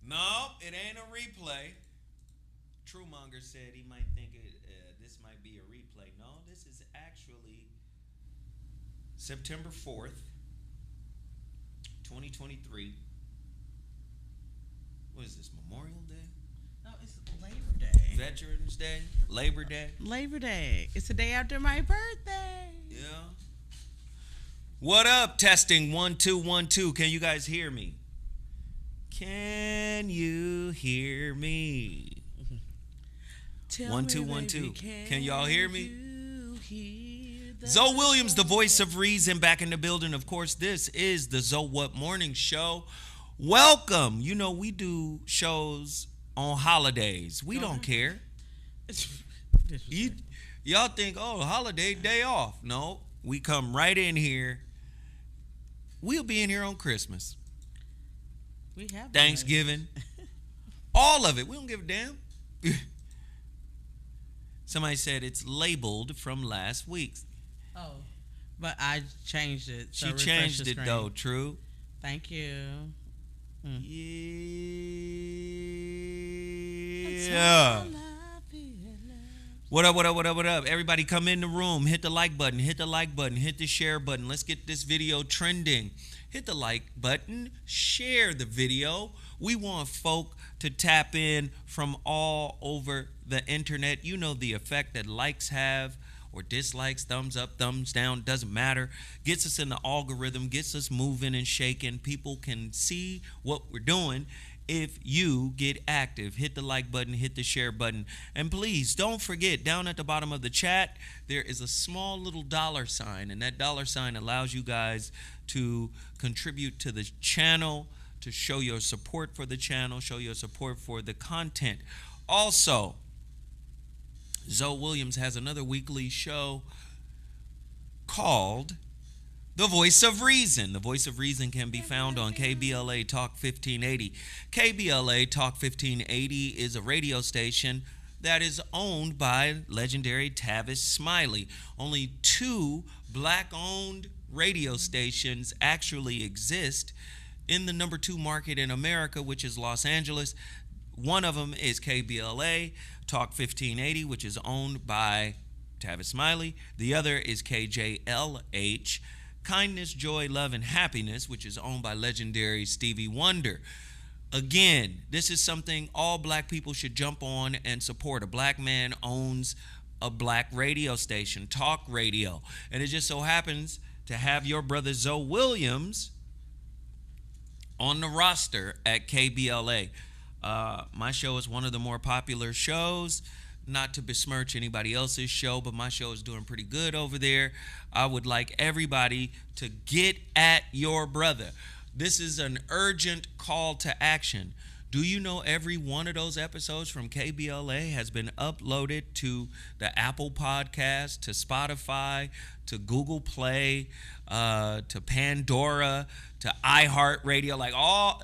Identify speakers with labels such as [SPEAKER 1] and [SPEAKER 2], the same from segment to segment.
[SPEAKER 1] No, it ain't a replay. Truemonger said he might think this might be a replay. No, this is actually September 4th, 2023. What is this, Memorial Day?
[SPEAKER 2] No, it's Labor Day.
[SPEAKER 1] Veterans Day? Labor Day?
[SPEAKER 2] Labor Day. It's the day after my birthday.
[SPEAKER 1] Yeah. What up? Testing 1 2 1 2. Can you guys hear me? Can you hear me?
[SPEAKER 2] Tell
[SPEAKER 1] 1 2
[SPEAKER 2] me,
[SPEAKER 1] 1
[SPEAKER 2] baby,
[SPEAKER 1] 2. Can y'all hear me?
[SPEAKER 2] Hear
[SPEAKER 1] Zoe Williams, the voice of reason, back in the building. Of course, this is the Zoe What Morning Show. Welcome. You know, we do shows on holidays. We don't care. Y'all think, oh, holiday, day off. No, we come right in here. We'll be in here on Christmas,
[SPEAKER 2] We have
[SPEAKER 1] Thanksgiving, all of it. We don't give a damn. Somebody said it's labeled from last week.
[SPEAKER 2] Oh, but I changed it. So
[SPEAKER 1] She changed it though, true.
[SPEAKER 2] Thank you.
[SPEAKER 1] Yeah. What up, what up, what up, what up? Everybody come in the room. Hit the like button. Hit the like button. Hit the share button. Let's get this video trending. Hit the like button. Share the video. We want folk to tap in from all over the internet. You know the effect that likes have, or dislikes, thumbs up, thumbs down, doesn't matter. Gets us in the algorithm, gets us moving and shaking. People can see what we're doing if you get active. Hit the like button, hit the share button. And please don't forget, down at the bottom of the chat, there is a small little $sign, and that $sign allows you guys to contribute to the channel, to show your support for the channel, show your support for the content. Also, Zoe Williams has another weekly show called The Voice of Reason. The Voice of Reason can be found on KBLA Talk 1580. KBLA Talk 1580 is a radio station that is owned by legendary Tavis Smiley. Only two black-owned radio stations actually exist in the number 2 market in America, which is Los Angeles. One of them is KBLA Talk 1580, which is owned by Tavis Smiley. The other is KJLH Kindness, Joy, Love, and Happiness, which is owned by legendary Stevie Wonder. Again, this is something all black people should jump on and support. A black man owns a black radio station, talk radio. And it just so happens to have your brother Zoe Williams on the roster at KBLA. My show is one of the more popular shows. Not to besmirch anybody else's show, but my show is doing pretty good over there. I would like everybody to get at your brother. This is an urgent call to action. Do you know every one of those episodes from KBLA has been uploaded to the Apple Podcast, to Spotify, to Google Play, to Pandora, to iHeartRadio? Like all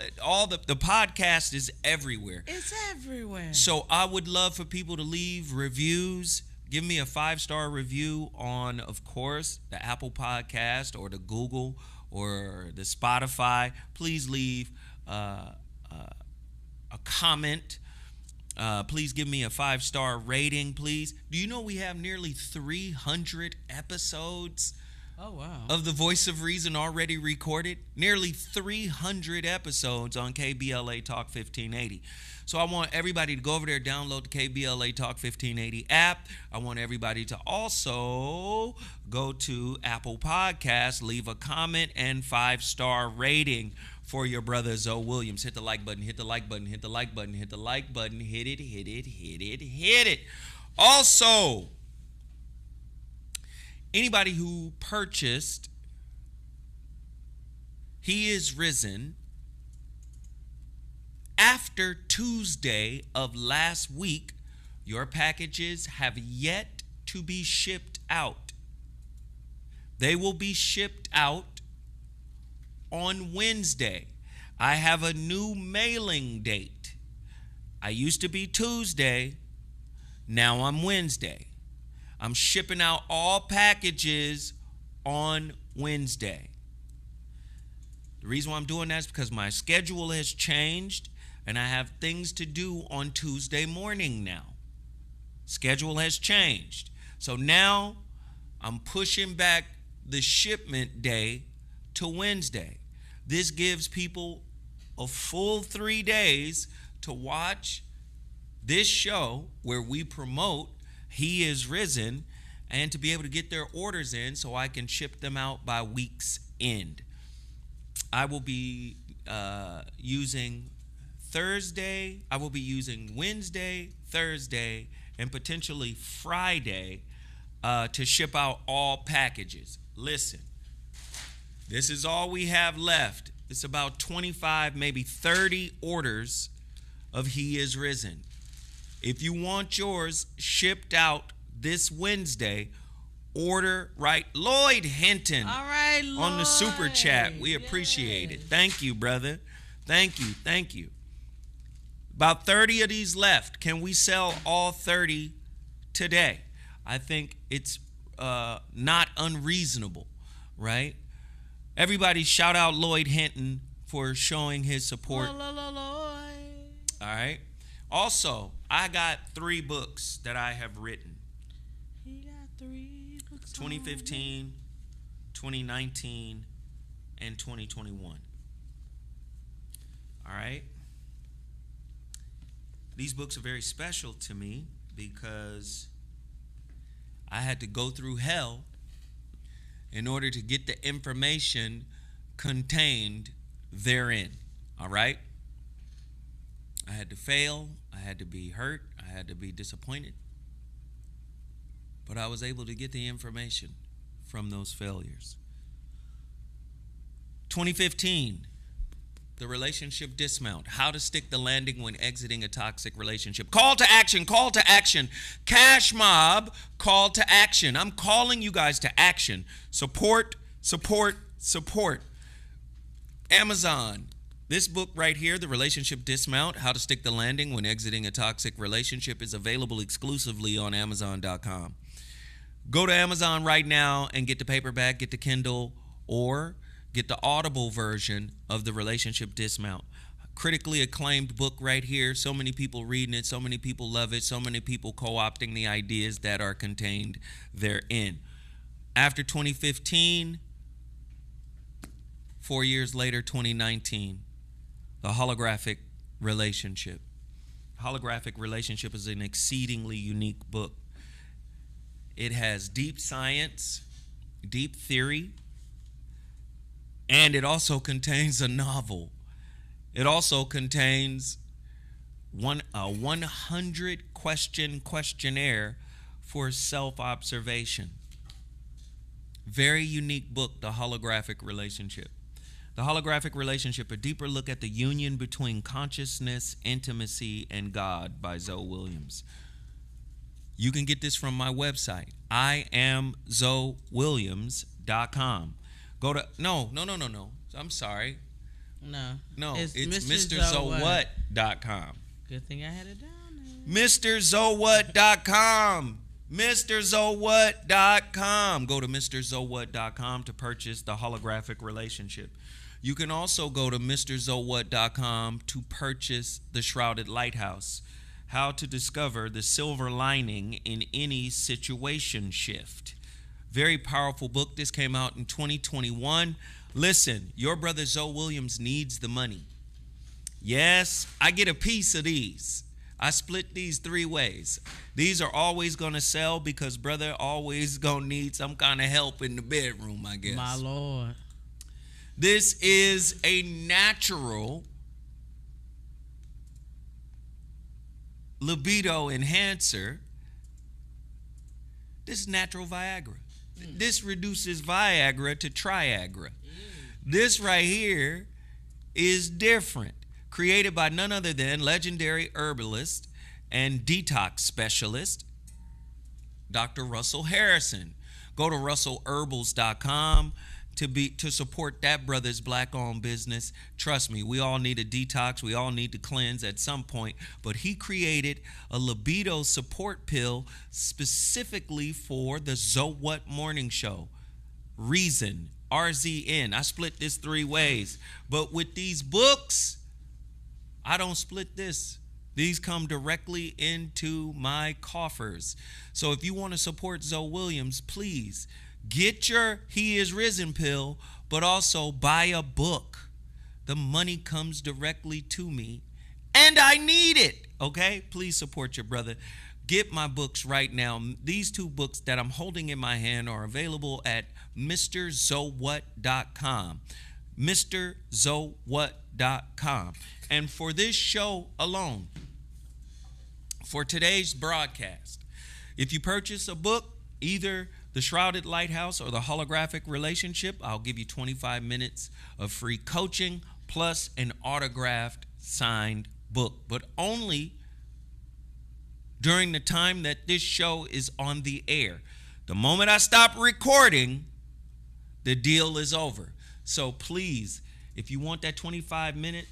[SPEAKER 1] the podcast is everywhere.
[SPEAKER 2] It's everywhere.
[SPEAKER 1] So I would love for people to leave reviews. Give me a 5-star review on, of course, the Apple Podcast or the Google or the Spotify. Please leave a comment. Please give me a 5-star rating, please. Do you know we have nearly 300 episodes of The Voice of Reason already recorded? Nearly 300 episodes on KBLA Talk 1580. So I want everybody to go over there, download the KBLA Talk 1580 app. I want everybody to also go to Apple Podcasts, leave a comment and 5-star rating for your brother Zoe Williams. Hit the like button, hit the like button, hit the like button, hit the like button, hit it, hit it, hit it, hit it. Also, anybody who purchased He Is Risen after Tuesday of last week, your packages have yet to be shipped out. They will be shipped out on Wednesday. I have a new mailing date. I used to be Tuesday. Now I'm Wednesday. I'm shipping out all packages on Wednesday. The reason why I'm doing that is because my schedule has changed. and I have things to do on Tuesday morning now. Schedule has changed. So now I'm pushing back the shipment day to Wednesday. This gives people a full 3 days to watch this show where we promote He is Risen, and to be able to get their orders in so I can ship them out by week's end. I will be using Thursday, I will be using Wednesday, Thursday, and potentially Friday to ship out all packages. Listen, this is all we have left. It's about 25, maybe 30 orders of He is Risen. If you want yours shipped out this Wednesday, order right. Lloyd Hinton.
[SPEAKER 2] All right, Lloyd.
[SPEAKER 1] On the super chat. We appreciate it. Thank you, brother. Thank you. Thank you. About 30 of these left. Can we sell all 30 today? I think it's not unreasonable, right? Everybody shout out Lloyd Hinton for showing his support.
[SPEAKER 2] Lloyd.
[SPEAKER 1] All right. Also, I got 3 books that I have written.
[SPEAKER 2] He got 3 books.
[SPEAKER 1] 2015, 2019, and 2021. All right. These books are very special to me because I had to go through hell in order to get the information contained therein. All right? I had to fail. I had to be hurt. I had to be disappointed. But I was able to get the information from those failures. 2015, the relationship dismount. How to stick the landing when exiting a toxic relationship. Call to action, call to action. Cash Mob, call to action. I'm calling you guys to action. Support, support, support. Amazon. This book right here, The Relationship Dismount, How to Stick the Landing When Exiting a Toxic Relationship, is available exclusively on Amazon.com. Go to Amazon right now and get the paperback, get the Kindle, or get the Audible version of The Relationship Dismount. Critically acclaimed book right here. So many people reading it. So many people love it. So many people co-opting the ideas that are contained therein. After 2015, 4 years later, 2019, The Holographic Relationship. Holographic Relationship is an exceedingly unique book. It has deep science, deep theory, and it also contains a novel. It also contains a 100-question questionnaire for self-observation. Very unique book, The Holographic Relationship. The Holographic Relationship, a deeper look at the union between consciousness, intimacy, and God by Zoe Williams. You can get this from my website, IamZoeWilliams.com. Go to, no. I'm sorry.
[SPEAKER 2] No,
[SPEAKER 1] it's MrZoeWhat.com.
[SPEAKER 2] Good thing I had it down there.
[SPEAKER 1] MrZoeWhat.com. MrZoeWhat.com. Go to MrZoeWhat.com to purchase The Holographic Relationship. You can also go to MrZoeWhat.com to purchase The Shrouded Lighthouse. How to discover the silver lining in any situation shift. Very powerful book. This came out in 2021. Listen, your brother Zoe Williams needs the money. Yes, I get a piece of these. I split these 3 ways. These are always going to sell because brother always going to need some kind of help in the bedroom, I guess.
[SPEAKER 2] My Lord.
[SPEAKER 1] This is a natural libido enhancer. This is natural Viagra. This reduces Viagra to Triagra. This right here is different. Created by none other than legendary herbalist and detox specialist, Dr. Russell Harrison. Go to russellherbals.com to support that brother's black-owned business. Trust me, we all need a detox. We all need to cleanse at some point. But he created a libido support pill specifically for the Zoe What Morning Show. Reason, RZN. I split this 3 ways. But with these books, I don't split this. These come directly into my coffers. So if you want to support Zoe Williams, please get your He Is Risen pill, but also buy a book. The money comes directly to me, and I need it. Okay? Please support your brother. Get my books right now. These two books that I'm holding in my hand are available at MrZoWhat.com. MrZoWhat.com. And for this show alone, for today's broadcast, if you purchase a book, either The Shrouded Lighthouse or The Holographic Relationship, I'll give you 25 minutes of free coaching plus an autographed signed book, but only during the time that this show is on the air. The moment I stop recording, the deal is over. So please, if you want that 25-minute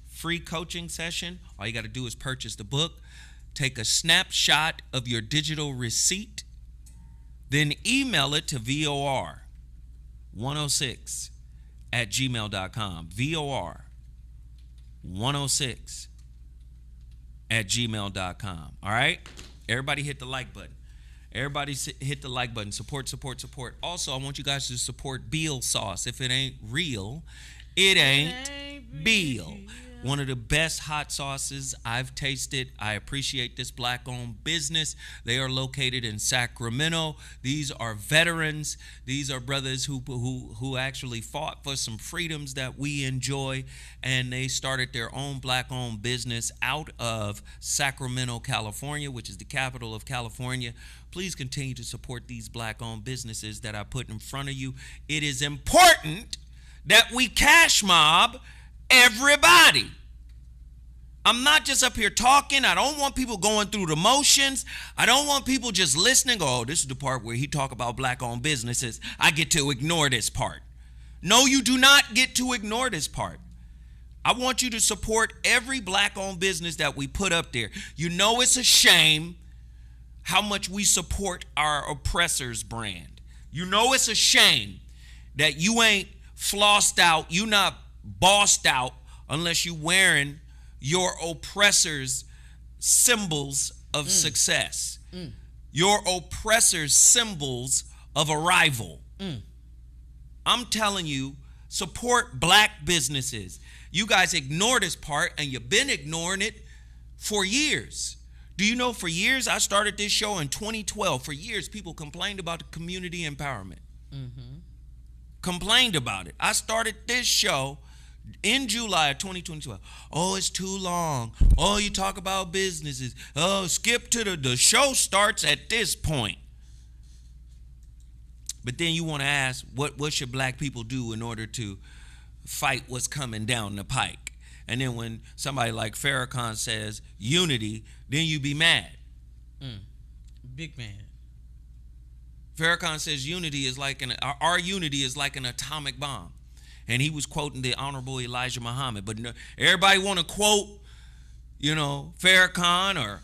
[SPEAKER 1] free coaching session, all you got to do is purchase the book, take a snapshot of your digital receipt, then email it to VOR106@gmail.com. VOR106@gmail.com. All right? Everybody hit the like button. Everybody hit the like button. Support, support, support. Also, I want you guys to support Beal sauce. If it ain't real, it ain't Beal. One of the best hot sauces I've tasted. I appreciate this black-owned business. They are located in Sacramento. These are veterans. These are brothers who actually fought for some freedoms that we enjoy, and they started their own black-owned business out of Sacramento, California, which is the capital of California. Please continue to support these black-owned businesses that I put in front of you. It is important that we cash mob everybody. I'm not just up here talking. I don't want people going through the motions. I don't want people just listening. Oh, this is the part where he talk about black-owned businesses. I get to ignore this part. No, you do not get to ignore this part. I want you to support every black-owned business that we put up there. You know it's a shame how much we support our oppressors brand. You know it's a shame that you ain't flossed out, you not bossed out unless you wearing your oppressors' symbols of success. Your oppressors' symbols of arrival. I'm telling you, support black businesses. You guys ignore this part, and you've been ignoring it for years. Do you know for years, I started this show in 2012. For years, people complained about the community empowerment. Complained about it. I started this show in July of 2012. Oh, it's too long. Oh, you talk about businesses. Oh, skip to the show starts at this point. But then you want to ask, what should black people do in order to fight what's coming down the pike? And then when somebody like Farrakhan says unity, then you be mad.
[SPEAKER 2] Big man.
[SPEAKER 1] Farrakhan says unity is like our unity is like an atomic bomb. And he was quoting the Honorable Elijah Muhammad. But everybody want to quote, Farrakhan or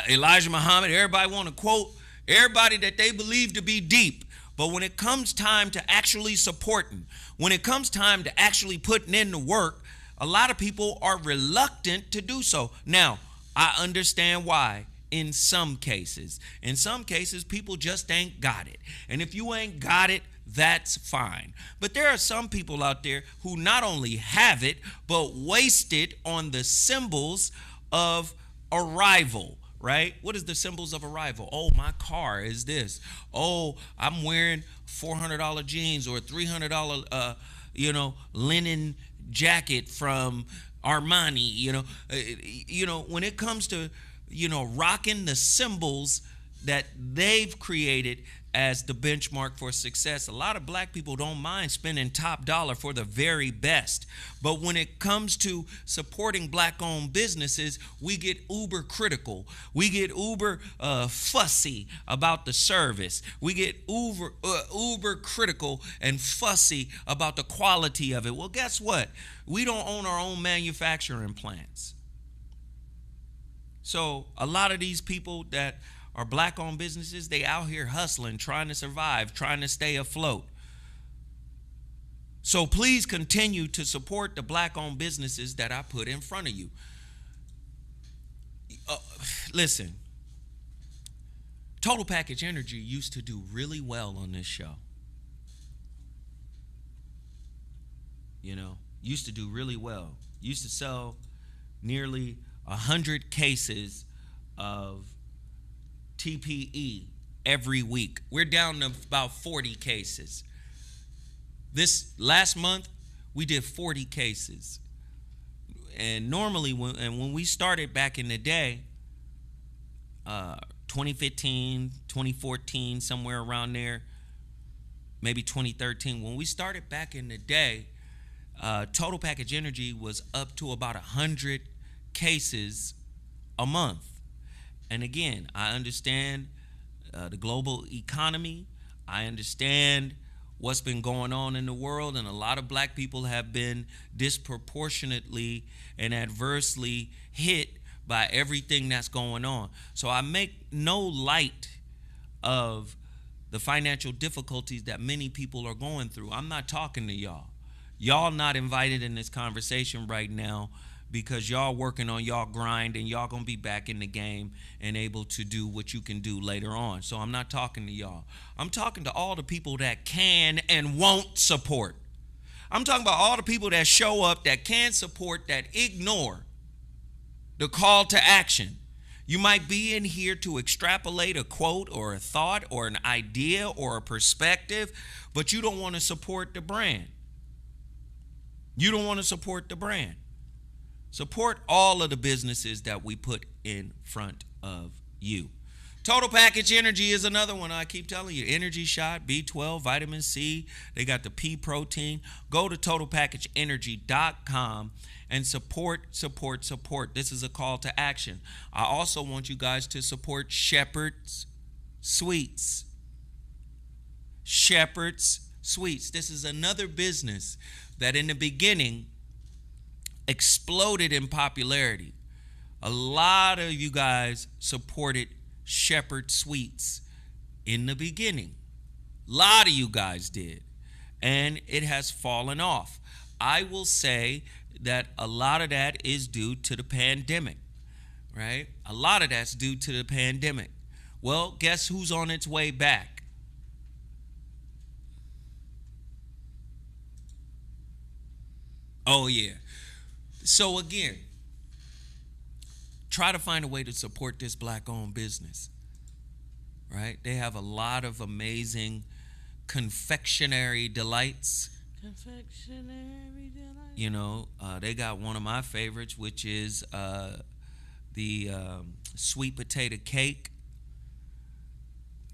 [SPEAKER 1] Elijah Muhammad. Everybody want to quote everybody that they believe to be deep. But when it comes time to actually supporting, when it comes time to actually putting in the work, a lot of people are reluctant to do so. Now, I understand why. In some cases, people just ain't got it. And if you ain't got it, that's fine. But there are some people out there who not only have it, but waste it on the symbols of arrival, right? What is the symbols of arrival? Oh, my car is this. Oh, I'm wearing $400 jeans or $300, linen jacket from Armani, when it comes to rocking the symbols that they've created as the benchmark for success. A lot of black people don't mind spending top dollar for the very best. But when it comes to supporting black-owned businesses, we get uber critical. We get uber fussy about the service. We get uber critical and fussy about the quality of it. Well, guess what? We don't own our own manufacturing plants. So a lot of these people that are black-owned businesses, they out here hustling, trying to survive, trying to stay afloat. So please continue to support the black-owned businesses that I put in front of you. uh, listen, Total Package Energy used to do really well on this show. You know, used to do really well. Used to sell nearly 100 cases of TPE every week. We're down to about 40 cases. This last month, we did 40 cases. And normally, when we started back in the day, 2015, 2014, somewhere around there, maybe 2013, when we started back in the day, Total Package Energy was up to about 100 cases a month. And again, I understand the global economy. I understand what's been going on in the world, and a lot of black people have been disproportionately and adversely hit by everything that's going on. So I make no light of the financial difficulties that many people are going through. I'm not talking to y'all. Y'all not invited in this conversation right now because y'all working on y'all grind, and y'all gonna be back in the game and able to do what you can do later on. So I'm not talking to y'all. I'm talking to all the people that can and won't support. I'm talking about all the people that show up, that can support, that ignore the call to action. You might be in here to extrapolate a quote or a thought or an idea or a perspective, but you don't want to support the brand. You don't want to support the brand. Support all of the businesses that we put in front of you. Total Package Energy is another one. I keep telling you, energy shot, B12, vitamin C. They got the pea protein. Go to totalpackageenergy.com and support. This is a call to action. I also want you guys to support Shepherd's Sweets. Shepherd's Sweets. This is another business that in the beginning exploded in popularity. A lot of you guys supported Shepherd Sweets in the beginning. A lot of you guys did. And it has fallen off. I will say that a lot of that is due to the pandemic, right? A lot of that's due to the pandemic. Well, guess who's on its way back? Oh, yeah. So again, try to find a way to support this black-owned business, right? They have a lot of amazing confectionery delights.
[SPEAKER 2] Confectionery delights.
[SPEAKER 1] You know, they got one of my favorites, which is the sweet potato cake.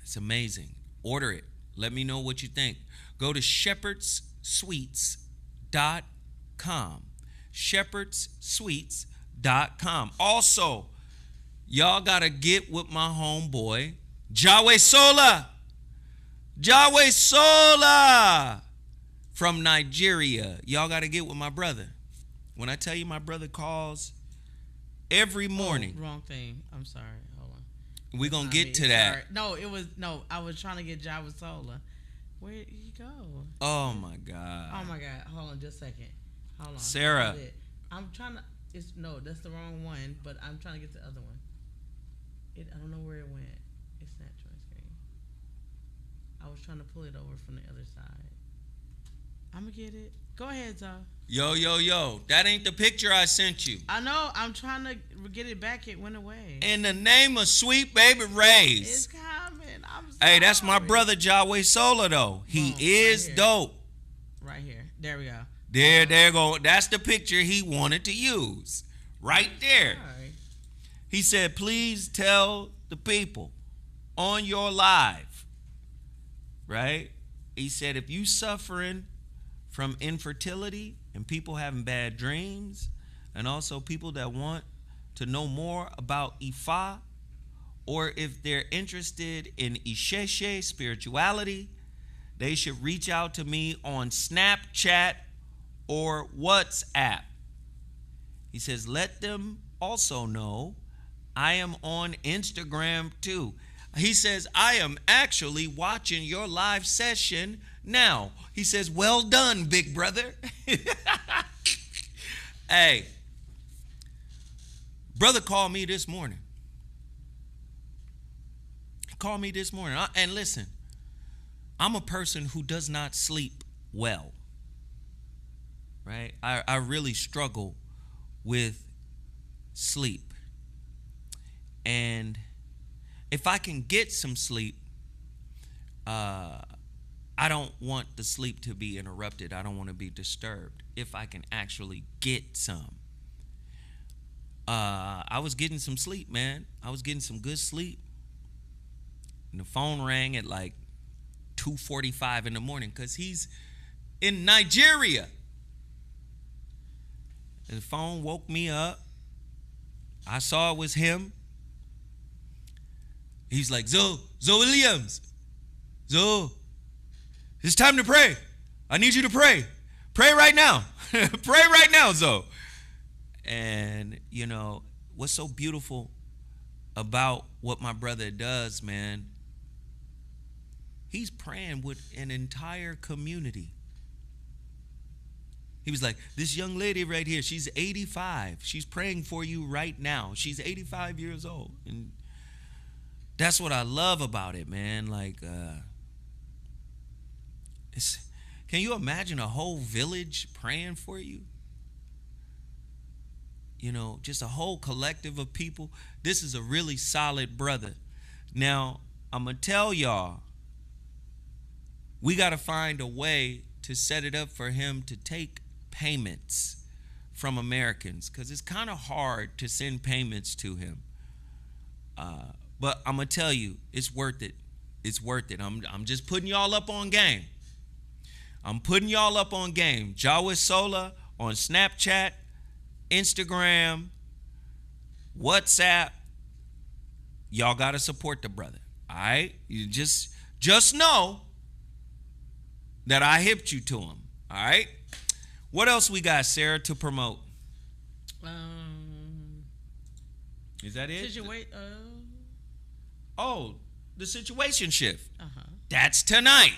[SPEAKER 1] It's amazing. Order it. Let me know what you think. Go to shepherdssweets.com. shepherdssweets.com. Also, y'all gotta get with my homeboy Jawe Sola from Nigeria. Y'all gotta get with my brother. When I tell you my brother calls every morning.
[SPEAKER 2] Oh, wrong thing. I'm sorry. Hold on.
[SPEAKER 1] We're gonna get to that.
[SPEAKER 2] Sorry. No, I was trying to get Jawa Sola. Where did he go?
[SPEAKER 1] Oh my God.
[SPEAKER 2] Oh my God. Hold on just a second. Hold on.
[SPEAKER 1] Sarah.
[SPEAKER 2] I'm trying to. That's the wrong one. But I'm trying to get the other one. I don't know where it went. It's not joint screen. I was trying to pull it over from the other side. I'm gonna get it. Go ahead, Zoe.
[SPEAKER 1] Yo. That ain't the picture I sent you.
[SPEAKER 2] I know. I'm trying to get it back. It went away.
[SPEAKER 1] In the name of Sweet Baby Ray's.
[SPEAKER 2] It's coming. I'm sorry.
[SPEAKER 1] Hey, that's my brother Jawe Sola though. He is
[SPEAKER 2] right
[SPEAKER 1] dope.
[SPEAKER 2] Right here. There we go.
[SPEAKER 1] There go. That's the picture he wanted to use. Right there.
[SPEAKER 2] Sorry.
[SPEAKER 1] He said, please tell the people on your live. Right? He said, if you suffering from infertility and people having bad dreams, and also people that want to know more about Ifa, or if they're interested in Isheshe spirituality, they should reach out to me on Snapchat or WhatsApp. He says, let them also know I am on Instagram too. He says, I am actually watching your live session now. He says, well done, big brother. Hey, Brother called me this morning. Called me this morning. And listen, I'm a person who does not sleep well. Right? I really struggle with sleep. And if I can get some sleep, I don't want the sleep to be interrupted. I don't want to be disturbed. If I can actually get some. I was getting some sleep, man. I was getting some good sleep. And the phone rang at like 2:45 in the morning because he's in Nigeria. And the phone woke me up. I saw it was him. He's like, Zoe Williams. Zoe, it's time to pray. I need you to pray. Pray right now. Pray right now, Zoe. And, you know, what's so beautiful about what my brother does, man, he's praying with an entire community. He was like, this young lady right here, she's 85. She's praying for you right now. She's 85 years old. And that's what I love about it, man. Like, can you imagine a whole village praying for you? You know, just a whole collective of people. This is a really solid brother. Now, I'm going to tell y'all, we got to find a way to set it up for him to take payments from Americans, because it's kind of hard to send payments to him. But I'm going to tell you, it's worth it. It's worth it. I'm just putting y'all up on game. I'm putting y'all up on game. Jawis Sola on Snapchat, Instagram, WhatsApp. Y'all got to support the brother. All right? You just know that I hipped you to him. All right? What else we got, Sarah, to promote? Is that it? The situation shift. That's tonight.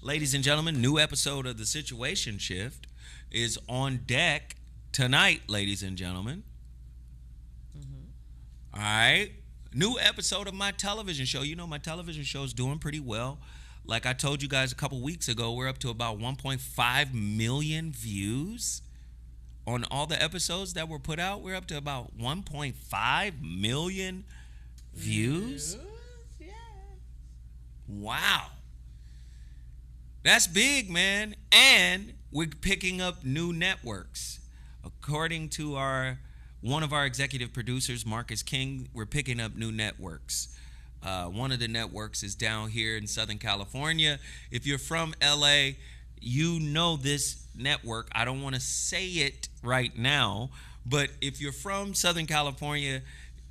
[SPEAKER 1] Ladies and gentlemen, new episode of the Situation Shift is on deck tonight, ladies and gentlemen. All right. New episode of my television show. You know, my television show is doing pretty well. Like I told you guys a couple weeks ago, we're up to about 1.5 million views on all the episodes that were put out. We're up to about 1.5 million views.
[SPEAKER 2] Yeah.
[SPEAKER 1] Wow. That's big, man. And we're picking up new networks. According to one of our executive producers, Marcus King, we're picking up new networks. One of the networks is down here in Southern California. If you're from LA, you know this network. I don't want to say it right now, but if you're from Southern California,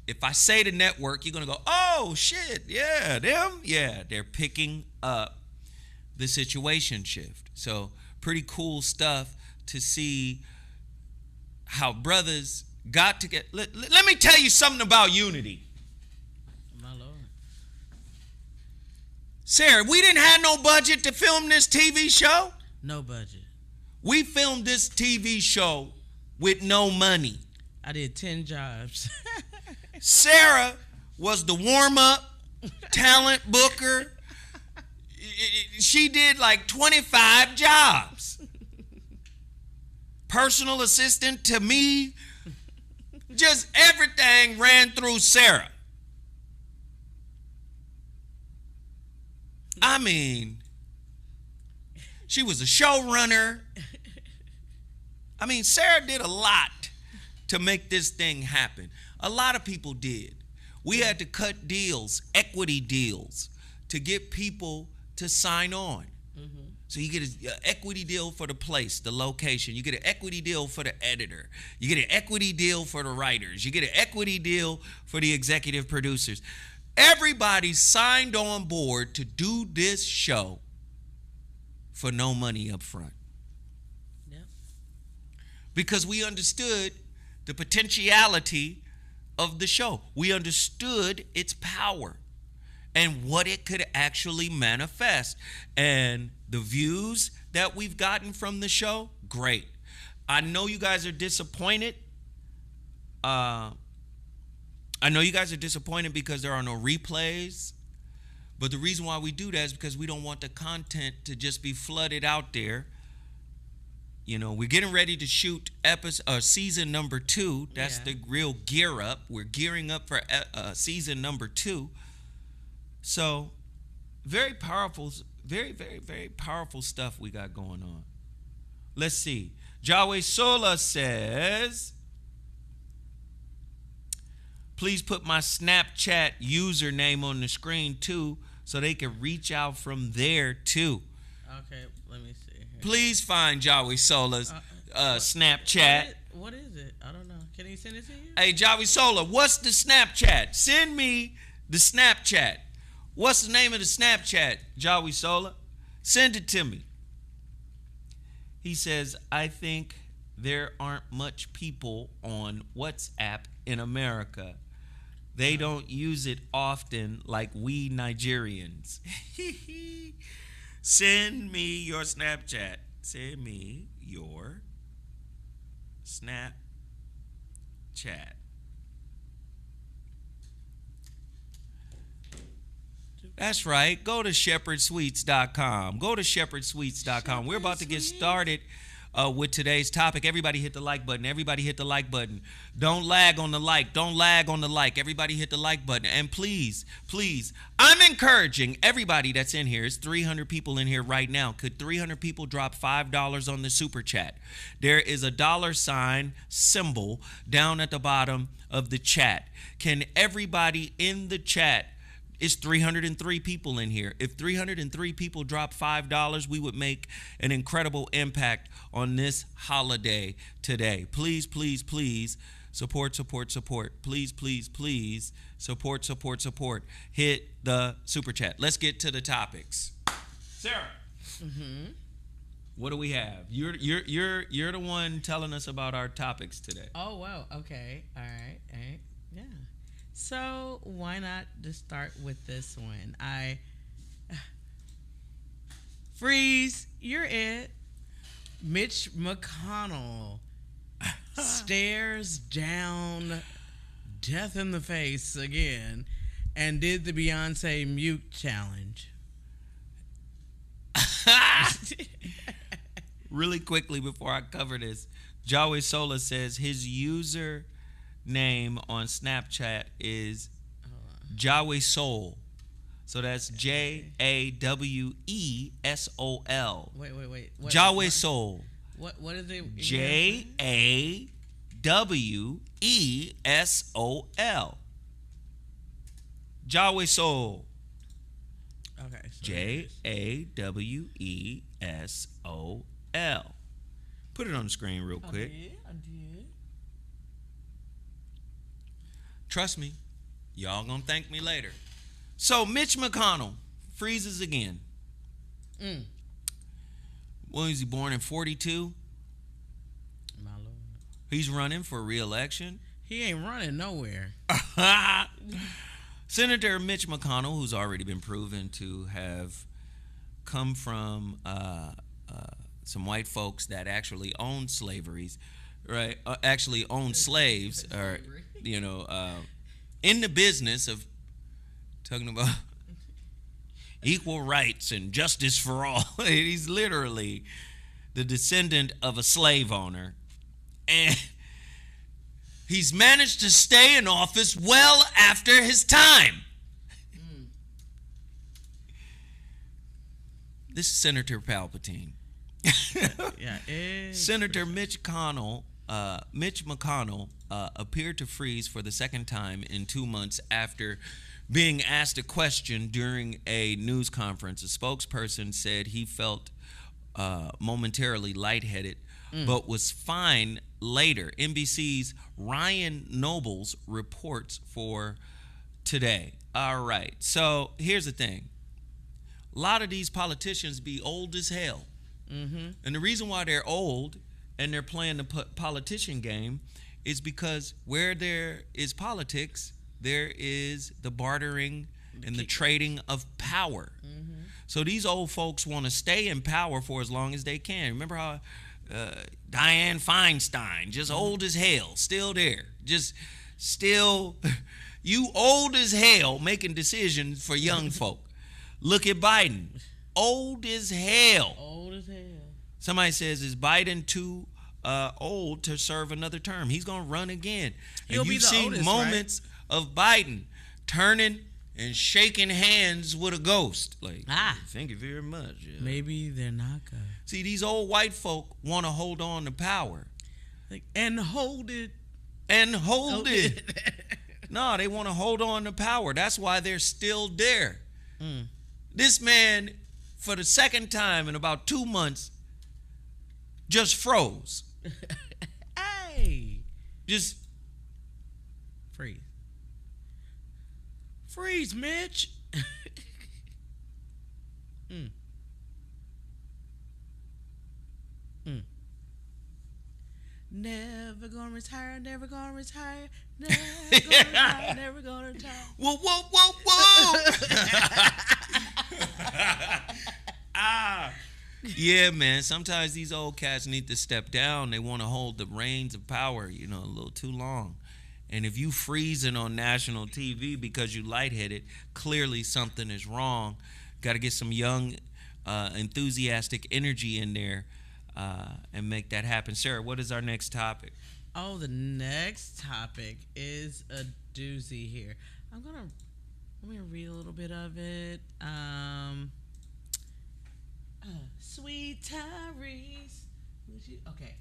[SPEAKER 1] if I say the network, you're going to go, oh, shit, yeah, them? Yeah, they're picking up the Situation Shift. So pretty cool stuff to see how brothers got to get. Let me tell you something about unity.
[SPEAKER 2] My Lord.
[SPEAKER 1] Sarah, we didn't have no budget to film this TV show.
[SPEAKER 2] No budget.
[SPEAKER 1] We filmed this TV show with no money.
[SPEAKER 2] I did 10 jobs.
[SPEAKER 1] Sarah was the warm-up, talent booker. She did like 25 jobs. Personal assistant to me. Just everything ran through Sarah. I mean, she was a showrunner. I mean, Sarah did a lot to make this thing happen. A lot of people did. We had to cut deals, equity deals, to get people to sign on. So you get an equity deal for the place, the location. You get an equity deal for the editor. You get an equity deal for the writers. You get an equity deal for the executive producers. Everybody signed on board to do this show for no money up front.
[SPEAKER 2] Yep.
[SPEAKER 1] Because we understood the potentiality of the show. We understood its power and what it could actually manifest. And the views that we've gotten from the show, great. I know you guys are disappointed I know you guys are disappointed because there are no replays, but the reason why we do that is because we don't want the content to just be flooded out there. You know, we're getting ready to shoot season number 2. That's the real gear up. We're gearing up for season number 2. So, very powerful, very, very, very powerful stuff we got going on. Let's see. Yahweh Sola says, please put my Snapchat username on the screen too, so they can reach out from there too.
[SPEAKER 2] Okay, let me see here.
[SPEAKER 1] Please find Yahweh Sola's Snapchat.
[SPEAKER 2] What is it? I don't know. Can he send it to you?
[SPEAKER 1] Hey, Yahweh Sola, what's the Snapchat? Send me the Snapchat. What's the name of the Snapchat, Yahweh Sola? Send it to me. He says, I think there aren't much people on WhatsApp in America. They don't use it often like we Nigerians. Send me your Snapchat. Send me your Snapchat. That's right. Go to shepherdsweets.com. Go to shepherdsweets.com. We're about to get started with today's topic. Everybody hit the like button. Everybody hit the like button. Don't lag on the like. Don't lag on the like. Everybody hit the like button. And please, please, I'm encouraging everybody that's in here. It's 300 people in here right now. Could 300 people drop $5 on the super chat? There is a $ symbol down at the bottom of the chat. Can everybody in the chat? It's 303 people in here. If 303 people drop $5, we would make an incredible impact on this holiday today. Please, please, please support, support, support. Please, please, please support, support, support. Hit the super chat. Let's get to the topics. Sarah, what do we have? You're the one telling us about our topics today.
[SPEAKER 2] Oh wow. Okay. All right. Yeah. So why not just start with this one? Freeze, you're it. Mitch McConell stares down death in the face again and did the Beyonce mute challenge.
[SPEAKER 1] Really quickly before I cover this, Yahweh Sola says his user name on Snapchat is Yahweh Soul. So that's JAWESOL.
[SPEAKER 2] Wait.
[SPEAKER 1] Yahweh Soul.
[SPEAKER 2] What is it?
[SPEAKER 1] JAWESOL. Yahweh Soul.
[SPEAKER 2] Okay.
[SPEAKER 1] JAWESOL. Put it on the screen real quick.
[SPEAKER 2] I did.
[SPEAKER 1] Trust me, y'all gonna thank me later. So Mitch McConnell freezes again. When was he born in 42?
[SPEAKER 2] My Lord.
[SPEAKER 1] He's running for re-election.
[SPEAKER 2] He ain't running nowhere.
[SPEAKER 1] Senator Mitch McConnell, who's already been proven to have come from some white folks that actually owned slaveries, right? Actually owned slaves, or in the business of talking about equal rights and justice for all. He's literally the descendant of a slave owner, and he's managed to stay in office well after his time. This is Senator Palpatine. Senator Mitch McConnell appeared to freeze for the second time in 2 months after being asked a question during a news conference. A spokesperson said he felt momentarily lightheaded, but was fine later. NBC's Ryan Nobles reports for today. All right, so here's the thing. A lot of these politicians be old as hell. And the reason why they're old and they're playing the politician game is because where there is politics, there is the bartering and the trading of power. So these old folks want to stay in power for as long as they can. Remember how Dianne Feinstein, just old as hell, still there. Just still, you old as hell making decisions for young folk. Look at Biden, old as hell.
[SPEAKER 2] Old as hell.
[SPEAKER 1] Somebody says, is Biden too old to serve another term? He's going to run again.
[SPEAKER 2] He'll
[SPEAKER 1] and
[SPEAKER 2] be
[SPEAKER 1] you've
[SPEAKER 2] the
[SPEAKER 1] seen
[SPEAKER 2] oldest,
[SPEAKER 1] moments of Biden turning and shaking hands with a ghost. Like, thank you very much. Yeah.
[SPEAKER 2] Maybe they're not good.
[SPEAKER 1] See, these old white folk want to hold on to power.
[SPEAKER 2] Like, and hold it.
[SPEAKER 1] And hold it. No, they want to hold on to power. That's why they're still there. This man, for the second time in about 2 months, just froze.
[SPEAKER 2] Hey.
[SPEAKER 1] Just
[SPEAKER 2] freeze. Freeze, Mitch. Never gonna retire, never gonna retire, never gonna retire, never gonna retire.
[SPEAKER 1] Whoa, whoa, whoa, whoa. Yeah, man. Sometimes these old cats need to step down. They want to hold the reins of power, a little too long. And if you freezing on national TV because you lightheaded, clearly something is wrong. Got to get some young, enthusiastic energy in there and make that happen. Sarah, what is our next topic?
[SPEAKER 2] Oh, the next topic is a doozy here. Let me read a little bit of it. Sweet Tyrese. Okay.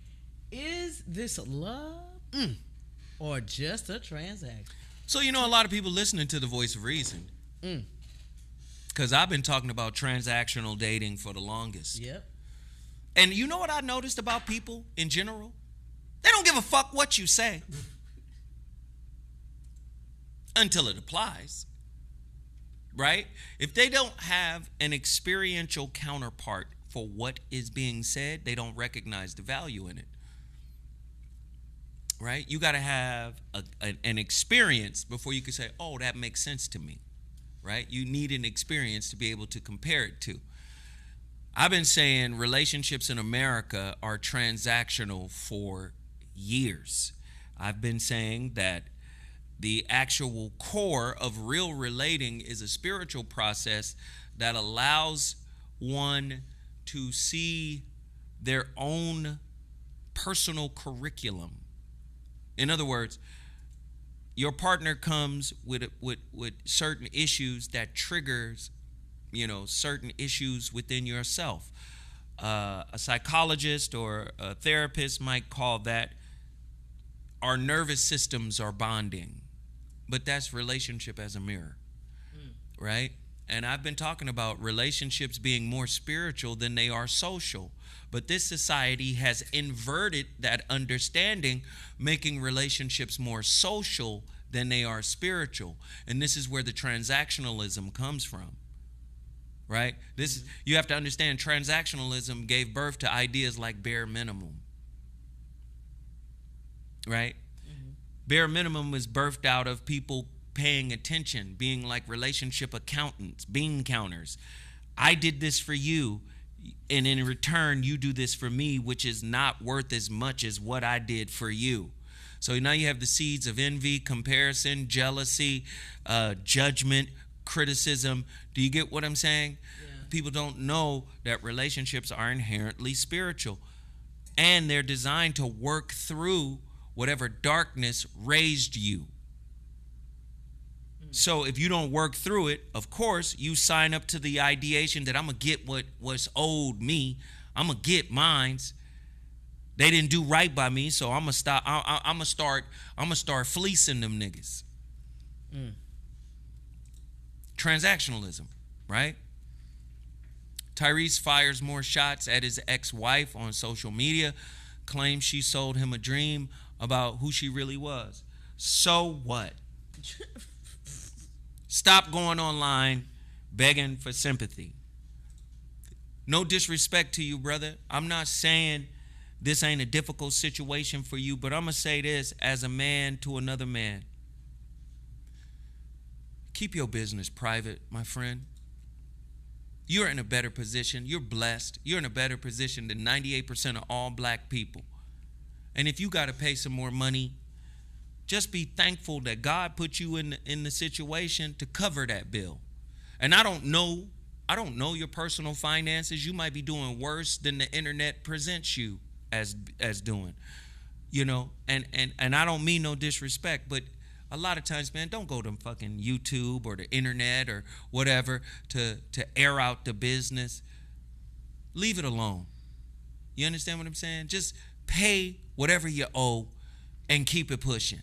[SPEAKER 2] Is this love or just a transaction?
[SPEAKER 1] So, a lot of people listening to the Voice of Reason. Because I've been talking about transactional dating for the longest.
[SPEAKER 2] Yep.
[SPEAKER 1] And you know what I noticed about people in general? They don't give a fuck what you say. Until it applies. Right? If they don't have an experiential counterpart for what is being said, they don't recognize the value in it. Right? You got to have an experience before you can say, oh, that makes sense to me. Right? You need an experience to be able to compare it to. I've been saying relationships in America are transactional for years. I've been saying that the actual core of real relating is a spiritual process that allows one to see their own personal curriculum. In other words, your partner comes with certain issues that triggers, certain issues within yourself. A psychologist or a therapist might call that our nervous systems are bonding. But that's relationship as a mirror, right? And I've been talking about relationships being more spiritual than they are social. But this society has inverted that understanding, making relationships more social than they are spiritual. And this is where the transactionalism comes from, right? You have to understand transactionalism gave birth to ideas like bare minimum, right? Bare minimum was birthed out of people paying attention, being like relationship accountants, bean counters. I did this for you, and in return, you do this for me, which is not worth as much as what I did for you. So now you have the seeds of envy, comparison, jealousy, judgment, criticism. Do you get what I'm saying? Yeah. People don't know that relationships are inherently spiritual, and they're designed to work through whatever darkness raised you. So if you don't work through it, of course, you sign up to the ideation that I'm going to get what's owed me. I'm going to get mines. They didn't do right by me, so I'm going to stop. I'm going to start fleecing them niggas. Transactionalism, right? Tyrese fires more shots at his ex-wife on social media, claims she sold him a dream about who she really was. So what? Stop going online begging for sympathy. No disrespect to you, brother. I'm not saying this ain't a difficult situation for you, but I'm going to say this as a man to another man. Keep your business private, my friend. You're in a better position. You're blessed. You're in a better position than 98% of all black people. And if you got to pay some more money, just be thankful that God put you in the situation to cover that bill. And I don't know your personal finances. You might be doing worse than the internet presents you as doing. You know, and I don't mean no disrespect, but a lot of times, man, don't go to fucking YouTube or the internet or whatever to air out the business. Leave it alone. You understand what I'm saying? Just pay whatever you owe and keep it pushing.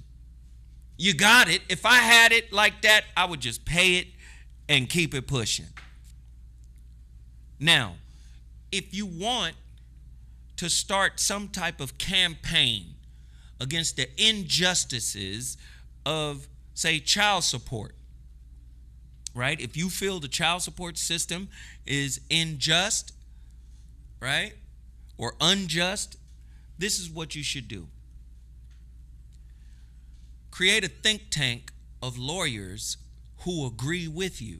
[SPEAKER 1] You got it. If I had it like that, I would just pay it and keep it pushing. Now, if you want to start some type of campaign against the injustices of, say, child support, right? If you feel the child support system is unjust, right, or unjust, this is what you should do. Create a think tank of lawyers who agree with you.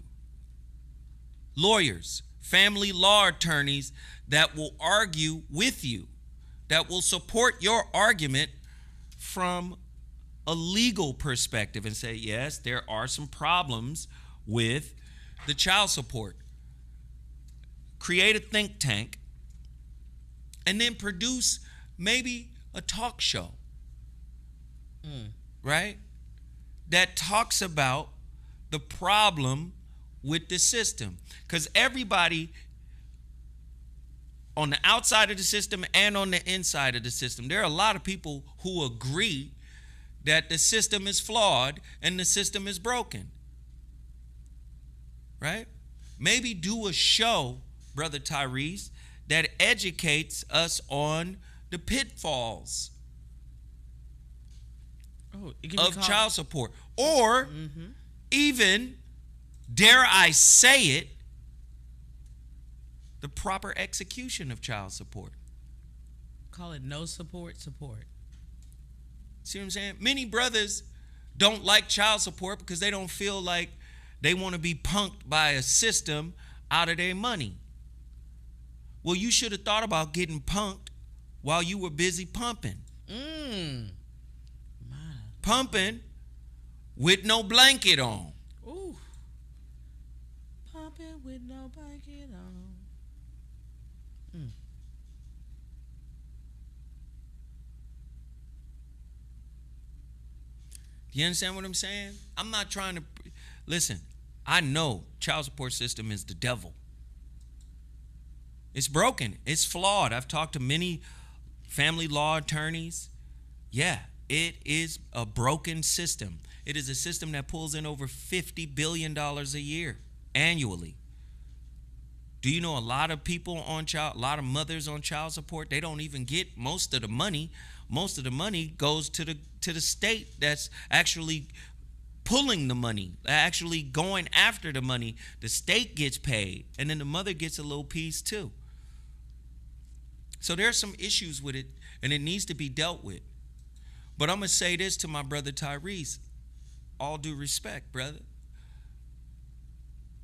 [SPEAKER 1] Lawyers, family law attorneys that will argue with you, that will support your argument from a legal perspective and say, yes, there are some problems with the child support. Create a think tank and then produce maybe a talk show, right? That talks about the problem with the system. Because everybody on the outside of the system and on the inside of the system, there are a lot of people who agree that the system is flawed and the system is broken. Right? Maybe do a show, Brother Tyrese, that educates us on the pitfalls of child support. Or even, dare I say it, the proper execution of child support.
[SPEAKER 2] Call it no support.
[SPEAKER 1] See what I'm saying? Many brothers don't like child support because they don't feel like they want to be punked by a system out of their money. Well, you should have thought about getting punked while you were busy pumping. Pumping with no blanket on.
[SPEAKER 2] Ooh. Pumping with no blanket on.
[SPEAKER 1] You understand what I'm saying? I'm not trying to... Listen, I know child support system is the devil. It's broken. It's flawed. I've talked to many family law attorneys. Yeah, it is a broken system. It is a system that pulls in over $50 billion a year annually. Do you know a lot of people on a lot of mothers on child support, they don't even get most of the money. Most of the money goes to the state that's actually pulling the money, actually going after the money. The state gets paid, and then the mother gets a little piece too. So there's some issues with it, and it needs to be dealt with. But I'm going to say this to my brother Tyrese. All due respect, brother.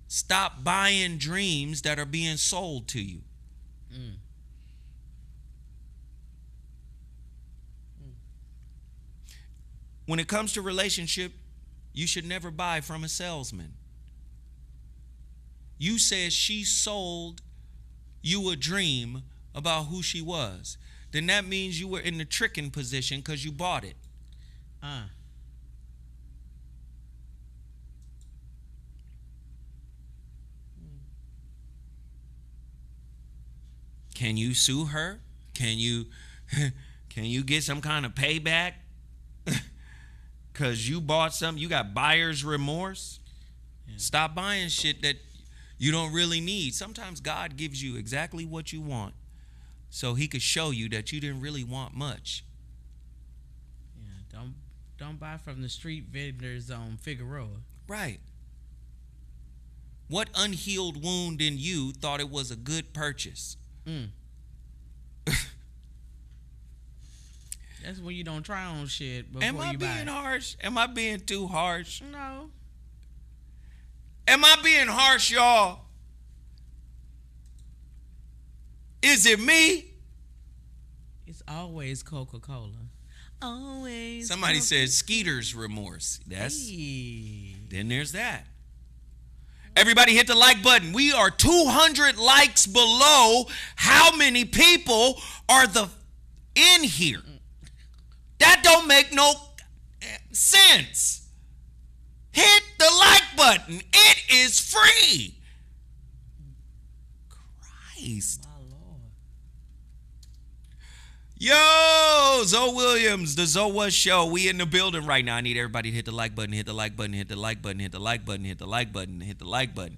[SPEAKER 1] Stop buying dreams that are being sold to you. When it comes to relationship, you should never buy from a salesman. You said she sold you a dream about who she was. Then that means you were in the tricking position because you bought it. Can you sue her? Can you get some kind of payback? Because you bought something, you got buyer's remorse. Yeah. Stop buying shit that you don't really need. Sometimes God gives you exactly what you want so he could show you that you didn't really want much.
[SPEAKER 2] Yeah, don't buy from the street vendors on Figueroa.
[SPEAKER 1] Right. What unhealed wound in you thought it was a good purchase?
[SPEAKER 2] That's when you don't try on shit before
[SPEAKER 1] Am I
[SPEAKER 2] you buy
[SPEAKER 1] being
[SPEAKER 2] it.
[SPEAKER 1] harsh? Am I being too harsh?
[SPEAKER 2] No.
[SPEAKER 1] Am I being harsh, y'all? Is it me?
[SPEAKER 2] It's always Coca-Cola. Always.
[SPEAKER 1] Somebody said Skeeter's remorse.
[SPEAKER 2] Hey.
[SPEAKER 1] Then there's that. Everybody hit the like button. We are 200 likes below. How many people are in here? That don't make no sense. Hit the like button. It is free. Christ.
[SPEAKER 2] My Lord.
[SPEAKER 1] Yo, Zoe Williams, the Zoe Was Show. We in the building right now. I need everybody to hit the like button, hit the like button, hit the like button, hit the like button, hit the like button, hit the like button.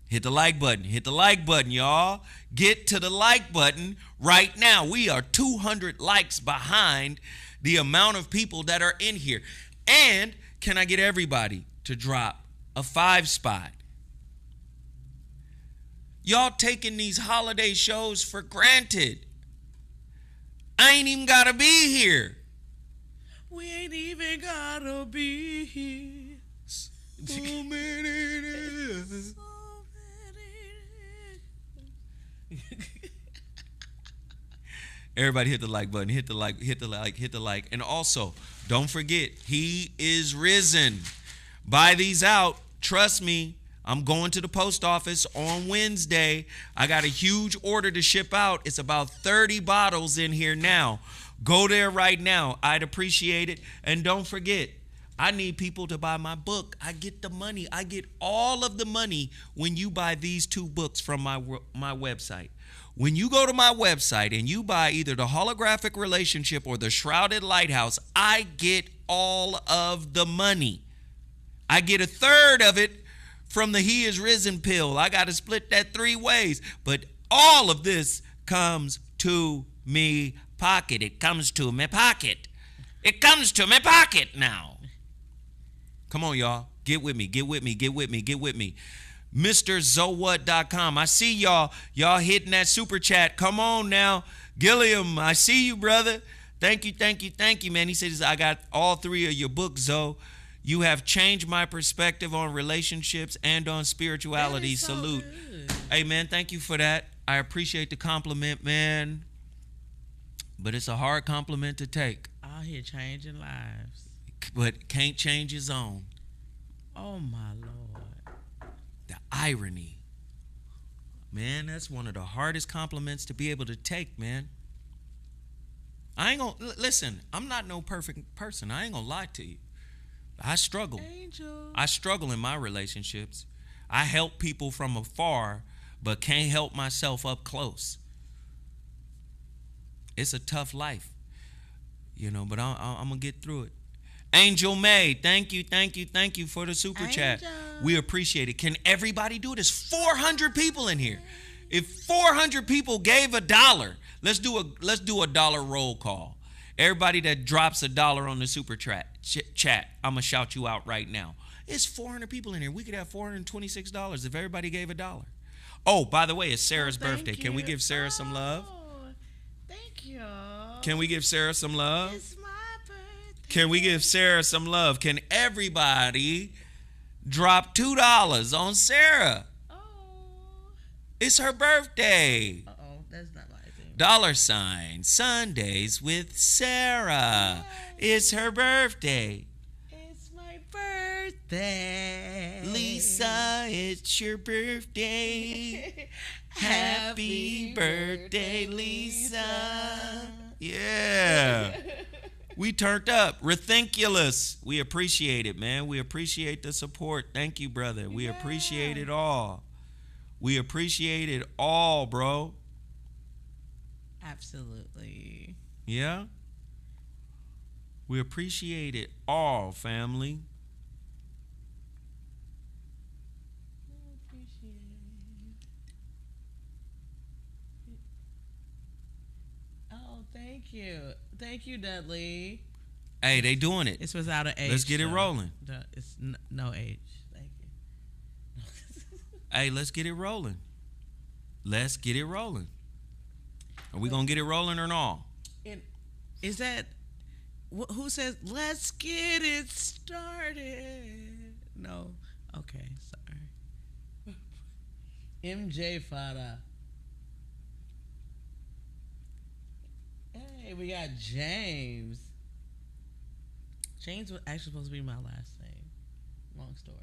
[SPEAKER 1] Hit the like button, hit the like button, y'all. Get to the like button right now. We are 200 likes behind the amount of people that are in here. And can I get everybody to drop a 5 spot? Y'all taking these holiday shows for granted. I ain't even gotta be here.
[SPEAKER 2] We ain't even gotta be here.
[SPEAKER 1] So many. Everybody hit the like button, hit the like, hit the like, hit the like. And also, don't forget, he is risen. Buy these out. Trust me, I'm going to the post office on Wednesday. I got a huge order to ship out. It's about 30 bottles in here now. Go there right now. I'd appreciate it. And don't forget, I need people to buy my book. I get the money. I get all of the money when you buy these 2 books from my website. When you go to my website and you buy either the Holographic Relationship or the Shrouded Lighthouse, I get all of the money. I get a third of it from the He Is Risen pill. I got to split that 3 ways. But all of this comes to me pocket. It comes to me pocket. It comes to me pocket now. Come on, y'all. Get with me. Get with me. Get with me. Get with me. MrZowat.com. I see y'all hitting that super chat. Come on now. Gilliam, I see you, brother. Thank you, man. He says, I got all 3 of your books, Zoe. You have changed my perspective on relationships and on spirituality.
[SPEAKER 2] So
[SPEAKER 1] salute.
[SPEAKER 2] Good.
[SPEAKER 1] Hey, man, thank you for that. I appreciate the compliment, man. But it's a hard compliment to take.
[SPEAKER 2] Out here changing lives.
[SPEAKER 1] But can't change his own.
[SPEAKER 2] Oh, my Lord.
[SPEAKER 1] The irony. Man, that's one of the hardest compliments to be able to take, man. I ain't gonna, listen, I'm not no perfect person. I ain't gonna lie to you. I struggle.
[SPEAKER 2] Angel.
[SPEAKER 1] I struggle in my relationships. I help people from afar, but can't help myself up close. It's a tough life, but I'm going to get through it. Angel May, thank you for the super chat. We appreciate it. Can everybody do this? 400 people in here. If 400 people gave $1, let's do a dollar roll call. Everybody that drops $1 on the super chat, I'm going to shout you out right now. It's 400 people in here. We could have $426 if everybody gave $1. Oh, by the way, it's Sarah's birthday. Can we give Sarah some love?
[SPEAKER 2] Thank you.
[SPEAKER 1] Can we give Sarah some love?
[SPEAKER 2] It's my birthday.
[SPEAKER 1] Can we give Sarah some love? Can everybody drop $2 on Sarah?
[SPEAKER 2] Oh.
[SPEAKER 1] It's her birthday.
[SPEAKER 2] Uh-oh, that's not my thing.
[SPEAKER 1] $, Sundays with Sarah. It's her birthday.
[SPEAKER 2] It's my birthday.
[SPEAKER 1] Lisa, it's your birthday. Happy birthday, Lisa. Yeah. We turned up. Rethinkulous. We appreciate it, man. We appreciate the support. Thank you, brother. We appreciate it all. We appreciate it all, bro.
[SPEAKER 2] Absolutely.
[SPEAKER 1] Yeah? We appreciate it all, family.
[SPEAKER 2] Oh, thank you. Thank you, Dudley.
[SPEAKER 1] Hey, they doing it.
[SPEAKER 2] It's without an age.
[SPEAKER 1] Let's get it
[SPEAKER 2] though.
[SPEAKER 1] rolling.
[SPEAKER 2] It's no age. Thank you.
[SPEAKER 1] Hey, let's get it rolling. Let's get it rolling. Are we going to get it rolling or not?
[SPEAKER 2] Is that... Who says, let's get it started? No. Okay, sorry. MJ Fada. Hey, we got James. James was actually supposed to be my last name. Long story.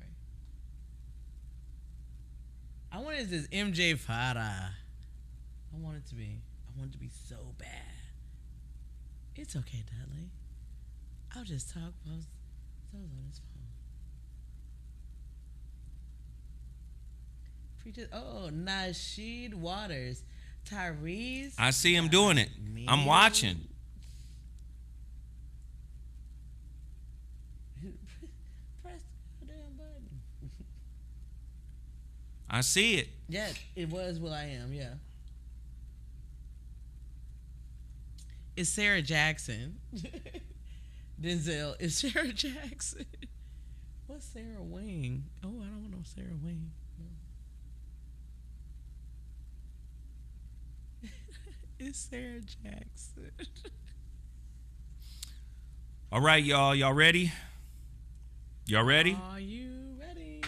[SPEAKER 2] I wanted this MJ Farah. I want it to be. I want it to be so bad. It's okay, Dudley. I'll just talk while Zo's on his phone. Preacher, Nasheed Waters. Tyrese.
[SPEAKER 1] I see him doing it. I'm watching.
[SPEAKER 2] Press the damn button.
[SPEAKER 1] I see it.
[SPEAKER 2] Yeah, it was Will I Am, yeah. It's Sarah Jackson. Denzel, it's Sarah Jackson. What's Sarah Wing? Oh, I don't know Sarah Wing. No. It's Sarah Jackson.
[SPEAKER 1] All right, y'all. Y'all ready? Y'all ready?
[SPEAKER 2] Are you ready?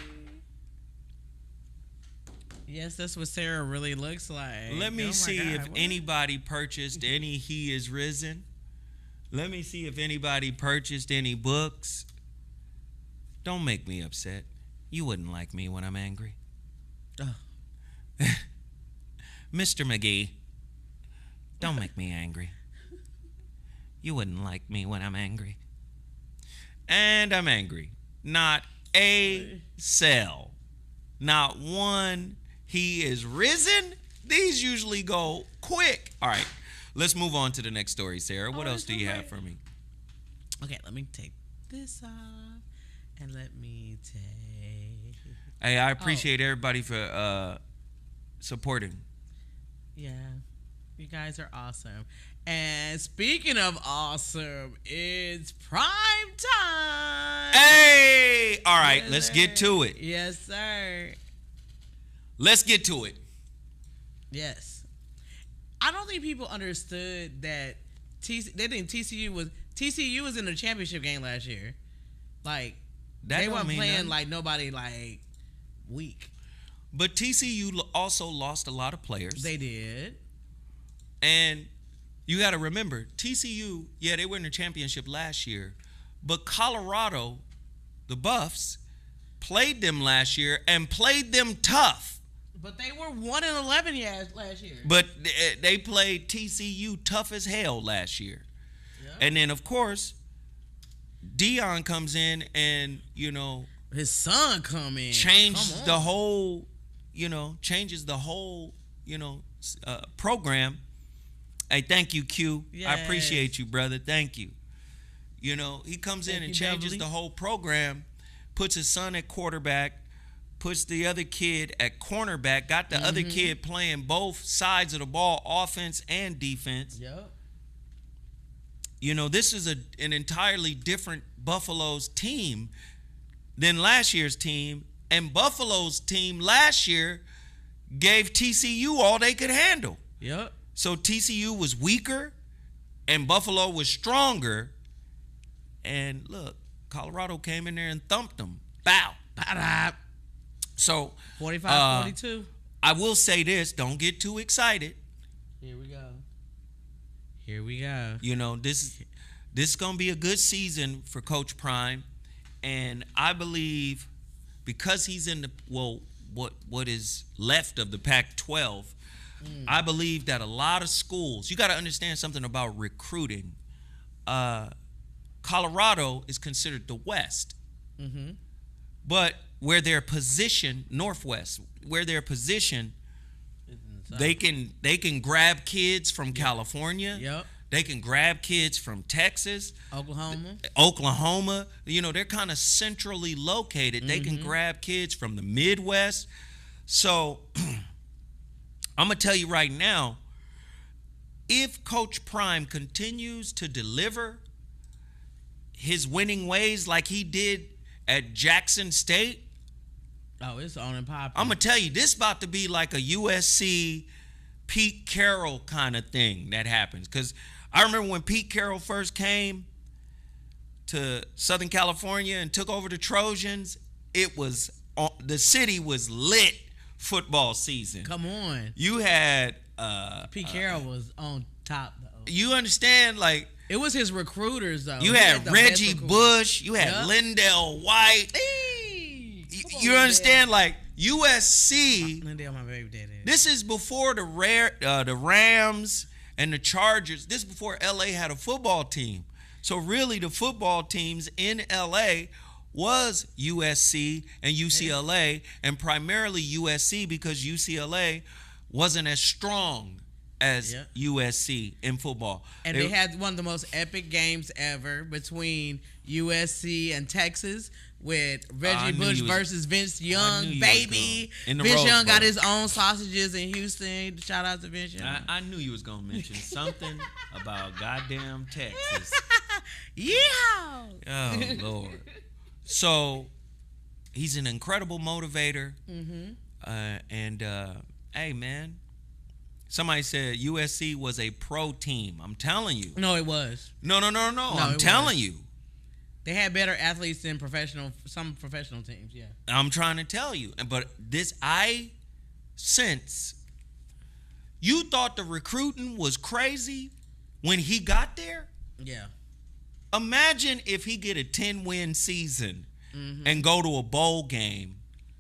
[SPEAKER 2] Yes, that's what Sarah really looks like.
[SPEAKER 1] Let me see if anybody purchased any He Is Risen. Let me see if anybody purchased any books. Don't make me upset. You wouldn't like me when I'm angry.
[SPEAKER 2] Oh.
[SPEAKER 1] Mr. McGee, don't make me angry. You wouldn't like me when I'm angry. And I'm angry. Not a cell. Not one He Is Risen. These usually go quick. All right. Let's move on to the next story, Sarah. What else do you have for me?
[SPEAKER 2] Okay, let me take this off. And let me take...
[SPEAKER 1] Hey, I appreciate everybody for supporting.
[SPEAKER 2] Yeah. You guys are awesome. And speaking of awesome, it's prime time.
[SPEAKER 1] Hey! All right,
[SPEAKER 2] Yes,
[SPEAKER 1] let's
[SPEAKER 2] sir.
[SPEAKER 1] get to it.
[SPEAKER 2] Yes, sir.
[SPEAKER 1] Let's get to it.
[SPEAKER 2] Yes. I don't think people understood that they think TCU was in the championship game last year. Like,
[SPEAKER 1] That
[SPEAKER 2] they
[SPEAKER 1] don't
[SPEAKER 2] weren't
[SPEAKER 1] mean
[SPEAKER 2] playing
[SPEAKER 1] nothing.
[SPEAKER 2] like nobody like weak.
[SPEAKER 1] But TCU also lost a lot of players.
[SPEAKER 2] They did.
[SPEAKER 1] And you got to remember, TCU, yeah, they were in the championship last year. But Colorado, the Buffs, played them last year and played them tough.
[SPEAKER 2] But they were 1-11 last year.
[SPEAKER 1] But they played TCU tough as hell last year.
[SPEAKER 2] Yep.
[SPEAKER 1] And then, of course, Dion comes in and,
[SPEAKER 2] His son come in.
[SPEAKER 1] changes the whole program. Hey, thank you, Q. I
[SPEAKER 2] Yes.
[SPEAKER 1] appreciate you, brother. Thank you. He comes in
[SPEAKER 2] Thank
[SPEAKER 1] and
[SPEAKER 2] you,
[SPEAKER 1] changes
[SPEAKER 2] Beverly.
[SPEAKER 1] the whole program, puts his son at quarterback, puts the other kid at cornerback, got the other kid playing both sides of the ball, offense and defense.
[SPEAKER 2] Yep.
[SPEAKER 1] This is an entirely different Buffalo's team than last year's team. And Buffalo's team last year gave TCU all they could handle.
[SPEAKER 2] Yep.
[SPEAKER 1] So TCU was weaker and Buffalo was stronger. And look, Colorado came in there and thumped them. Bow.
[SPEAKER 2] Ba-da.
[SPEAKER 1] So
[SPEAKER 2] 45-42.
[SPEAKER 1] I will say this, don't get too excited.
[SPEAKER 2] Here we go. Here we go.
[SPEAKER 1] This is going to be a good season for Coach Prime. And I believe because he's in what is left of the Pac-12, I believe that a lot of schools, you got to understand something about recruiting. Colorado is considered the West.
[SPEAKER 2] Mm-hmm.
[SPEAKER 1] But where they're positioned, Northwest, where they're positioned, they can grab kids from California.
[SPEAKER 2] Yep.
[SPEAKER 1] They can grab kids from Texas,
[SPEAKER 2] Oklahoma.
[SPEAKER 1] They're kind of centrally located. They can grab kids from the Midwest. So I'm going to tell you right now, if Coach Prime continues to deliver his winning ways like he did at Jackson State,
[SPEAKER 2] Oh, it's on and popping.
[SPEAKER 1] I'm going to tell you, this about to be like a USC Pete Carroll kind of thing that happens. Because I remember when Pete Carroll first came to Southern California and took over the Trojans, the city was lit football season.
[SPEAKER 2] Come on.
[SPEAKER 1] You had
[SPEAKER 2] Pete Carroll was on top, though.
[SPEAKER 1] You understand? Like,
[SPEAKER 2] it was his recruiters though.
[SPEAKER 1] You
[SPEAKER 2] He
[SPEAKER 1] had
[SPEAKER 2] the
[SPEAKER 1] Reggie
[SPEAKER 2] best recruiters.
[SPEAKER 1] Bush. You had
[SPEAKER 2] Yep.
[SPEAKER 1] Lindell White.
[SPEAKER 2] Hey, come on,
[SPEAKER 1] You understand? Like, USC.
[SPEAKER 2] Lindell, my baby daddy.
[SPEAKER 1] This is before the Rams and the Chargers. This is before LA had a football team. So really, the football teams in LA was USC and UCLA, and primarily USC because UCLA wasn't as strong as USC in football.
[SPEAKER 2] And they had one of the most epic games ever between USC and Texas with Reggie Bush versus Vince Young, baby. Vince Young got his own sausages in Houston. Shout out to Vince Young.
[SPEAKER 1] I knew you was going to mention something about goddamn Texas.
[SPEAKER 2] Yeah.
[SPEAKER 1] Oh, Lord. So, he's an incredible motivator. Hey, man. Somebody said USC was a pro team. I'm telling you.
[SPEAKER 2] No, it was.
[SPEAKER 1] No. I'm telling you.
[SPEAKER 2] They had better athletes than some professional teams, yeah.
[SPEAKER 1] I'm trying to tell you. But I sense, you thought the recruiting was crazy when he got there?
[SPEAKER 2] Yeah.
[SPEAKER 1] Imagine if he get a 10-win season and go to a bowl game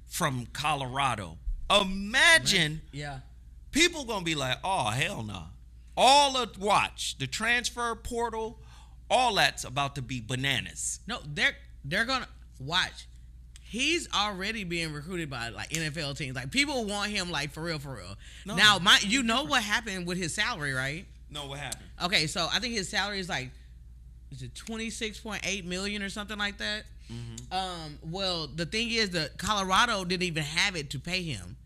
[SPEAKER 1] from Colorado. Imagine.
[SPEAKER 2] Yeah.
[SPEAKER 1] People going to be like, oh, hell no. Watch, the transfer portal, all that's about to be bananas.
[SPEAKER 2] No, they're going to watch. He's already being recruited by like NFL teams. Like people want him like for real. No, now, you know what happened with his salary, right?
[SPEAKER 1] No, what happened?
[SPEAKER 2] Okay, so I think his salary is like, is it $26.8 million or something like that? Well, the thing is that Colorado didn't even have it to pay him.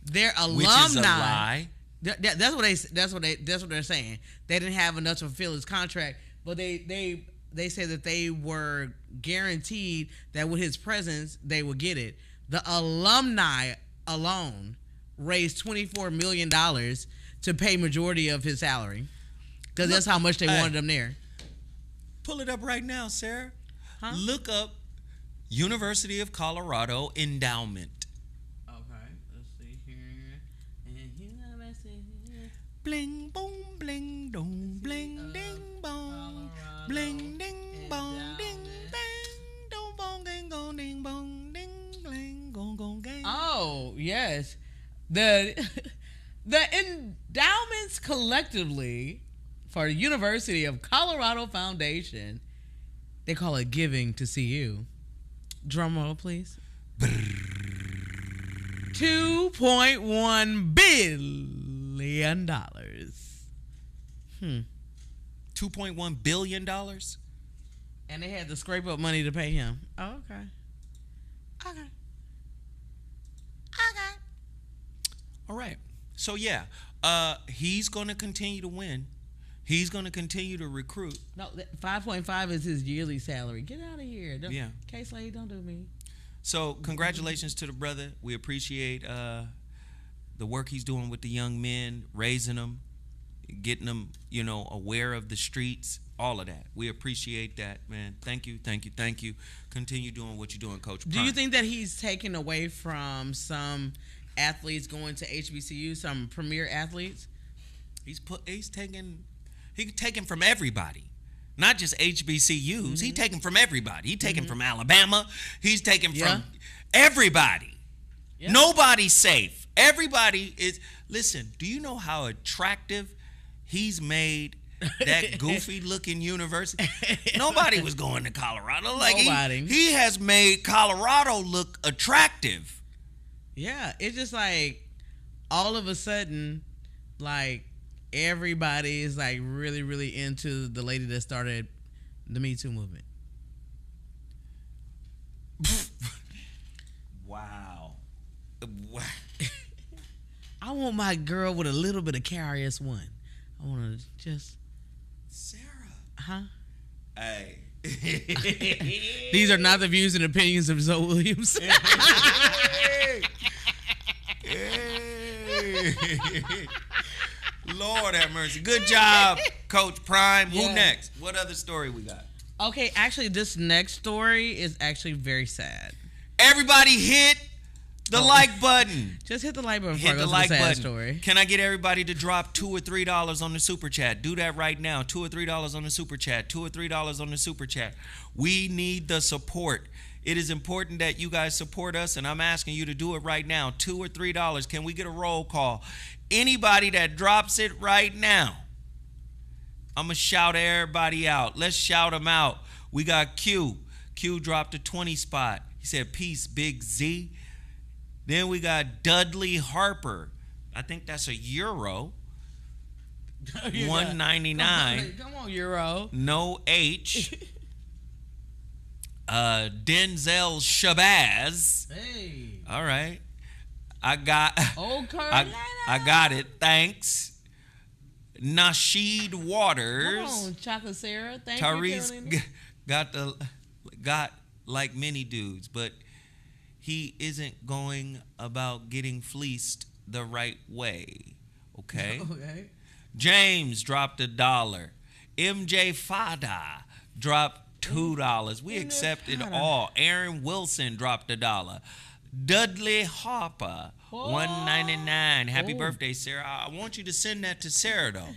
[SPEAKER 2] Their alumni,
[SPEAKER 1] which is a lie.
[SPEAKER 2] That's what they're saying. They didn't have enough to fulfill his contract, but they said that they were guaranteed that with his presence they would get it. The alumni alone raised $24 million to pay majority of his salary because that's how much they wanted him there.
[SPEAKER 1] Pull it up right now, Sarah.
[SPEAKER 2] Huh?
[SPEAKER 1] Look up University of Colorado endowment. Bling boom, bling dong, bling ding bong, bling ding bong, ding bang, dong bong, ding gong, ding bong, ding bling gong gong gang.
[SPEAKER 2] Oh yes, the endowments collectively for the University of Colorado Foundation, they call it Giving to CU. Drum roll, please. $2.1 billion.
[SPEAKER 1] $2.1 billion?
[SPEAKER 2] And they had to scrape up money to pay him. Oh, okay.
[SPEAKER 1] All right. So, yeah, he's going to continue to win. He's going to continue to recruit.
[SPEAKER 2] No, 5.5 is his yearly salary. Get out of here.
[SPEAKER 1] Yeah.
[SPEAKER 2] K-Slade, don't do me.
[SPEAKER 1] So, congratulations to the brother. We appreciate the work he's doing with the young men, raising them, getting them, aware of the streets, all of that. We appreciate that, man. Thank you. Continue doing what you're doing, Coach Prime.
[SPEAKER 2] Do you think that he's taken away from some athletes going to HBCU, some premier athletes?
[SPEAKER 1] He's taking from everybody. Not just HBCUs. He's taking from everybody. He's taking from Alabama. He's taking from everybody. Yeah. Nobody's safe. Everybody is. Listen, do you know how attractive he's made that goofy-looking university? Nobody was going to Colorado. Like
[SPEAKER 2] Nobody.
[SPEAKER 1] He has made Colorado look attractive.
[SPEAKER 2] Yeah, it's just like all of a sudden, like everybody is like really, really into the lady that started the Me Too movement.
[SPEAKER 1] Wow.
[SPEAKER 2] I want my girl with a little bit of KRS-One. I want to just...
[SPEAKER 1] Sarah.
[SPEAKER 2] Huh?
[SPEAKER 1] Hey.
[SPEAKER 2] These are not the views and opinions of Zoe Williams.
[SPEAKER 1] Hey. Lord have mercy. Good job, Coach Prime.
[SPEAKER 2] Yeah.
[SPEAKER 1] Who next? What other story we got?
[SPEAKER 2] Okay, actually, this next story is actually very sad.
[SPEAKER 1] Everybody hit The like button.
[SPEAKER 2] Just hit the like button.
[SPEAKER 1] Hit the like button.
[SPEAKER 2] Story.
[SPEAKER 1] Can I get everybody to drop $2 or $3 on the super chat? Do that right now. $2 or $3 on the super chat. $2 or $3 on the super chat. We need the support. It is important that you guys support us, and I'm asking you to do it right now. $2 or $3. Can we get a roll call? Anybody that drops it right now, I'm going to shout everybody out. Let's shout them out. We got Q. Q dropped a 20 spot. He said, peace, Big Z. Then we got Dudley Harper. I think that's a euro. $1.99.
[SPEAKER 2] Come on, euro.
[SPEAKER 1] No H. Denzel Shabazz.
[SPEAKER 2] Hey.
[SPEAKER 1] All right. I got.
[SPEAKER 2] Old Carolina.
[SPEAKER 1] I got it. Thanks. Nasheed Waters.
[SPEAKER 2] Come on, Chocolate Sarah. Thank
[SPEAKER 1] Tyrese
[SPEAKER 2] you, Carolina.
[SPEAKER 1] got like many dudes, but he isn't going about getting fleeced the right way. Okay?
[SPEAKER 2] Okay.
[SPEAKER 1] James dropped $1. MJ Fada dropped $2. We accepted all. Aaron Wilson dropped $1. Dudley Harper, $1.99. Happy birthday, Sarah. I want you to send that to Sarah, though.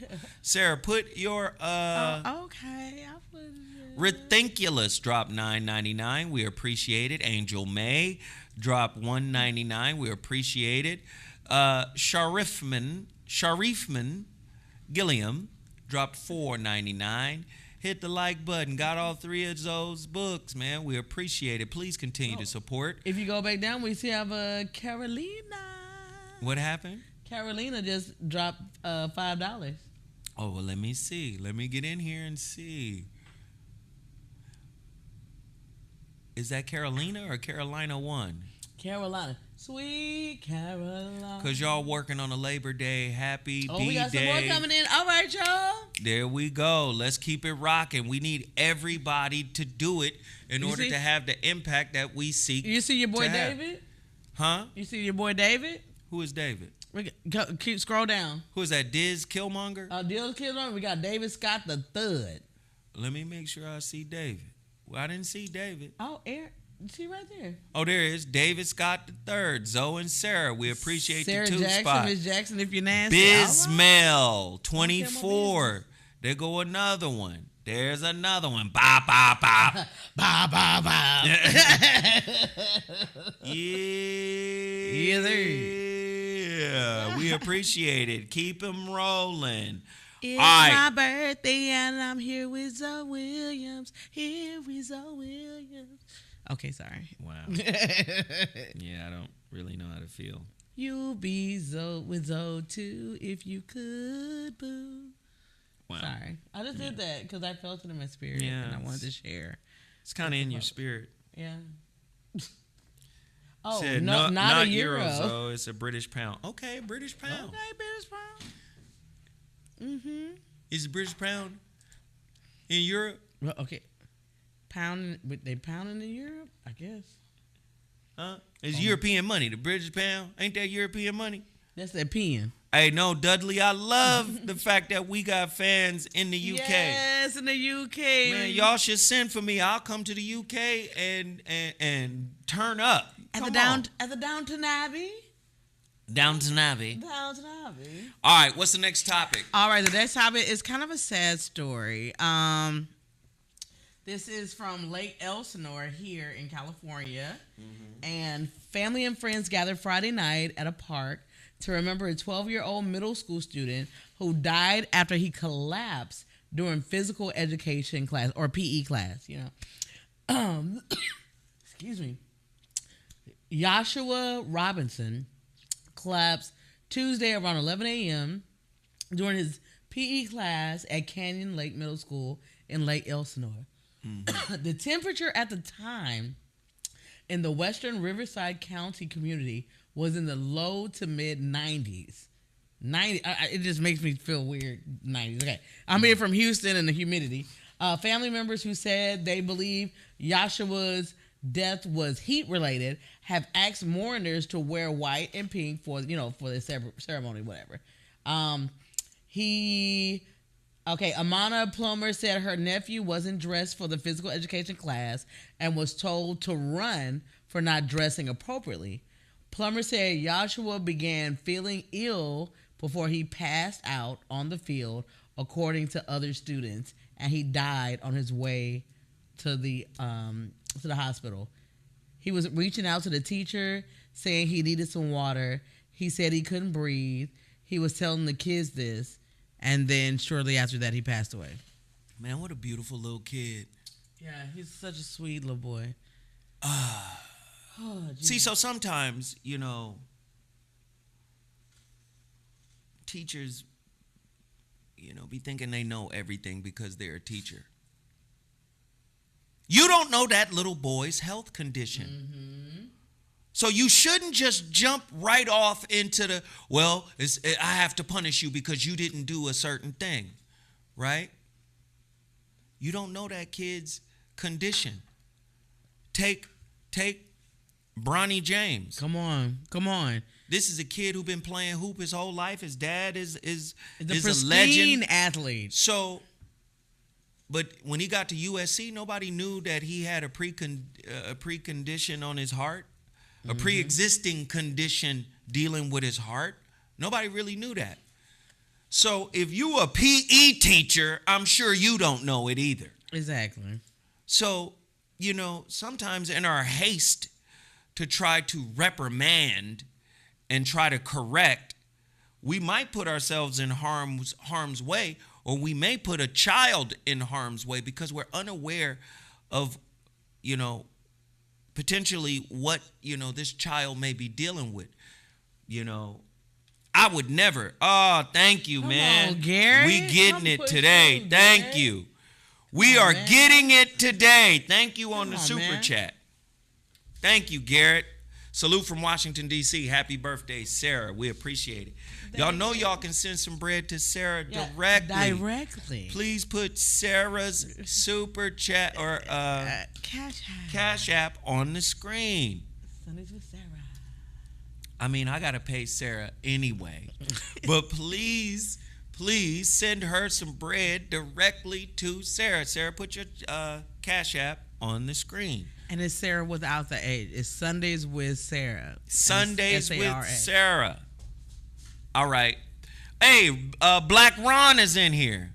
[SPEAKER 1] Sarah, put your
[SPEAKER 2] okay. I'll put it.
[SPEAKER 1] Rethinkulous dropped $9.99. We appreciate it. Angel May dropped $1.99. We appreciate it. Sharifman Gilliam dropped $4.99. Hit the like button. Got all three of those books, man. We appreciate it. Please continue to support.
[SPEAKER 2] If you go back down, we see Carolina.
[SPEAKER 1] What happened?
[SPEAKER 2] Carolina just dropped $5.
[SPEAKER 1] Oh, well, let me see. Let me get in here and see. Is that Carolina or Carolina 1?
[SPEAKER 2] Carolina. Sweet Carolina.
[SPEAKER 1] Because y'all working on a Labor Day. Happy D-Day.
[SPEAKER 2] We got some more coming in. All right, y'all.
[SPEAKER 1] There we go. Let's keep it rocking. We need everybody to do it in order to have the impact that we seek.
[SPEAKER 2] You see your boy David?
[SPEAKER 1] Huh?
[SPEAKER 2] You see your boy David?
[SPEAKER 1] Who is David?
[SPEAKER 2] Keep scroll down.
[SPEAKER 1] Who is that? Diz Killmonger?
[SPEAKER 2] Diz Killmonger. We got David Scott the Third.
[SPEAKER 1] Let me make sure I see David. Well, I didn't see David.
[SPEAKER 2] Oh, Aaron. See right there.
[SPEAKER 1] Oh, there is David Scott III, Zoe and Sarah. We appreciate
[SPEAKER 2] Sarah
[SPEAKER 1] the 2
[SPEAKER 2] Jackson,
[SPEAKER 1] spot.
[SPEAKER 2] Miss Jackson, if you're nasty.
[SPEAKER 1] Bismel, 24. There go another one. There's another one. Bop, bop, bop.
[SPEAKER 2] Bop, bop, bop.
[SPEAKER 1] Yeah, we appreciate it. Keep them rolling.
[SPEAKER 2] It's my birthday and I'm here with Zoe Williams. Okay, sorry.
[SPEAKER 1] Wow. Yeah, I don't really know how to feel.
[SPEAKER 2] You'll be Zoe with Zoe too if you could, boo.
[SPEAKER 1] Wow.
[SPEAKER 2] Sorry. I just did that because I felt it in my spirit and I wanted to share.
[SPEAKER 1] It's kind of in your spirit.
[SPEAKER 2] Yeah. Oh,
[SPEAKER 1] said,
[SPEAKER 2] no, not a euro.
[SPEAKER 1] So it's a British pound. Okay, British pound.
[SPEAKER 2] Okay, British pound. Mm-hmm.
[SPEAKER 1] Is it British pound in Europe?
[SPEAKER 2] Well, okay. Pound, they pounding in Europe, I guess.
[SPEAKER 1] Huh? It's European money. The British pound, ain't that European money?
[SPEAKER 2] That's their pen.
[SPEAKER 1] Hey, no, Dudley, I love the fact that we got fans in the UK.
[SPEAKER 2] Yes, in the UK.
[SPEAKER 1] Man, y'all should send for me. I'll come to the UK and turn up.
[SPEAKER 2] At the Downton Abbey.
[SPEAKER 1] Downton Abbey.
[SPEAKER 2] Downton Abbey.
[SPEAKER 1] All right, what's the next topic?
[SPEAKER 2] All right, the next topic is kind of a sad story. This is from Lake Elsinore here in California. Mm-hmm. And family and friends gathered Friday night at a park to remember a 12-year-old middle school student who died after he collapsed during physical education class, or PE class, you know. Excuse me. Joshua Robinson collapsed Tuesday around 11 a.m. during his PE class at Canyon Lake Middle School in Lake Elsinore. Mm-hmm. The temperature at the time in the western Riverside County community was in the low to mid 90s. It just makes me feel weird. 90s. Okay. I'm here from Houston and the humidity. Family members who said they believe Joshua's death was heat related have asked mourners to wear white and pink for the ceremony, whatever. Amana Plummer said her nephew wasn't dressed for the physical education class and was told to run for not dressing appropriately. Plummer said Joshua began feeling ill before he passed out on the field, according to other students, and he died on his way to the hospital. He was reaching out to the teacher, saying he needed some water. He said he couldn't breathe. He was telling the kids this, and then shortly after that, he passed away.
[SPEAKER 1] Man, what a beautiful little kid.
[SPEAKER 2] Yeah, he's such a sweet little boy.
[SPEAKER 1] See, so sometimes, you know, teachers, you know, be thinking they know everything because they're a teacher. You don't know that little boy's health condition. Mm-hmm. So you shouldn't just jump right off into the, well, I have to punish you because you didn't do a certain thing, right? You don't know that kid's condition. Take Bronny James.
[SPEAKER 2] Come on.
[SPEAKER 1] This is a kid who's been playing hoop his whole life. His dad is
[SPEAKER 2] the
[SPEAKER 1] a legend
[SPEAKER 2] athlete.
[SPEAKER 1] So, but when he got to USC, nobody knew that he had a precondition on his heart, a pre-existing condition dealing with his heart. Nobody really knew that. So if you a PE teacher, I'm sure you don't know it either.
[SPEAKER 2] Exactly.
[SPEAKER 1] So, you know, sometimes in our haste to try to reprimand and try to correct, we might put ourselves in harm's way, or we may put a child in harm's way because we're unaware of, you know, potentially what, you know, this child may be dealing with. You know, I would never. Oh, thank you, man.
[SPEAKER 2] Come on, Gary.
[SPEAKER 1] We getting it today.
[SPEAKER 2] Through,
[SPEAKER 1] thank you. We are getting it today. Thank you on the super chat. Thank you, Garrett. Salute from Washington, D.C. Happy birthday, Sarah. We appreciate it. Y'all know y'all can send some bread to Sarah directly. Please put Sarah's super chat or Cash App on the screen.
[SPEAKER 2] Sundays with Sarah.
[SPEAKER 1] I mean, I got to pay Sarah anyway. But please send her some bread directly to Sarah. Sarah, put your Cash App on the screen.
[SPEAKER 2] And it's Sarah without the H. It's Sundays with Sarah.
[SPEAKER 1] Sundays with Sarah. All right. Hey, Black Ron is in here.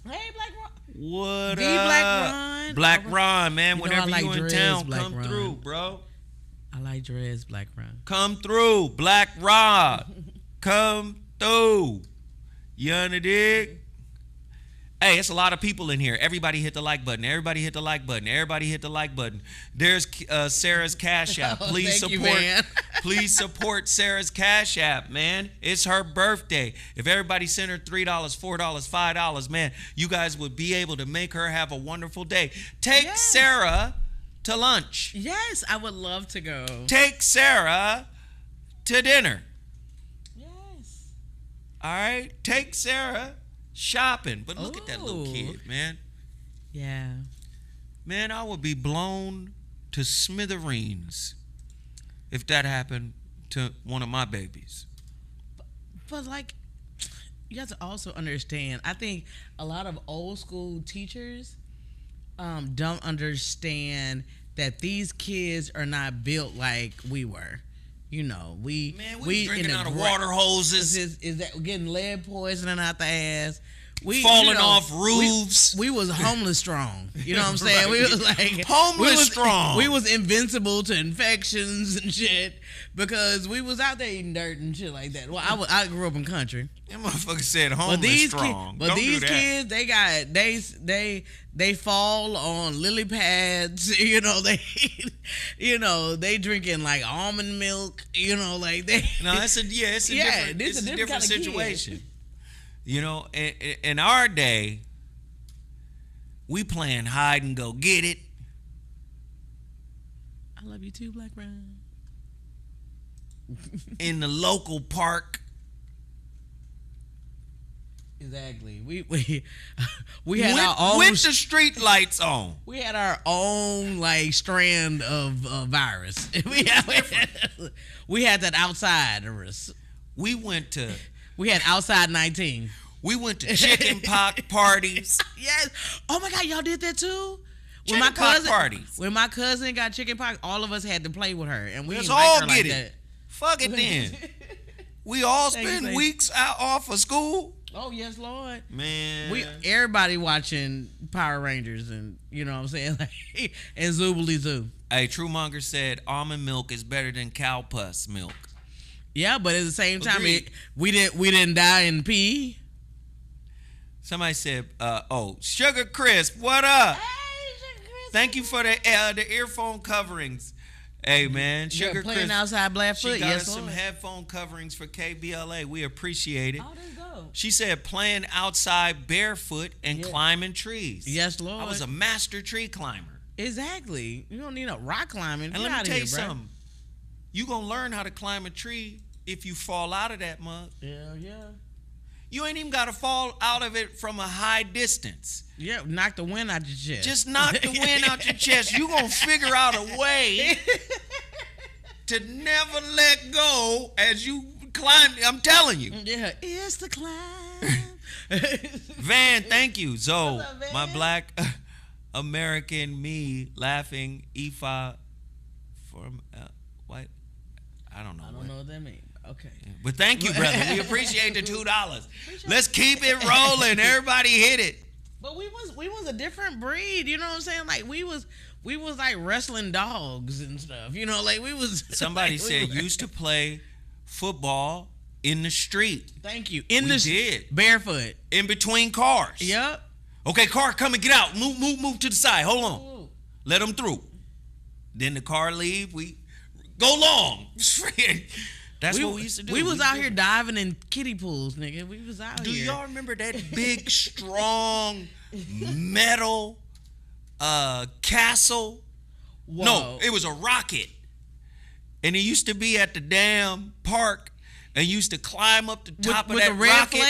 [SPEAKER 2] Hey, Black Ron.
[SPEAKER 1] What up?
[SPEAKER 2] Black Ron.
[SPEAKER 1] Black Ron, man. Whenever you in town,
[SPEAKER 2] Black
[SPEAKER 1] come
[SPEAKER 2] Ron.
[SPEAKER 1] through, bro.
[SPEAKER 2] I like dreads, Black Ron.
[SPEAKER 1] Come through, Black Ron. Come through. You dig? Hey, it's a lot of people in here. Everybody hit the like button. Everybody hit the like button. Everybody hit the like button. There's Sarah's Cash App. Please support. Please support Sarah's Cash App, man. It's her birthday. If everybody sent her $3, $4, $5, man, you guys would be able to make her have a wonderful day. Take Sarah to lunch.
[SPEAKER 2] Yes, I would love to go.
[SPEAKER 1] Take Sarah to dinner.
[SPEAKER 2] Yes.
[SPEAKER 1] All right? Take Sarah shopping. But look at that little kid, man.
[SPEAKER 2] Yeah.
[SPEAKER 1] Man, I would be blown to smithereens if that happened to one of my babies.
[SPEAKER 2] But like, you have to also understand, I think a lot of old school teachers don't understand that these kids are not built like we were. You know, we
[SPEAKER 1] drinking out of water hoses.
[SPEAKER 2] Is that getting lead poisoning out the ass?
[SPEAKER 1] Falling off roofs.
[SPEAKER 2] We was homeless strong. You know what I'm saying?
[SPEAKER 1] Right.
[SPEAKER 2] We was like
[SPEAKER 1] homeless strong.
[SPEAKER 2] We was invincible to infections and shit because we was out there eating dirt and shit like that. Well, I grew up in country.
[SPEAKER 1] That motherfucker said homeless strong.
[SPEAKER 2] But these kids, they fall on lily pads. You know, they drinking like almond milk. You know, like they.
[SPEAKER 1] No, it's a different situation. You know, in our day, we playing hide and go get it.
[SPEAKER 2] I love you too, Black Ron.
[SPEAKER 1] In the local park.
[SPEAKER 2] Exactly. We had our own
[SPEAKER 1] with the street lights on.
[SPEAKER 2] We had our own like strand of virus. We had that outsiders. We had outside 19.
[SPEAKER 1] We went to chicken pox parties.
[SPEAKER 2] Yes. Oh my God, y'all did that too?
[SPEAKER 1] Chicken pox parties.
[SPEAKER 2] When my cousin got chicken pox, all of us had to play with her, and we
[SPEAKER 1] Let's
[SPEAKER 2] didn't like
[SPEAKER 1] all
[SPEAKER 2] her
[SPEAKER 1] get
[SPEAKER 2] like
[SPEAKER 1] it.
[SPEAKER 2] that.
[SPEAKER 1] Fuck it then. We all spend weeks out off of school.
[SPEAKER 2] Oh yes, Lord.
[SPEAKER 1] Man.
[SPEAKER 2] Everybody watching Power Rangers and you know what I'm saying? Like, and Zoobly Zoo.
[SPEAKER 1] Hey, Truemonger said almond milk is better than cow pus milk.
[SPEAKER 2] Yeah, but at the same time, we didn't die in pee.
[SPEAKER 1] Somebody said, Sugar Crisp, what up?
[SPEAKER 2] Hey, Sugar Crisp.
[SPEAKER 1] Thank you for the earphone coverings. Hey, man, Sugar Crisp.
[SPEAKER 2] Playing outside Blackfoot.
[SPEAKER 1] She got us some headphone coverings for KBLA. We appreciate it.
[SPEAKER 2] Oh, there you go.
[SPEAKER 1] She said playing outside barefoot and climbing trees.
[SPEAKER 2] Yes, Lord.
[SPEAKER 1] I was a master tree climber.
[SPEAKER 2] Exactly. You don't need a rock climbing.
[SPEAKER 1] And let me tell you something. You gonna learn how to climb a tree if you fall out of that mug.
[SPEAKER 2] Yeah.
[SPEAKER 1] You ain't even gotta fall out of it from a high distance.
[SPEAKER 2] Yeah, knock the wind out your chest.
[SPEAKER 1] Just knock the wind out your chest. You gonna figure out a way to never let go as you climb. I'm telling you.
[SPEAKER 2] Yeah, it's the climb.
[SPEAKER 1] Van, thank you. Zoe,
[SPEAKER 2] What's up, Van?
[SPEAKER 1] my black American me laughing Ifa from what? I don't know.
[SPEAKER 2] I don't know what that means. Okay.
[SPEAKER 1] But thank you, brother. We appreciate the $2. Let's keep it rolling. Everybody hit it.
[SPEAKER 2] But we was a different breed, you know what I'm saying? Like we was like wrestling dogs and stuff. You know, like we was
[SPEAKER 1] somebody said used to play football in the street.
[SPEAKER 2] Thank you.
[SPEAKER 1] We did.
[SPEAKER 2] Barefoot.
[SPEAKER 1] In between cars.
[SPEAKER 2] Yep.
[SPEAKER 1] Okay, car, come and get out. Move to the side. Hold on. Ooh. Let them through. Then the car leave. We go long. That's what we used to do.
[SPEAKER 2] We was out here diving in kiddie pools, nigga. We was out
[SPEAKER 1] here. Do y'all remember that big, strong metal castle? Whoa. No, it was a rocket. And it used to be at the damn park. And used to climb up the top of that rocket.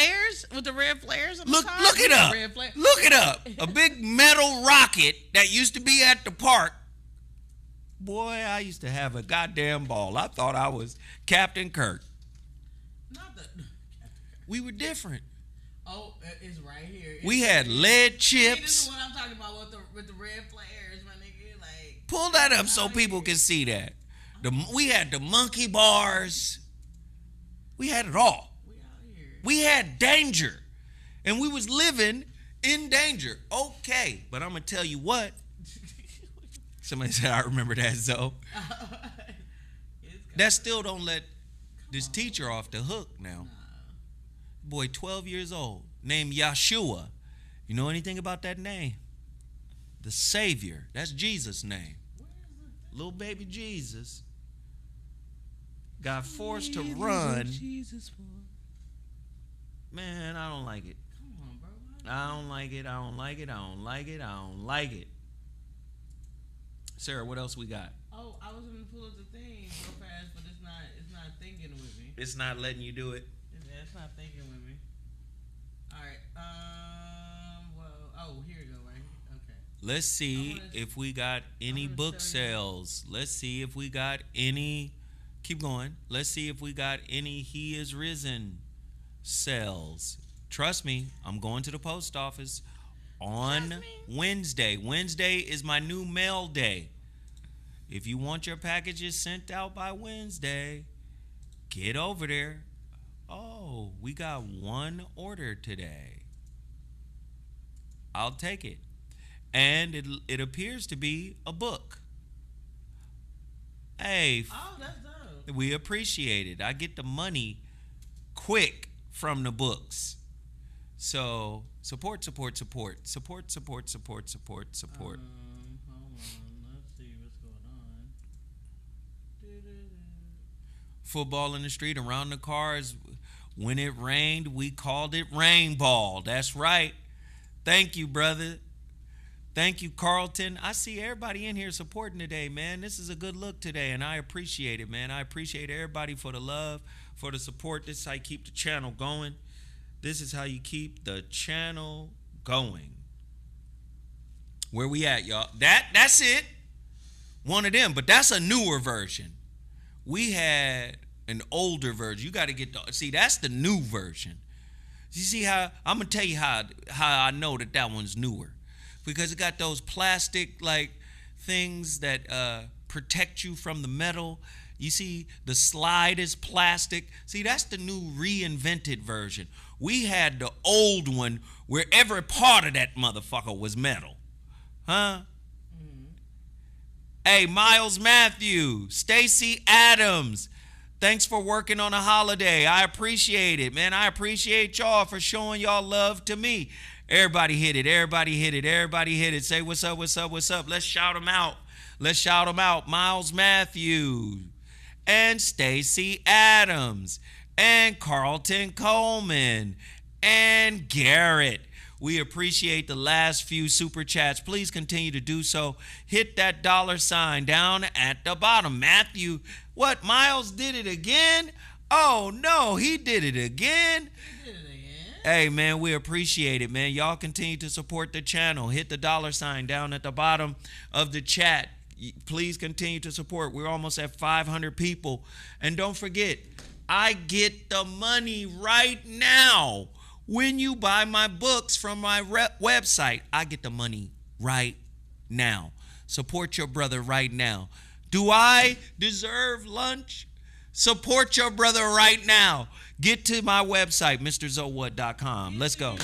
[SPEAKER 2] With the red flares on the
[SPEAKER 1] Look
[SPEAKER 2] top?
[SPEAKER 1] it up. Look it up. A big metal rocket that used to be at the park. Boy, I used to have a goddamn ball. I thought I was Captain Kirk. We were different.
[SPEAKER 2] Oh, it's right here.
[SPEAKER 1] We had lead chips.
[SPEAKER 2] This is what I'm talking about with the red flares, my nigga. Like,
[SPEAKER 1] pull that up so people can see that. We had the monkey bars. We had it all.
[SPEAKER 2] We out here.
[SPEAKER 1] We had danger. And we was living in danger. Okay, but I'm going to tell you what. Somebody said, I remember that, Zoe. That still don't let this teacher off the hook now. Boy, 12 years old, named Yeshua. You know anything about that name? The Savior. That's Jesus' name. Little baby Jesus got forced to run. Man, I don't like it.
[SPEAKER 2] Come on, bro.
[SPEAKER 1] I don't like it. Sarah, what else we got?
[SPEAKER 2] Oh, I was gonna pull up the thing so fast, but it's not thinking with me.
[SPEAKER 1] It's not letting you do it.
[SPEAKER 2] Yeah, it's not thinking with me. All right. Here we go. Right. Okay.
[SPEAKER 1] Let's see if we got any book sales. Let's see if we got any. Keep going. Let's see if we got any He Is Risen sales. Trust me, I'm going to the post office on Wednesday. Wednesday is my new mail day. If you want your packages sent out by Wednesday, get over there. Oh, we got one order today. I'll take it. And it appears to be a book. Hey.
[SPEAKER 2] Oh, that's dope.
[SPEAKER 1] We appreciate it. I get the money quick from the books. So support.
[SPEAKER 2] Hold on. Let's see what's going on.
[SPEAKER 1] Football in the street, around the cars. When it rained, we called it rain ball. That's right. Thank you, brother. Thank you, Carlton. I see everybody in here supporting today, man. This is a good look today, and I appreciate it, man. I appreciate everybody for the love, for the support. This is how you keep the channel going. This is how you keep the channel going. Where we at, y'all? That's it. One of them, but that's a newer version. We had an older version. You got to get see, that's the new version. You see how I'm gonna tell you how I know that one's newer. Because it got those plastic like things that protect you from the metal, You see, the slide is plastic. See, that's the new reinvented version. We had the old one where every part of that motherfucker was metal. Huh? Hey, Miles Matthew, Stacy Adams, thanks for working on a holiday. I appreciate it, man. I appreciate y'all for showing y'all love to me. Everybody hit it. Everybody hit it. Everybody hit it. Say what's up, what's up, what's up. Let's shout them out. Let's shout them out. Miles Matthew and Stacy Adams and Carlton Coleman and Garrett. We appreciate the last few super chats. Please continue to do so. Hit that $ down at the bottom. Matthew, what? Miles did it again? Oh, no, he did it again.
[SPEAKER 2] He did it again.
[SPEAKER 1] Hey, man, we appreciate it, man. Y'all continue to support the channel. Hit the $ down at the bottom of the chat. Please continue to support. We're almost at 500 people. And don't forget, I get the money right now. When you buy my books from my website, I get the money right now. Support your brother right now. Do I deserve lunch? Support your brother right now. Get to my website, MrZoWhat.com. Let's go. All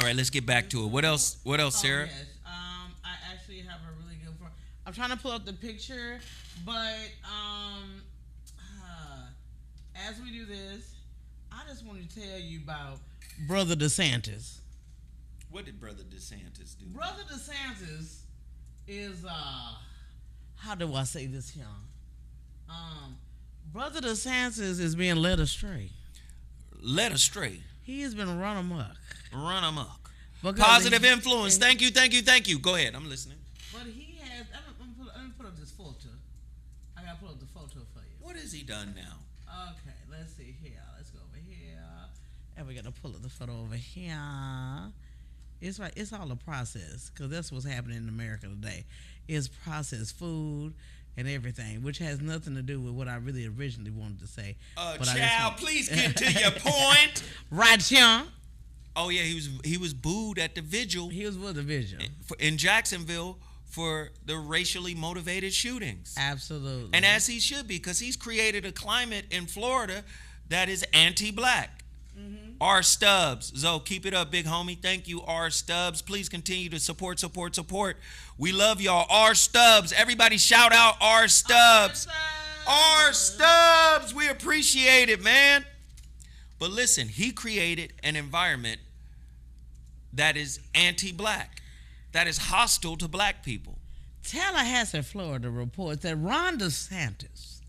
[SPEAKER 1] right, let's get back to it. What else, Sarah?
[SPEAKER 2] Yes. I actually have a really good one. I'm trying to pull up the picture, but as we do this, I just want to tell you about Brother DeSantis.
[SPEAKER 1] What did Brother DeSantis do?
[SPEAKER 2] Brother DeSantis is how do I say this here? Brother DeSantis is being led astray.
[SPEAKER 1] Led astray.
[SPEAKER 2] He has been run amok.
[SPEAKER 1] Run amok.
[SPEAKER 2] Because
[SPEAKER 1] Positive influence. Thank you, thank you, thank you. Go ahead. I'm listening.
[SPEAKER 2] But he has. Let me put up this photo. I gotta pull up the photo for you.
[SPEAKER 1] What has he done now?
[SPEAKER 2] Okay, let's see here. Let's go over here. And we gotta pull up the photo over here. It's right. It's all a process because that's what's happening in America today. It's processed food and everything, which has nothing to do with what I really originally wanted to say.
[SPEAKER 1] Child, please get to your point.
[SPEAKER 2] Right, Sean.
[SPEAKER 1] Oh yeah, he was booed at the vigil.
[SPEAKER 2] He was with the vigil
[SPEAKER 1] in Jacksonville for the racially motivated shootings.
[SPEAKER 2] Absolutely.
[SPEAKER 1] And as he should be, because he's created a climate in Florida that is anti-black. Mm-hmm. R. Stubbs. Zoe, keep it up, big homie. Thank you, R. Stubbs. Please continue to support. We love y'all. R. Stubbs. Everybody shout out R. Stubbs. R. Stubbs. We appreciate it, man. But listen, he created an environment that is anti-black, that is hostile to black people.
[SPEAKER 2] Tallahassee, Florida reports that Ron DeSantis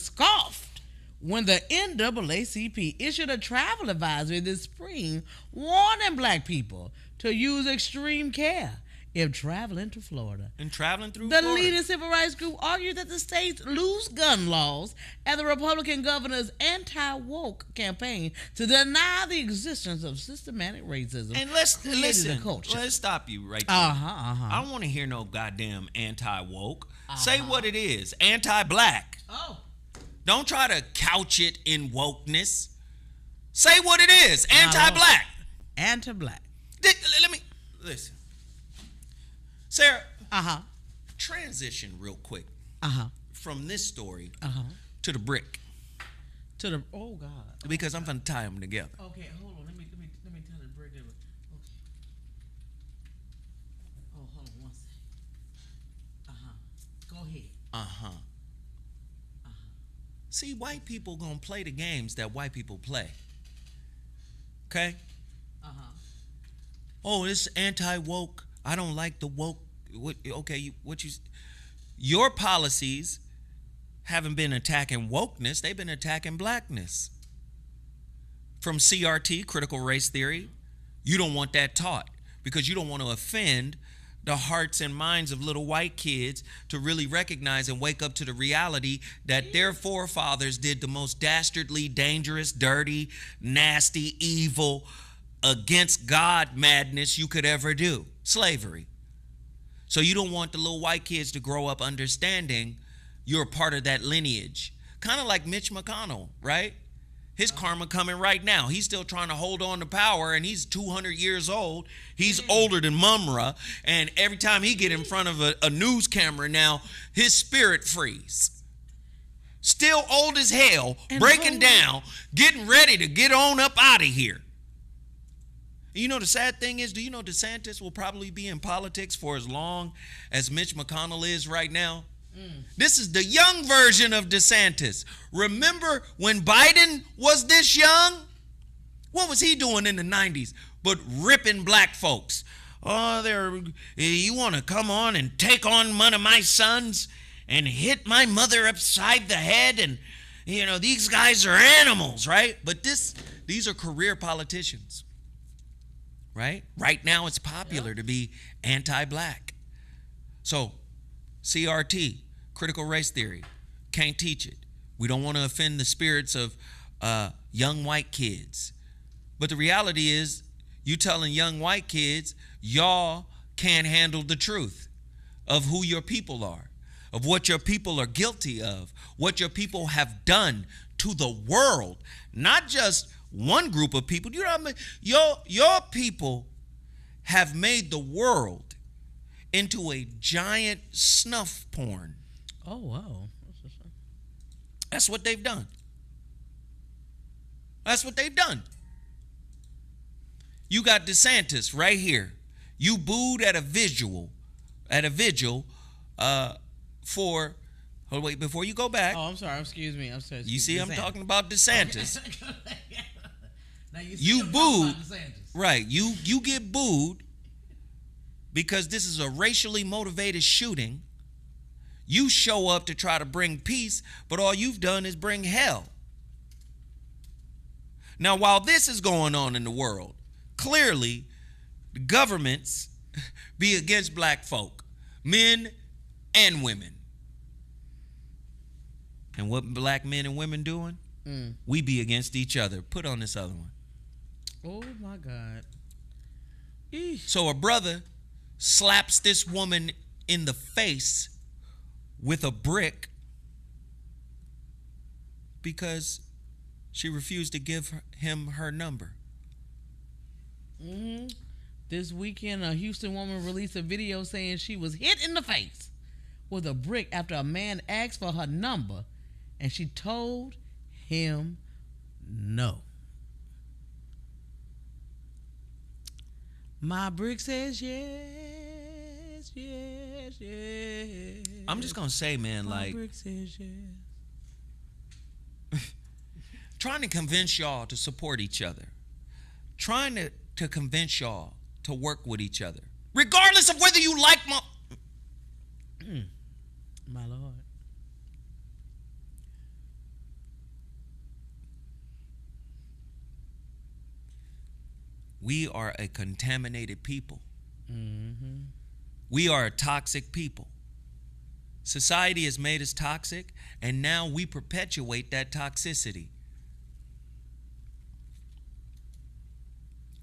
[SPEAKER 2] scoffed when the NAACP issued a travel advisory this spring warning black people to use extreme care if traveling to Florida.
[SPEAKER 1] And traveling through
[SPEAKER 2] the
[SPEAKER 1] Florida.
[SPEAKER 2] leading civil rights group argued that the state's loose gun laws and the Republican governor's anti-woke campaign to deny the existence of systematic racism.
[SPEAKER 1] And listen,
[SPEAKER 2] culture.
[SPEAKER 1] let's stop you right there. I don't want to hear no goddamn anti-woke. Say what it is. Anti-black.
[SPEAKER 2] Oh.
[SPEAKER 1] Don't try to couch it in wokeness. Say what it is. Anti-black.
[SPEAKER 2] Anti-black.
[SPEAKER 1] Let me listen. Sarah, transition real quick from this story to the brick.
[SPEAKER 2] Oh God!
[SPEAKER 1] Because I'm gonna tie them together.
[SPEAKER 2] Okay, hold on. Let me tell the brick. Okay. Oh, hold on one second. Go ahead.
[SPEAKER 1] See, white people gonna play the games that white people play. Okay. Oh, it's anti-woke. I don't like the woke. Your policies haven't been attacking wokeness. They've been attacking blackness. From CRT, critical race theory, you don't want that taught because you don't want to offend the hearts and minds of little white kids to really recognize and wake up to the reality that their forefathers did the most dastardly, dangerous, dirty, nasty, evil, against God madness you could ever do. Slavery. So you don't want the little white kids to grow up understanding you're a part of that lineage. Kind of like Mitch McConell, right? His karma coming right now. He's still trying to hold on to power, and he's 200 years old. He's older than Mumra, and every time he get in front of a news camera now, his spirit frees. Still old as hell, and breaking down, getting ready to get on up out of here. You know, the sad thing is, do you know DeSantis will probably be in politics for as long as Mitch McConell is right now? This is the young version of DeSantis. Remember when Biden was this young? What was he doing in the 90s but ripping black folks? Oh, you want to come on and take on one of my sons and hit my mother upside the head? And, you know, these guys are animals, right? But these are career politicians, right? Right now it's popular to be anti-black. So, CRT, critical race theory, can't teach it. We don't want to offend the spirits of young white kids. But the reality is, you telling young white kids, y'all can't handle the truth of who your people are, of what your people are guilty of, what your people have done to the world. Not just one group of people. You know what I mean? Your people have made the world into a giant snuff porn.
[SPEAKER 2] Oh, wow.
[SPEAKER 1] That's what they've done. That's what they've done. You got DeSantis right here. You booed at a vigil for, oh wait, before you go back.
[SPEAKER 2] Oh, I'm sorry. Excuse me. I'm sorry.
[SPEAKER 1] You see, I'm talking about DeSantis.
[SPEAKER 2] Now
[SPEAKER 1] you booed. Right. You get booed because this is a racially motivated shooting. You show up to try to bring peace, but all you've done is bring hell. Now, while this is going on in the world, clearly the governments be against black folk, men and women. And what black men and women doing? We be against each other. Put on this other one.
[SPEAKER 2] Oh, my God.
[SPEAKER 1] Eesh. So a brother slaps this woman in the face with a brick because she refused to give him her number.
[SPEAKER 2] This weekend, a Houston woman released a video saying she was hit in the face with a brick after a man asked for her number, and she told him no. My brick says yes, yes, yes.
[SPEAKER 1] I'm just gonna say, man,
[SPEAKER 2] My
[SPEAKER 1] like,
[SPEAKER 2] brick says yes.
[SPEAKER 1] trying to convince y'all to support each other, trying to convince y'all to work with each other, regardless of whether you like my
[SPEAKER 2] Lord.
[SPEAKER 1] We are a contaminated people. We are a toxic people. Society has made us toxic, and now we perpetuate that toxicity.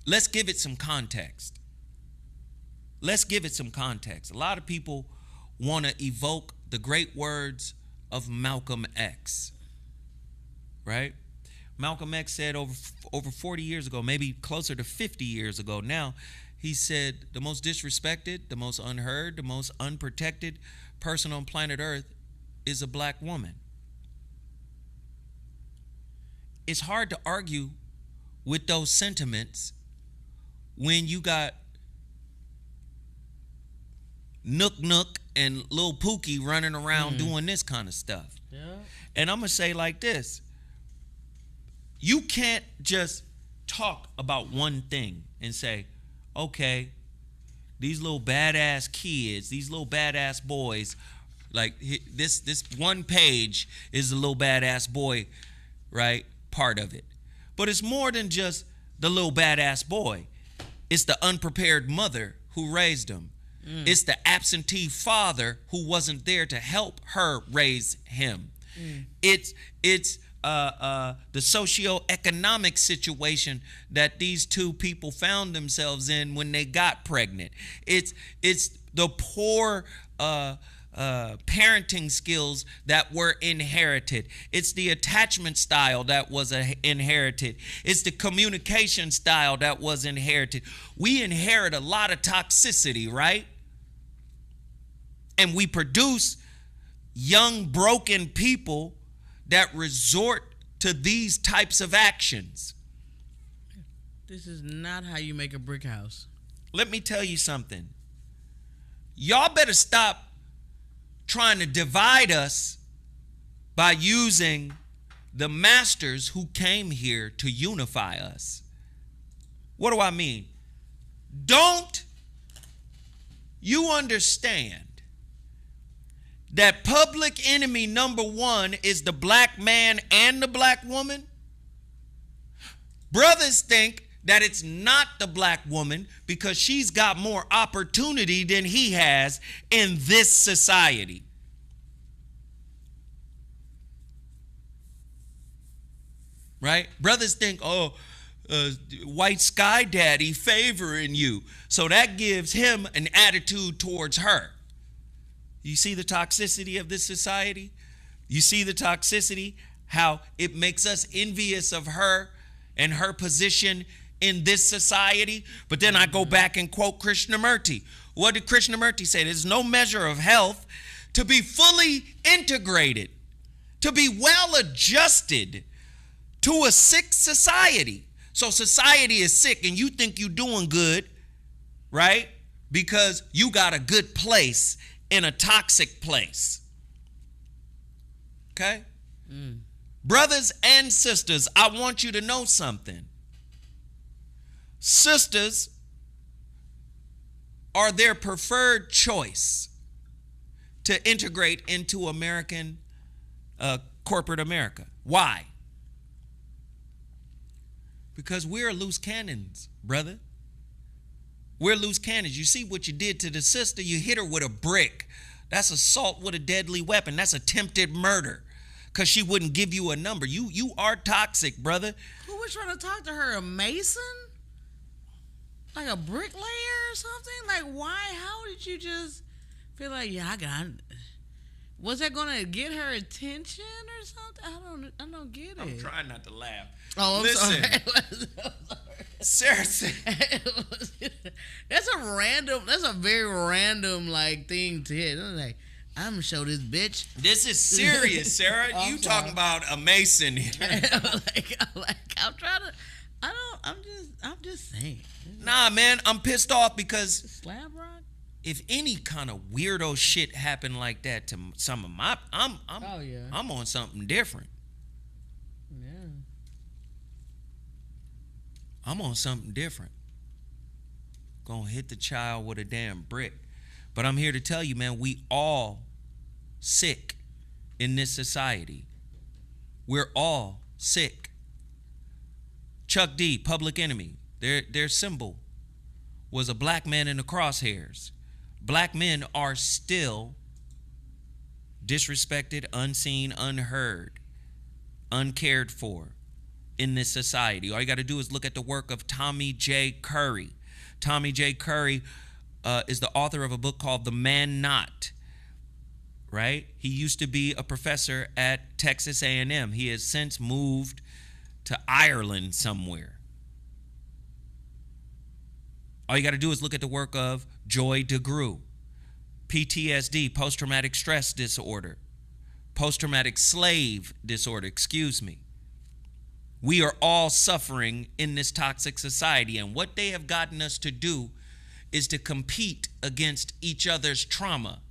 [SPEAKER 1] Let's give it some context. Let's give it some context. A lot of people want to evoke the great words of Malcolm X, right? Malcolm X said over 40 years ago, maybe closer to 50 years ago now, he said the most disrespected, the most unheard, the most unprotected person on planet Earth is a black woman. It's hard to argue with those sentiments when you got Nook and Lil Pookie running around doing this kind of stuff.
[SPEAKER 2] Yeah.
[SPEAKER 1] And I'm going to say like this. You can't just talk about one thing and say, okay, these little badass kids, these little badass boys, like this one page is the little badass boy, right, part of it. But it's more than just the little badass boy. It's the unprepared mother who raised him. It's the absentee father who wasn't there to help her raise him. It's the socioeconomic situation that these two people found themselves in when they got pregnant. It's the poor parenting skills that were inherited. It's the attachment style that was inherited. It's the communication style that was inherited. We inherit a lot of toxicity, right? And we produce young, broken people that resort to these types of actions.
[SPEAKER 2] This is not how you make a brick house.
[SPEAKER 1] Let me tell you something. Y'all better stop trying to divide us by using the masters who came here to unify us. What do I mean? Don't you understand that public enemy number one is the black man and the black woman? Brothers think that it's not the black woman because she's got more opportunity than he has in this society. Right? Brothers think, white sky daddy favoring you. So that gives him an attitude towards her. You see the toxicity of this society? You see the toxicity, how it makes us envious of her and her position in this society. But then I go back and quote Krishnamurti. What did Krishnamurti say? There's no measure of health to be fully integrated, to be well adjusted to a sick society. So society is sick and you think you're doing good, right? Because you got a good place in a toxic place. Okay? Brothers and sisters, I want you to know something. Sisters are their preferred choice to integrate into American corporate America. Why? Because we're loose cannons, brother. We're loose cannons. You see what you did to the sister? You hit her with a brick. That's assault with a deadly weapon. That's attempted murder because she wouldn't give you a number. You are toxic, brother.
[SPEAKER 2] Who was trying to talk to her? A mason? Like a bricklayer or something? Like, why? How did you just feel like, yeah, I got it? Was that going to get her attention or something? I don't get it.
[SPEAKER 1] I'm trying not to laugh.
[SPEAKER 2] Oh, I'm
[SPEAKER 1] Listen,
[SPEAKER 2] sorry.
[SPEAKER 1] Sarah said,
[SPEAKER 2] that's a very random like thing to hit. I'm like, I'm gonna show this bitch.
[SPEAKER 1] This is serious, Sarah. You talking about a mason here.
[SPEAKER 2] I'm trying to. I'm just saying.
[SPEAKER 1] Nah, man, I'm pissed off because
[SPEAKER 2] Slab rock.
[SPEAKER 1] if any kind of weirdo shit happened like that to some of my, I'm on something different.
[SPEAKER 2] Yeah.
[SPEAKER 1] I'm on something different. Gonna hit the child with a damn brick. But I'm here to tell you, man, we all sick in this society. We're all sick. Chuck D, Public Enemy, their symbol was a black man in the crosshairs. Black men are still disrespected, unseen, unheard, uncared for in this society. All you got to do is look at the work of Tommy J. Curry. Tommy J. Curry is the author of a book called The Man Not, right? He used to be a professor at Texas A&M. He has since moved to Ireland somewhere. All you got to do is look at the work of Joy DeGruy. PTSD, post-traumatic stress disorder, post-traumatic slave disorder, We are all suffering in this toxic society, and what they have gotten us to do is to compete against each other's trauma.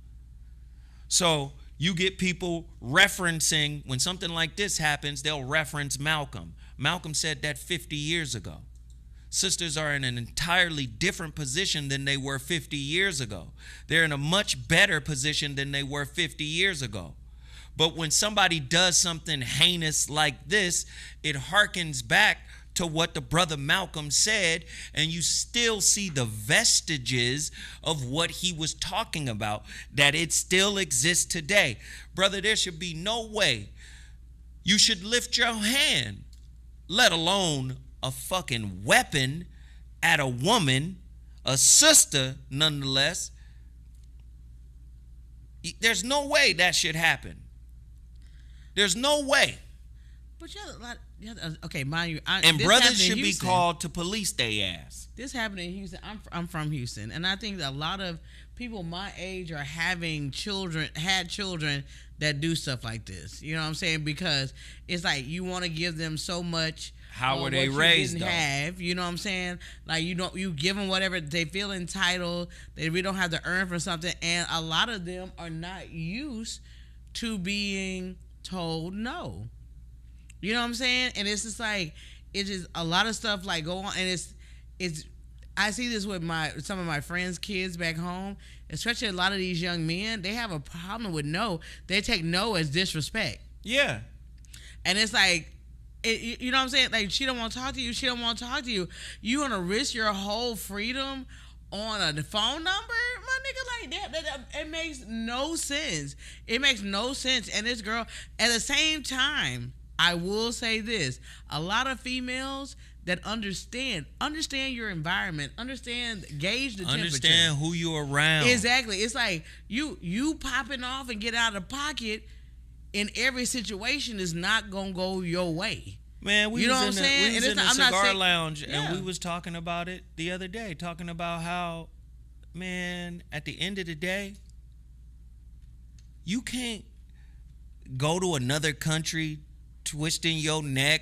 [SPEAKER 1] So you get people referencing, when something like this happens, they'll reference Malcolm. Malcolm said that 50 years ago. Sisters are in an entirely different position than they were 50 years ago. They're in a much better position than they were 50 years ago. But when somebody does something heinous like this, it harkens back to what the brother Malcolm said, and you still see the vestiges of what he was talking about, that it still exists today. Brother, there should be no way you should lift your hand, let alone a fucking weapon at a woman, a sister nonetheless, There's no way that should happen. There's no way.
[SPEAKER 2] But okay, mind you,
[SPEAKER 1] and brothers should be called to police their ass.
[SPEAKER 2] This happened in Houston. I'm from Houston, and I think that a lot of people my age are having children, had children that do stuff like this. You know what I'm saying? Because it's like you want to give them so much.
[SPEAKER 1] How were they raised?
[SPEAKER 2] You know what I'm saying? Like you give them whatever they feel entitled. They really don't have to earn for something, and a lot of them are not used to being told no. You know what I'm saying? And it's just like it's just a lot of stuff like go on, and it's. I see this with some of my friends' kids back home, especially a lot of these young men. They have a problem with no. They take no as disrespect.
[SPEAKER 1] Yeah,
[SPEAKER 2] and it's like, you know what I'm saying? Like she don't want to talk to you. She don't want to talk to you. You gonna risk your whole freedom on a phone number, my nigga? Like that it makes no sense. It makes no sense. And this girl, at the same time, I will say this: a lot of females that understand your environment, gauge the temperature,
[SPEAKER 1] understand who you're around.
[SPEAKER 2] Exactly. It's like you popping off and get out of pocket in every situation is not gonna go your way.
[SPEAKER 1] Man, we was in the cigar lounge and we was talking about it the other day, talking about how, man, at the end of the day, you can't go to another country twisting your neck,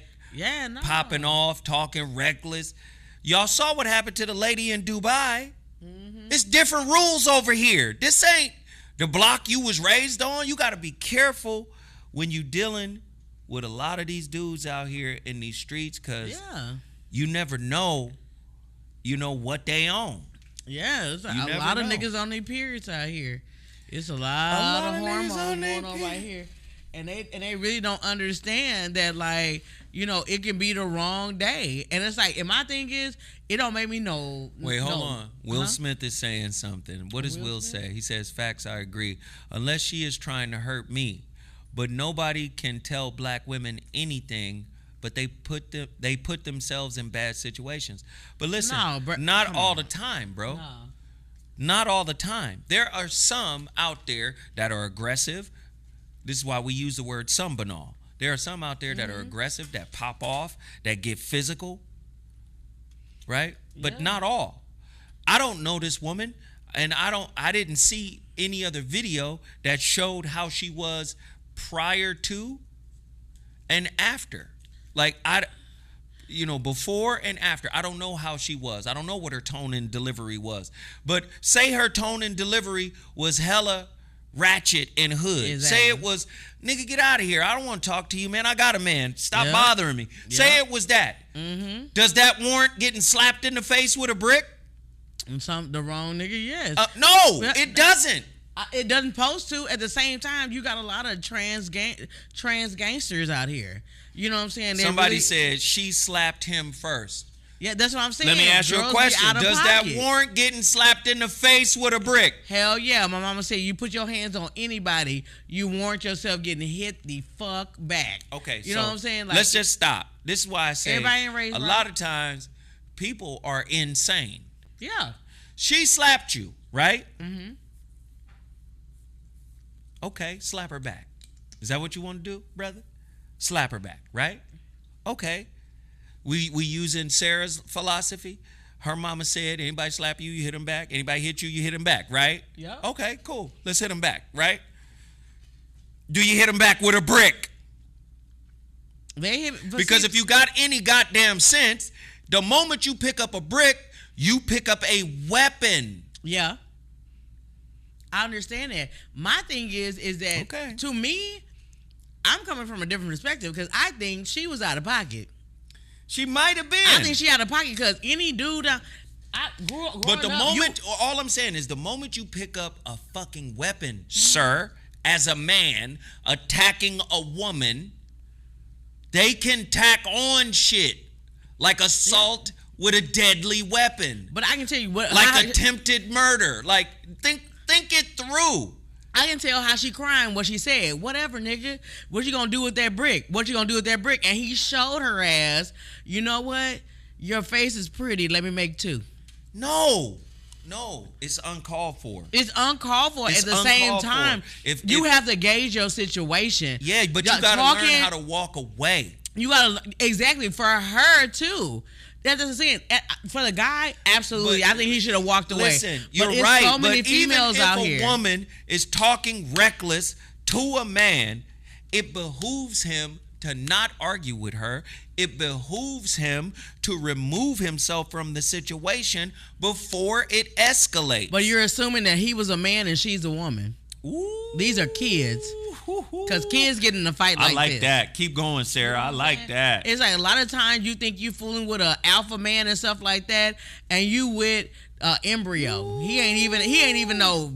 [SPEAKER 1] popping off, talking reckless. Y'all saw what happened to the lady in Dubai. Mm-hmm. It's different rules over here. This ain't the block you was raised on. You got to be careful when you dealing with a lot of these dudes out here in these streets, because you never know, what they own.
[SPEAKER 2] Yeah, there's a lot of niggas on their periods out here. It's a lot of hormones going on right here. And they really don't understand that, like, it can be the wrong day. And it's like, and my thing is, it don't make me know.
[SPEAKER 1] Wait, hold on. Will Smith is saying something. What does Will say? He says, facts, I agree. Unless she is trying to hurt me. But nobody can tell black women anything, but they put themselves in bad situations. But listen, not all the time, bro. No. Not all the time. There are some out there that are aggressive. This is why we use the word some banal. There are some out there that are aggressive, that pop off, that get physical, right? Yeah. But not all. I don't know this woman, and I didn't see any other video that showed how she was prior to and after. Like, before and after. I don't know how she was. I don't know what her tone and delivery was. But say her tone and delivery was hella ratchet and hood. Exactly. Say it was, nigga, get out of here. I don't want to talk to you, man. I got a man. Stop bothering me. Say it was that. Mm-hmm. Does that warrant getting slapped in the face with a brick?
[SPEAKER 2] And the wrong nigga, yes.
[SPEAKER 1] No, it doesn't.
[SPEAKER 2] It doesn't post to. At the same time, you got a lot of trans gangsters out here. You know what I'm saying?
[SPEAKER 1] Somebody said she slapped him first.
[SPEAKER 2] Yeah, that's what I'm saying.
[SPEAKER 1] Let me ask you a question. Does that warrant getting slapped in the face with a brick?
[SPEAKER 2] Hell yeah. My mama said you put your hands on anybody, you warrant yourself getting hit the fuck back.
[SPEAKER 1] Okay,
[SPEAKER 2] you know what I'm saying?
[SPEAKER 1] Like, let's just stop. This is why I say a lot of times people are insane.
[SPEAKER 2] Yeah.
[SPEAKER 1] She slapped you, right? Mm-hmm. Okay, slap her back. Is that what you want to do, brother? Slap her back, right? Okay. We using Sarah's philosophy. Her mama said, anybody slap you, you hit him back. Anybody hit you, you hit him back, right?
[SPEAKER 2] Yeah.
[SPEAKER 1] Okay, cool. Let's hit him back, right? Do you hit him back with a brick? Because if you got any goddamn sense, the moment you pick up a brick, you pick up a weapon.
[SPEAKER 2] Yeah. I understand that. My thing is that to me, I'm coming from a different perspective because I think she was out of pocket.
[SPEAKER 1] She might have been.
[SPEAKER 2] I think she out of pocket because any dude,
[SPEAKER 1] but the moment, all I'm saying is the moment you pick up a fucking weapon, sir, as a man attacking a woman, they can tack on shit like assault with a deadly weapon.
[SPEAKER 2] But I can tell you what,
[SPEAKER 1] like attempted murder. Like think it through.
[SPEAKER 2] I can tell how she crying what she said. Whatever, nigga. What you gonna do with that brick? What you gonna do with that brick? And he showed her ass, you know what? Your face is pretty. Let me make two.
[SPEAKER 1] No. No, it's uncalled for.
[SPEAKER 2] It's uncalled for.
[SPEAKER 1] It's
[SPEAKER 2] At the same
[SPEAKER 1] uncalled for.
[SPEAKER 2] time, you have to gauge your situation.
[SPEAKER 1] Yeah, but you got to learn how to walk away.
[SPEAKER 2] You got to, exactly, for her too. That's what I'm saying. For the guy, absolutely.
[SPEAKER 1] But
[SPEAKER 2] I think he should have walked away.
[SPEAKER 1] Listen, you're
[SPEAKER 2] but
[SPEAKER 1] right.
[SPEAKER 2] So many
[SPEAKER 1] but
[SPEAKER 2] females
[SPEAKER 1] even if
[SPEAKER 2] out
[SPEAKER 1] a
[SPEAKER 2] here.
[SPEAKER 1] woman is talking reckless to a man, it behooves him to not argue with her. It behooves him to remove himself from the situation before it escalates.
[SPEAKER 2] But you're assuming that he was a man and she's a woman.
[SPEAKER 1] Ooh.
[SPEAKER 2] These are kids. Because kids get in a fight like this.
[SPEAKER 1] I like that. Keep going, Sarah. I like that.
[SPEAKER 2] It's like a lot of times you think you fooling with an alpha man and stuff like that, and you with embryo. Ooh. He ain't even no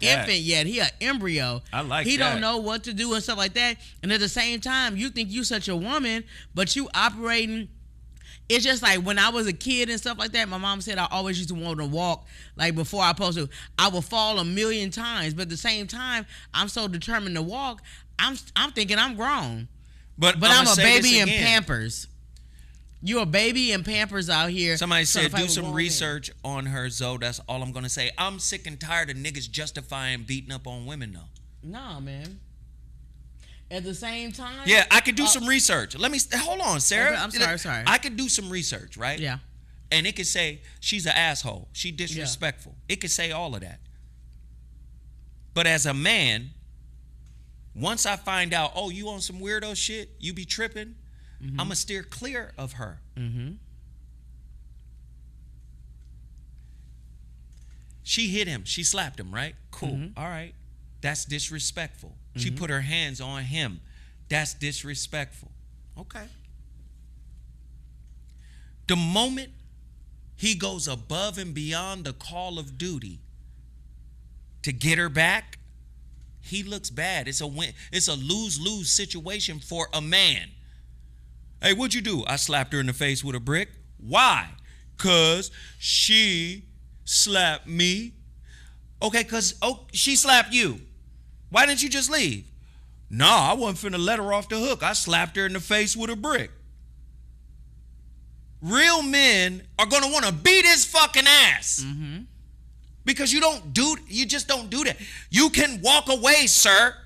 [SPEAKER 2] infant yet. He an embryo.
[SPEAKER 1] I like
[SPEAKER 2] he
[SPEAKER 1] that.
[SPEAKER 2] He don't know what to do and stuff like that. And at the same time, you think you such a woman, but you operating. It's just like when I was a kid and stuff like that, my mom said I always used to want to walk like before I supposed to. I would fall a million times, but at the same time, I'm so determined to walk. I'm thinking I'm grown, but I'm a baby in Pampers. You're a baby in Pampers out here.
[SPEAKER 1] Somebody said do some research on her, Zoe. That's all I'm gonna say. I'm sick and tired of niggas justifying beating up on women though.
[SPEAKER 2] Nah, man. At the same time,
[SPEAKER 1] yeah, I could do some research. Let me hold on, Sarah.
[SPEAKER 2] Okay, I'm sorry.
[SPEAKER 1] I could do some research, right?
[SPEAKER 2] Yeah.
[SPEAKER 1] And it could say she's an asshole. She disrespectful. Yeah. It could say all of that. But as a man, once I find out, oh, you on some weirdo shit, you be tripping, I'm gonna steer clear of her. Mm-hmm. She hit him. She slapped him, right? Cool. Mm-hmm. All right. That's disrespectful. Mm-hmm. She put her hands on him. That's disrespectful. Okay. The moment he goes above and beyond the call of duty to get her back, he looks bad. It's a win. It's a lose-lose situation for a man. Hey, what'd you do? I slapped her in the face with a brick. Why? 'Cause she slapped me. Okay, 'cause she slapped you. Why didn't you just leave? Nah, I wasn't finna let her off the hook. I slapped her in the face with a brick. Real men are gonna want to beat his fucking ass. Mm-hmm. Because you just don't do that. You can walk away, sir.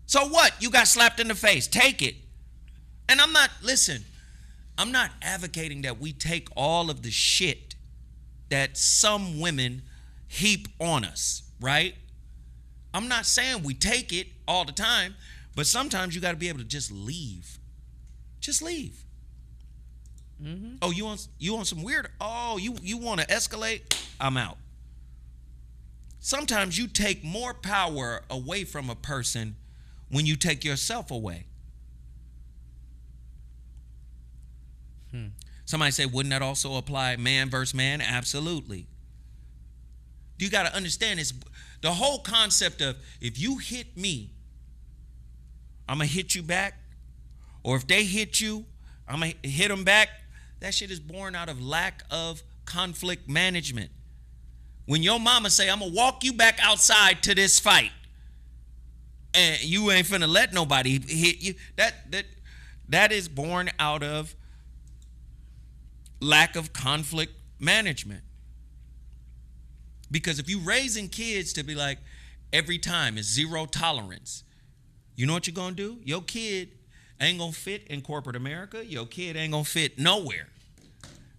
[SPEAKER 1] So what? You got slapped in the face. Take it. And I'm not advocating that we take all of the shit that some women heap on us, right? I'm not saying we take it all the time, but sometimes you got to be able to just leave. Just leave. Mm-hmm. Oh, you want some weird? Oh, you want to escalate? I'm out. Sometimes you take more power away from a person when you take yourself away. Somebody say, wouldn't that also apply man versus man? Absolutely. You got to understand this. The whole concept of if you hit me, I'm going to hit you back. Or if they hit you, I'm going to hit them back. That shit is born out of lack of conflict management. When your mama say, I'm going to walk you back outside to this fight, and you ain't finna let nobody hit you, that is born out of lack of conflict management. Because if you raising kids to be like, every time is zero tolerance, you know what you're going to do? Your kid ain't going to fit in corporate America. Your kid ain't going to fit nowhere.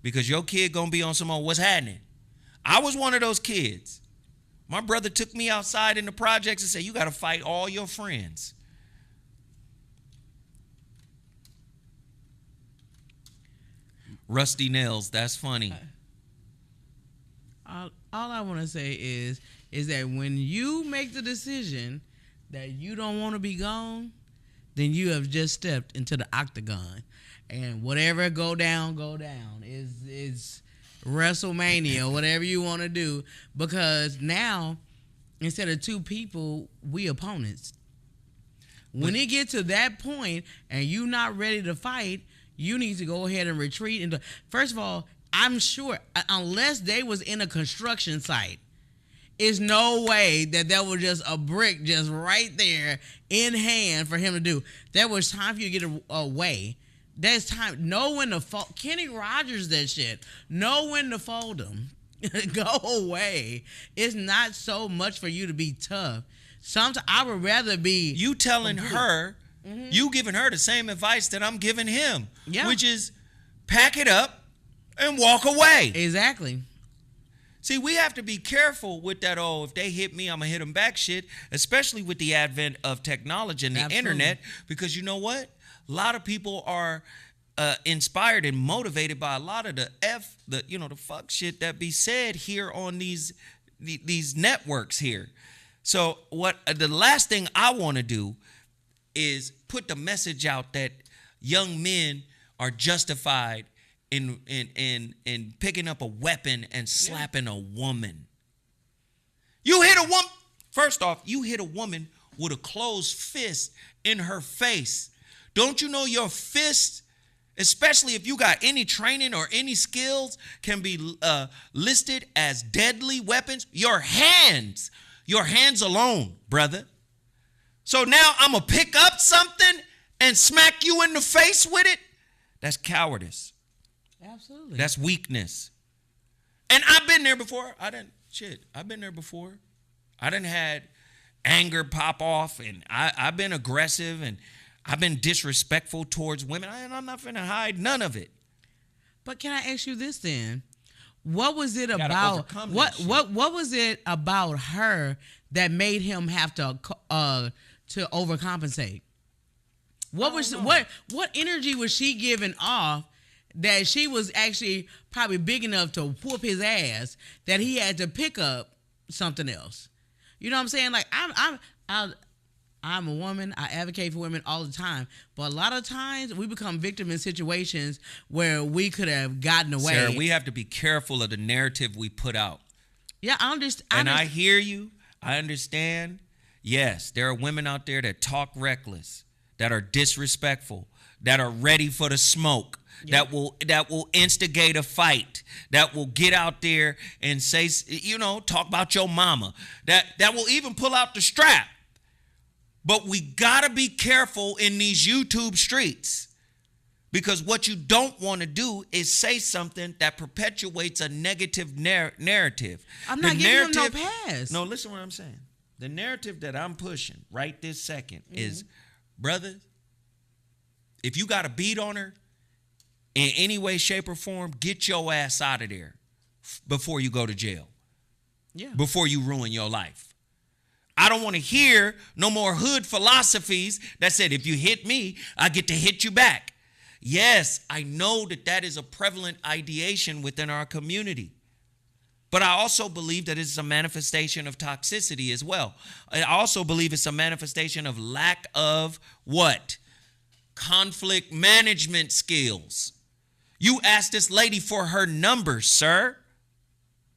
[SPEAKER 1] Because your kid going to be on some what's happening. I was one of those kids. My brother took me outside in the projects and said, you got to fight all your friends. Rusty nails, that's funny.
[SPEAKER 2] All I want to say is that when you make the decision that you don't want to be gone, then you have just stepped into the octagon. And whatever go down is WrestleMania, whatever you want to do. Because now, instead of two people, we opponents. When it gets to that point and you're not ready to fight, you need to go ahead and retreat. First of all, I'm sure, unless they was in a construction site, it's no way that there was just a brick just right there in hand for him to do. There was time for you to get away. There's time. Know when to fold. Kenny Rogers, that shit. Know when to fold them. Go away. It's not so much for you to be tough. Sometimes I would rather be.
[SPEAKER 1] You telling her, you giving her the same advice that I'm giving him, which is pack it up and walk away.
[SPEAKER 2] Exactly.
[SPEAKER 1] See, we have to be careful with that, if they hit me, I'm going to hit them back shit, especially with the advent of technology and the internet, because you know what? A lot of people are inspired and motivated by a lot of the fuck shit that be said here on these networks here. So the last thing I want to do is put the message out that young men are justified in picking up a weapon and slapping a woman. You hit a woman. First off, you hit a woman with a closed fist in her face. Don't you know your fist, especially if you got any training or any skills, can be listed as deadly weapons? Your hands alone, brother. So now I'm going to pick up something and smack you in the face with it? That's cowardice.
[SPEAKER 2] Absolutely.
[SPEAKER 1] That's weakness. And I've been there before. I've been there before. I done had anger pop off, and I've been aggressive, and I've been disrespectful towards women. I'm not finna hide none of it.
[SPEAKER 2] But can I ask you this then? What was it about? What was it about her that made him have to overcompensate? What energy was she giving off that she was actually probably big enough to whoop his ass that he had to pick up something else? You know what I'm saying? Like I'm a woman. I advocate for women all the time. But a lot of times we become victim in situations where we could have gotten away.
[SPEAKER 1] Sarah, we have to be careful of the narrative we put out.
[SPEAKER 2] Yeah, I understand.
[SPEAKER 1] And I hear you. I understand. Yes, there are women out there that talk reckless, that are disrespectful, that are ready for the smoke, that will instigate a fight, that will get out there and say, talk about your mama, that will even pull out the strap. But we got to be careful in these YouTube streets, because what you don't want to do is say something that perpetuates a negative narrative.
[SPEAKER 2] I'm not giving him no pass.
[SPEAKER 1] No, listen to what I'm saying. The narrative that I'm pushing right this second is, brother, if you got a beat on her in any way, shape, or form, get your ass out of there before you go to jail. Yeah. Before you ruin your life. I don't want to hear no more hood philosophies that said, if you hit me, I get to hit you back. Yes, I know that is a prevalent ideation within our community. But I also believe that it's a manifestation of toxicity as well. I also believe it's a manifestation of lack of what? Conflict management skills. You asked this lady for her number, sir.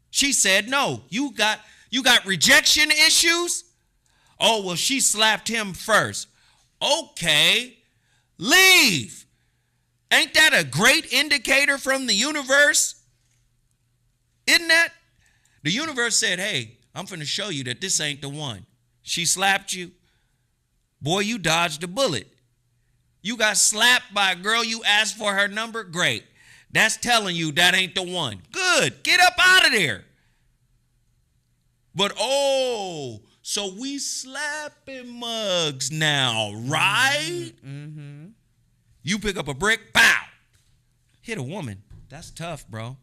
[SPEAKER 1] She said no. You got rejection issues? Oh, well, she slapped him first. Okay, leave. Ain't that a great indicator from the universe? Isn't that? The universe said, hey, I'm finna show you that this ain't the one. She slapped you. Boy, you dodged a bullet. You got slapped by a girl, you asked for her number? Great. That's telling you that ain't the one. Good. Get up out of there. But, so we slapping mugs now, right? Mm-hmm. You pick up a brick, pow. Hit a woman. That's tough, bro.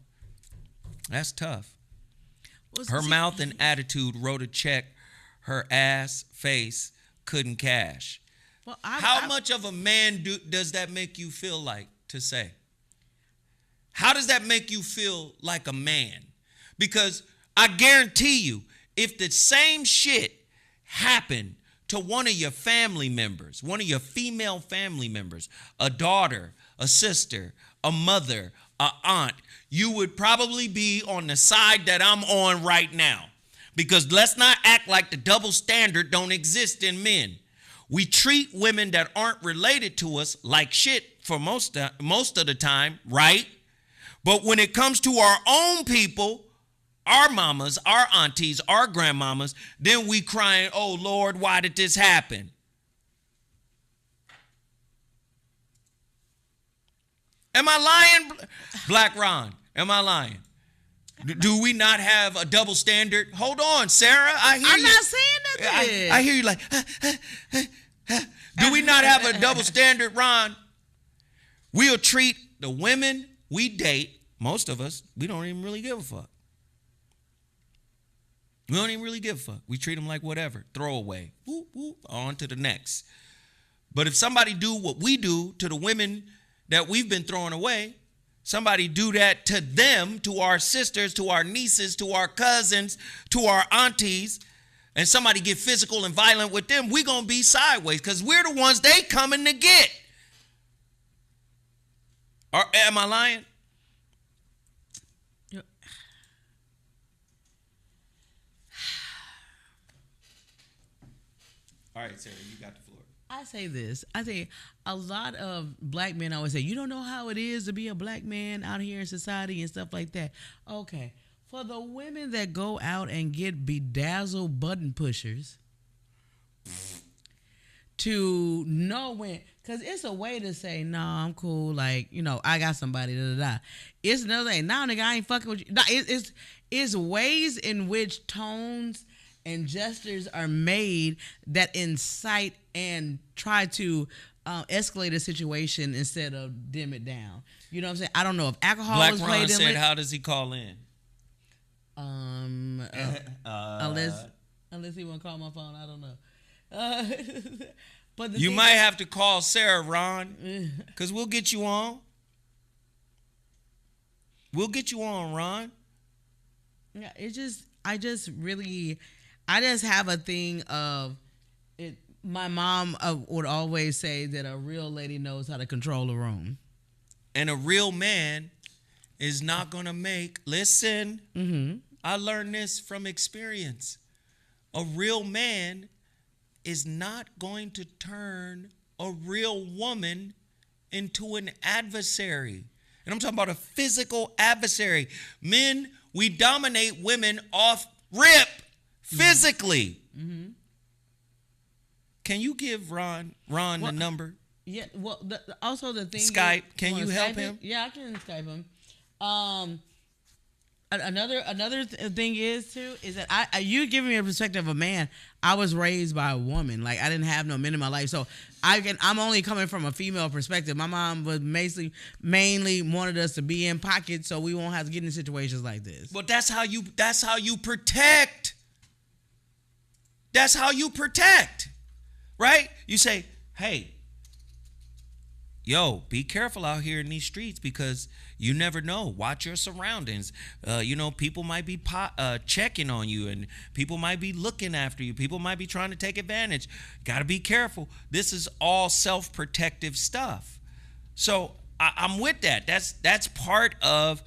[SPEAKER 1] That's tough. Her mouth and attitude wrote a check her ass face couldn't cash. Well, How much of a man does that make you feel like to say? How does that make you feel like a man? Because I guarantee you, if the same shit happened to one of your family members, one of your female family members, a daughter, a sister, a mother, a aunt, you would probably be on the side that I'm on right now. Because let's not act like the double standard don't exist in men. We treat women that aren't related to us like shit for most of the time, right? But when it comes to our own people, our mamas, our aunties, our grandmamas, then we crying, oh, Lord, why did this happen? Am I lying, Black Ron? Am I lying? Do we not have a double standard? Hold on, Sarah. I hear
[SPEAKER 2] I'm
[SPEAKER 1] you.
[SPEAKER 2] not saying nothing.
[SPEAKER 1] I hear you like, do we not have a double standard, Ron? We'll treat the women we date, most of us, we don't even really give a fuck. We don't even really give a fuck. We treat them like whatever, throwaway. Whoop, whoop, on to the next. But if somebody do what we do to the women that we've been throwing away, somebody do that to them, to our sisters, to our nieces, to our cousins, to our aunties, and somebody get physical and violent with them, we're going to be sideways because we're the ones they coming to get. Or am I lying?
[SPEAKER 2] Yep.
[SPEAKER 1] All right, Sarah, you got the floor.
[SPEAKER 2] I say this. I say a lot of black men always say, you don't know how it is to be a black man out here in society and stuff like that. Okay. For the women that go out and get bedazzled button pushers to know when, because it's a way to say, no, I'm cool. Like, you know, I got somebody, da. It's another thing. Nah, nigga, I ain't fucking with you. Nah, it's ways in which tones and gestures are made that incite and try to escalate a situation instead of dim it down. You know what I'm saying? I don't know if alcohol
[SPEAKER 1] Black
[SPEAKER 2] was
[SPEAKER 1] Ron
[SPEAKER 2] played in
[SPEAKER 1] said,
[SPEAKER 2] it.
[SPEAKER 1] how does he call in?
[SPEAKER 2] Unless he want to call my phone, I don't know. But
[SPEAKER 1] you might have to call Sarah, Ron, because we'll get you on. We'll get you on, Ron.
[SPEAKER 2] Yeah, I just have a thing of it. My mom would always say that a real lady knows how to control a room.
[SPEAKER 1] And a real man is not going to listen, I learned this from experience. A real man is not going to turn a real woman into an adversary. And I'm talking about a physical adversary. Men, we dominate women off rip physically. Mm-hmm. Can you give Ron the number?
[SPEAKER 2] Yeah. Well, also the thing.
[SPEAKER 1] Skype. Can you help him?
[SPEAKER 2] Yeah, I can Skype him. Another thing is that you giving me a perspective of a man. I was raised by a woman. Like I didn't have no men in my life, so I'm only coming from a female perspective. My mom was mainly wanted us to be in pockets, so we won't have to get in situations like this.
[SPEAKER 1] But that's how you protect. That's how you protect, right? You say, hey, yo, be careful out here in these streets because you never know. Watch your surroundings. People might be checking on you and people might be looking after you. People might be trying to take advantage. Got to be careful. This is all self-protective stuff. So I'm with that. That's part of,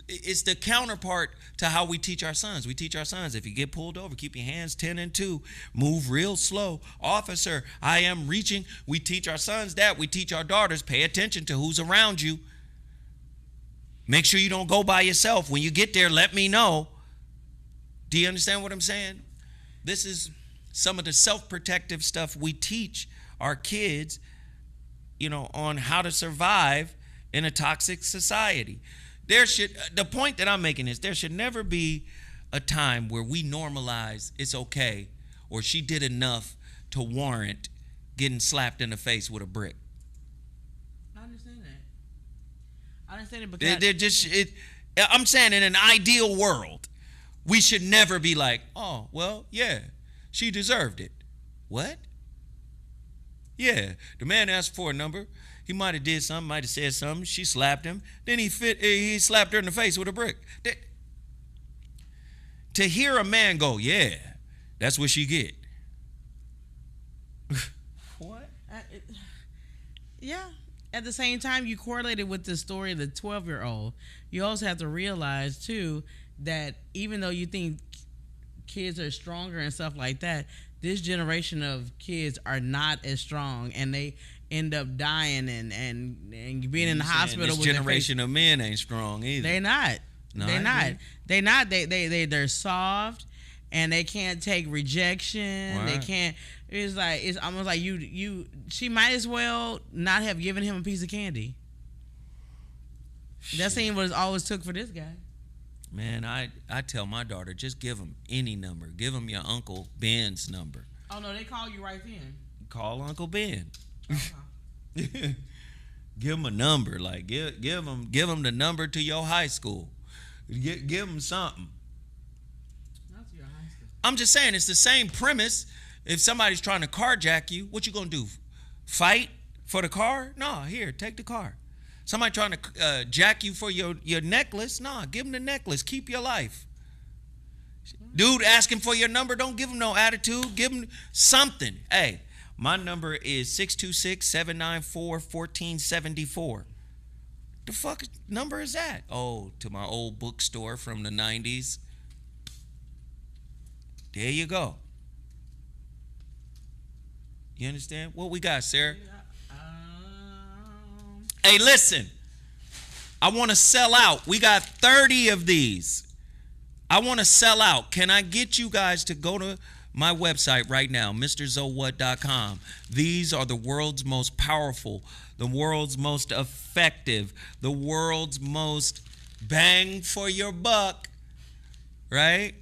[SPEAKER 1] it's the counterpart to how we teach our sons. We teach our sons, if you get pulled over, keep your hands 10 and 2. Move real slow. Officer, I am reaching. We teach our sons that. We teach our daughters, pay attention to who's around you. Make sure you don't go by yourself. When you get there, let me know. Do you understand what I'm saying? This is some of the self-protective stuff we teach our kids, on how to survive in a toxic society. The point that I'm making is there should never be a time where we normalize it's okay or she did enough to warrant getting slapped in the face with a brick.
[SPEAKER 2] I understand it because
[SPEAKER 1] I'm saying in an ideal world, we should never be like, oh, well, yeah, she deserved it. What? Yeah, the man asked for a number. He might have did something, might have said something. She slapped him. Then he slapped her in the face with a brick. To hear a man go, yeah, that's what she get.
[SPEAKER 2] What? Yeah. At the same time, you correlated with the story of the 12-year-old. You also have to realize, too, that even though you think kids are stronger and stuff like that, this generation of kids are not as strong, and they end up dying and being in the hospital.
[SPEAKER 1] This generation of men ain't strong either.
[SPEAKER 2] They're not.
[SPEAKER 1] No,
[SPEAKER 2] they're not. They're not. They're soft, and they can't take rejection.
[SPEAKER 1] Right.
[SPEAKER 2] They can't. It's almost like you. She might as well not have given him a piece of candy. That seemed what it always took for this guy.
[SPEAKER 1] Man, I tell my daughter, just give him any number. Give him your Uncle Ben's number.
[SPEAKER 2] Oh no, they call you right then.
[SPEAKER 1] Call Uncle Ben.
[SPEAKER 2] Okay.
[SPEAKER 1] Give him a number. Like give him the number to your high school. Give him something.
[SPEAKER 2] Not to your high school.
[SPEAKER 1] I'm just saying it's the same premise. If somebody's trying to carjack you, what you gonna do? Fight for the car? No, here, take the car. Somebody trying to jack you for your necklace? Nah, give him the necklace. Keep your life. Dude asking for your number, don't give him no attitude. Give him something. Hey, my number is 626-794-1474. The fuck number is that? Oh, to my old bookstore from the 90s. There you go. You understand? What we got, Sarah? Hey, listen. I want to sell out. We got 30 of these. I want to sell out. Can I get you guys to go to my website right now, MrZoWhat.com? These are the world's most powerful, the world's most effective, the world's most bang for your buck, right?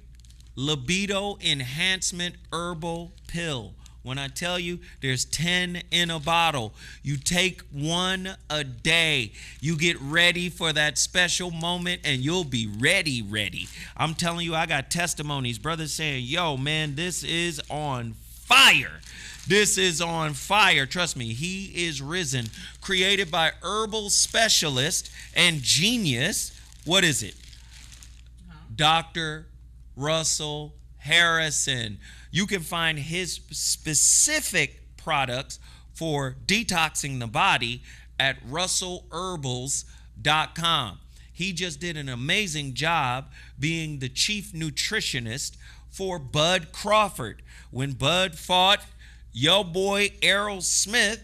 [SPEAKER 1] Libido enhancement herbal pill. When I tell you there's 10 in a bottle, you take one a day. You get ready for that special moment and you'll be ready. I'm telling you, I got testimonies. Brothers saying, yo, man, this is on fire. This is on fire. Trust me, he is risen. Created by herbal specialist and genius. What is it? Dr. Russell Harrison. You can find his specific products for detoxing the body at russellherbals.com. He just did an amazing job being the chief nutritionist for Bud Crawford. When Bud fought yo boy Errol Spence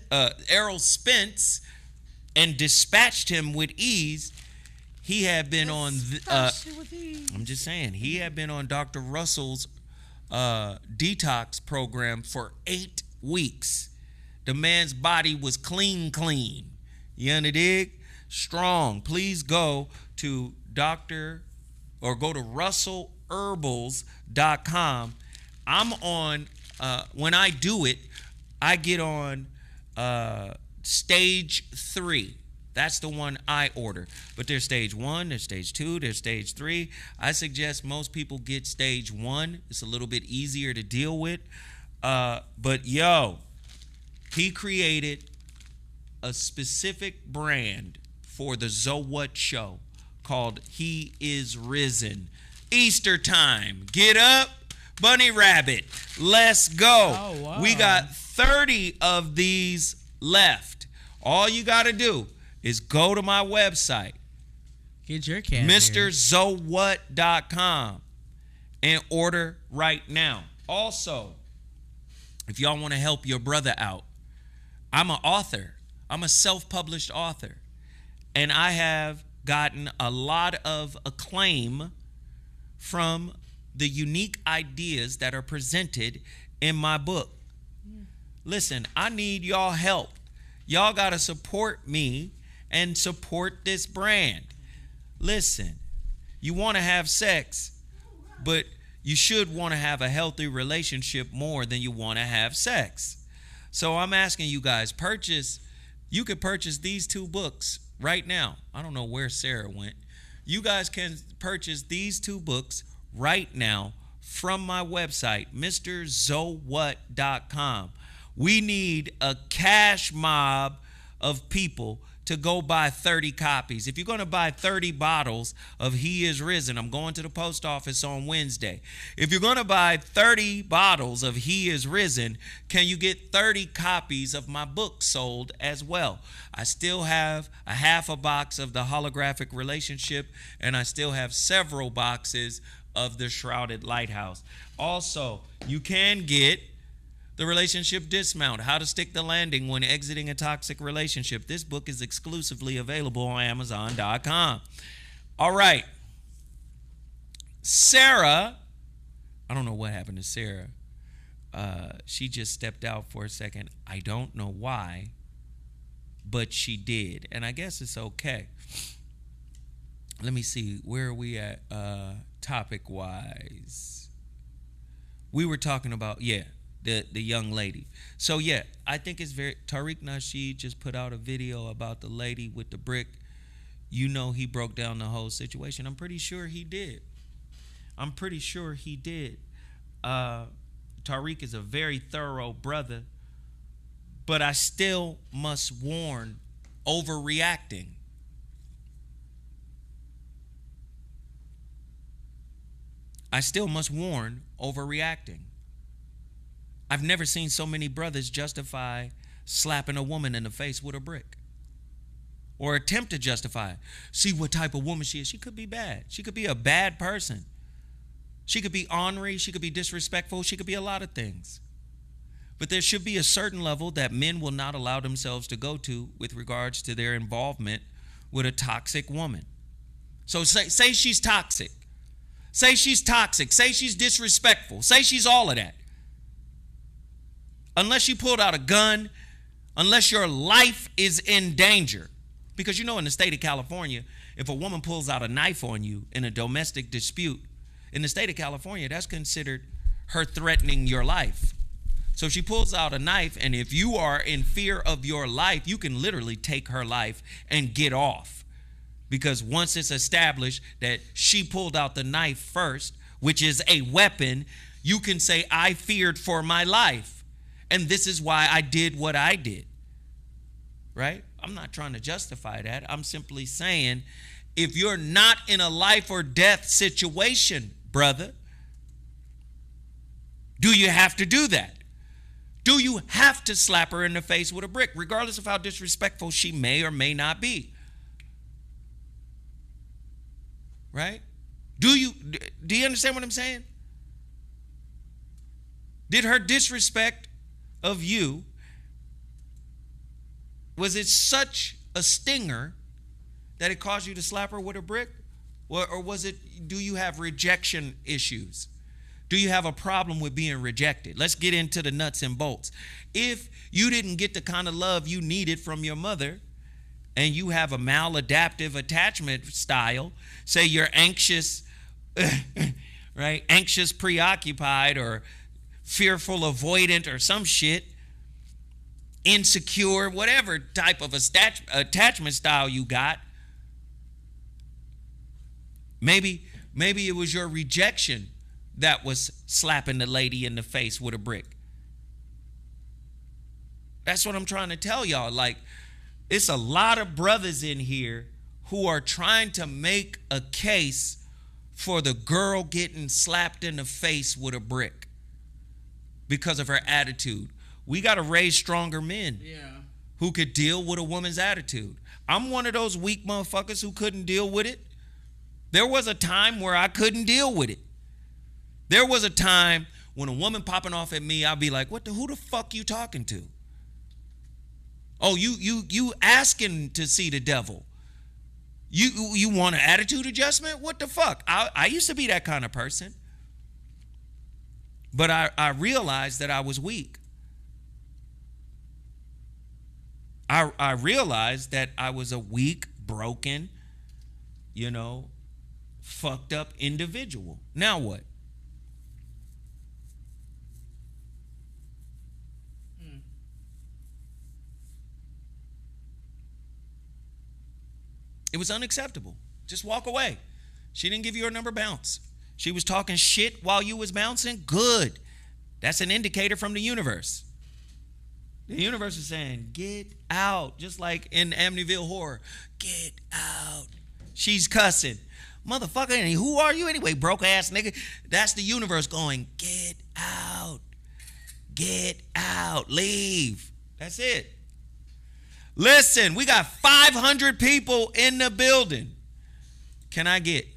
[SPEAKER 1] and dispatched him with ease, he had been on I'm just saying, he had been on Dr. Russell's detox program for 8 weeks. The man's body was clean. You understand? Strong. Please go to go to russellherbals.com. I'm on when I do it, I get on stage 3. That's the one I order. But there's stage 1, there's stage 2, there's stage 3. I suggest most people get stage 1. It's a little bit easier to deal with. But yo, he created a specific brand for the What show called He Is Risen. Easter time. Get up, bunny rabbit. Let's go.
[SPEAKER 2] Oh, wow.
[SPEAKER 1] We got 30 of these left. All you got to do is go to my website,
[SPEAKER 2] get your can,
[SPEAKER 1] MrZoWhat.com, and order right now. Also, if y'all want to help your brother out, I'm an author. I'm a self-published author, and I have gotten a lot of acclaim from the unique ideas that are presented in my book. Listen, I need y'all help. Y'all got to support me and support this brand. Listen, you want to have sex, but you should want to have a healthy relationship more than you want to have sex. So I'm asking you guys, you could purchase these 2 books right now. I don't know where Sarah went. You guys can purchase these 2 books right now from my website, MrZoWhat.com. We need a cash mob of people to go buy 30 copies. If you're going to buy 30 bottles of He Is Risen, I'm going to the post office on Wednesday. If you're going to buy 30 bottles of He Is Risen, can you get 30 copies of my book sold as well? I still have a half a box of the holographic relationship, and I still have several boxes of the Shrouded Lighthouse. Also, you can get the Relationship Dismount, How to Stick the Landing When Exiting a Toxic Relationship. This book is exclusively available on Amazon.com. All right. Sarah, I don't know what happened to Sarah. She just stepped out for a second. I don't know why, but she did. And I guess it's okay. Let me see. Where are we at topic wise? We were talking about, yeah, the young lady. So yeah, I think it's very Tariq Nasheed just put out a video about the lady with the brick. You know, he broke down the whole situation. I'm pretty sure he did. I'm pretty sure he did. Tariq is a very thorough brother, but I still must warn overreacting. I still must warn overreacting. I've never seen so many brothers justify slapping a woman in the face with a brick or attempt to justify it. See what type of woman she is. She could be bad. She could be a bad person. She could be ornery. She could be disrespectful. She could be a lot of things. But there should be a certain level that men will not allow themselves to go to with regards to their involvement with a toxic woman. So say she's toxic. Say she's toxic. Say she's disrespectful. Say she's all of that. Unless you pulled out a gun, unless your life is in danger. Because you know, in the state of California, if a woman pulls out a knife on you in a domestic dispute, in the state of California, that's considered her threatening your life. So she pulls out a knife, and if you are in fear of your life, you can literally take her life and get off. Because once it's established that she pulled out the knife first, which is a weapon, you can say, I feared for my life. And this is why I did what I did. Right? I'm not trying to justify that. I'm simply saying, if you're not in a life or death situation, brother, do you have to do that? Do you have to slap her in the face with a brick, regardless of how disrespectful she may or may not be? Right? Do you understand what I'm saying? Did her disrespect of you, was it such a stinger that it caused you to slap her with a brick? Or was it, do you have rejection issues? Do you have a problem with being rejected? Let's get into the nuts and bolts. If you didn't get the kind of love you needed from your mother, and you have a maladaptive attachment style, say you're anxious, right? Anxious, preoccupied, or fearful, avoidant, or some shit, insecure, whatever type of attachment style you got. Maybe it was your rejection that was slapping the lady in the face with a brick. That's what I'm trying to tell y'all. Like, it's a lot of brothers in here who are trying to make a case for the girl getting slapped in the face with a brick because of her attitude. We got to raise stronger men who could deal with a woman's attitude. I'm one of those weak motherfuckers who couldn't deal with it. There was a time where I couldn't deal with it. There was a time when a woman popping off at me, I'd be like, who the fuck you talking to? Oh, you asking to see the devil. You want an attitude adjustment? What the fuck? I used to be that kind of person. But I realized that I was weak. I realized that I was a weak, broken, fucked up individual. Now what? It was unacceptable. Just walk away. She didn't give you her number, bounce. She was talking shit while you was bouncing, good. That's an indicator from the universe. The universe is saying, get out. Just like in Amityville Horror, get out. She's cussing. Motherfucker, who are you anyway, broke ass nigga? That's the universe going, get out. Get out. Leave. That's it. Listen, we got 500 people in the building. Can I get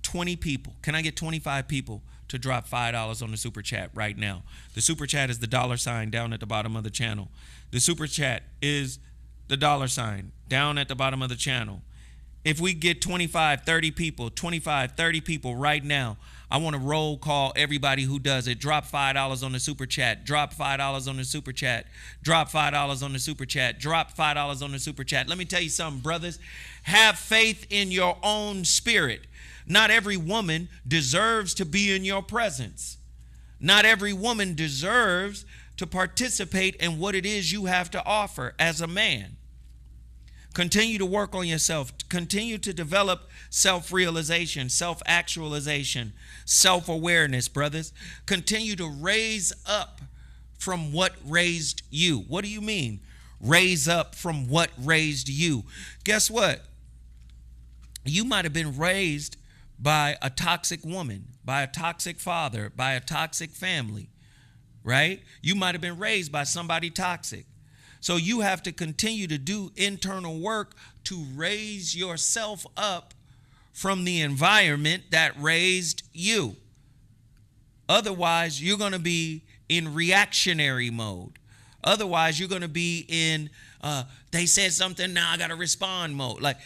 [SPEAKER 1] 20 people? Can I get 25 people to drop $5 on the super chat right now? The super chat is the $ down at the bottom of the channel. The super chat is the $ down at the bottom of the channel. If we get 25, 30 people, 25, 30 people right now, I want to roll call everybody who does it. Drop $5 on the super chat. Drop $5 on the super chat. Drop $5 on the super chat. Drop $5 on the super chat. Let me tell you something, brothers. Have faith in your own spirit. Not every woman deserves to be in your presence. Not every woman deserves to participate in what it is you have to offer as a man. Continue to work on yourself. Continue to develop self-realization, self-actualization, self-awareness, brothers. Continue to raise up from what raised you. What do you mean? Raise up from what raised you. Guess what? You might have been raised by a toxic woman, by a toxic father, by a toxic family, right? You might have been raised by somebody toxic. So you have to continue to do internal work to raise yourself up from the environment that raised you. Otherwise, you're going to be in reactionary mode. Otherwise, you're going to be in, they said something, now I got to respond mode. Like,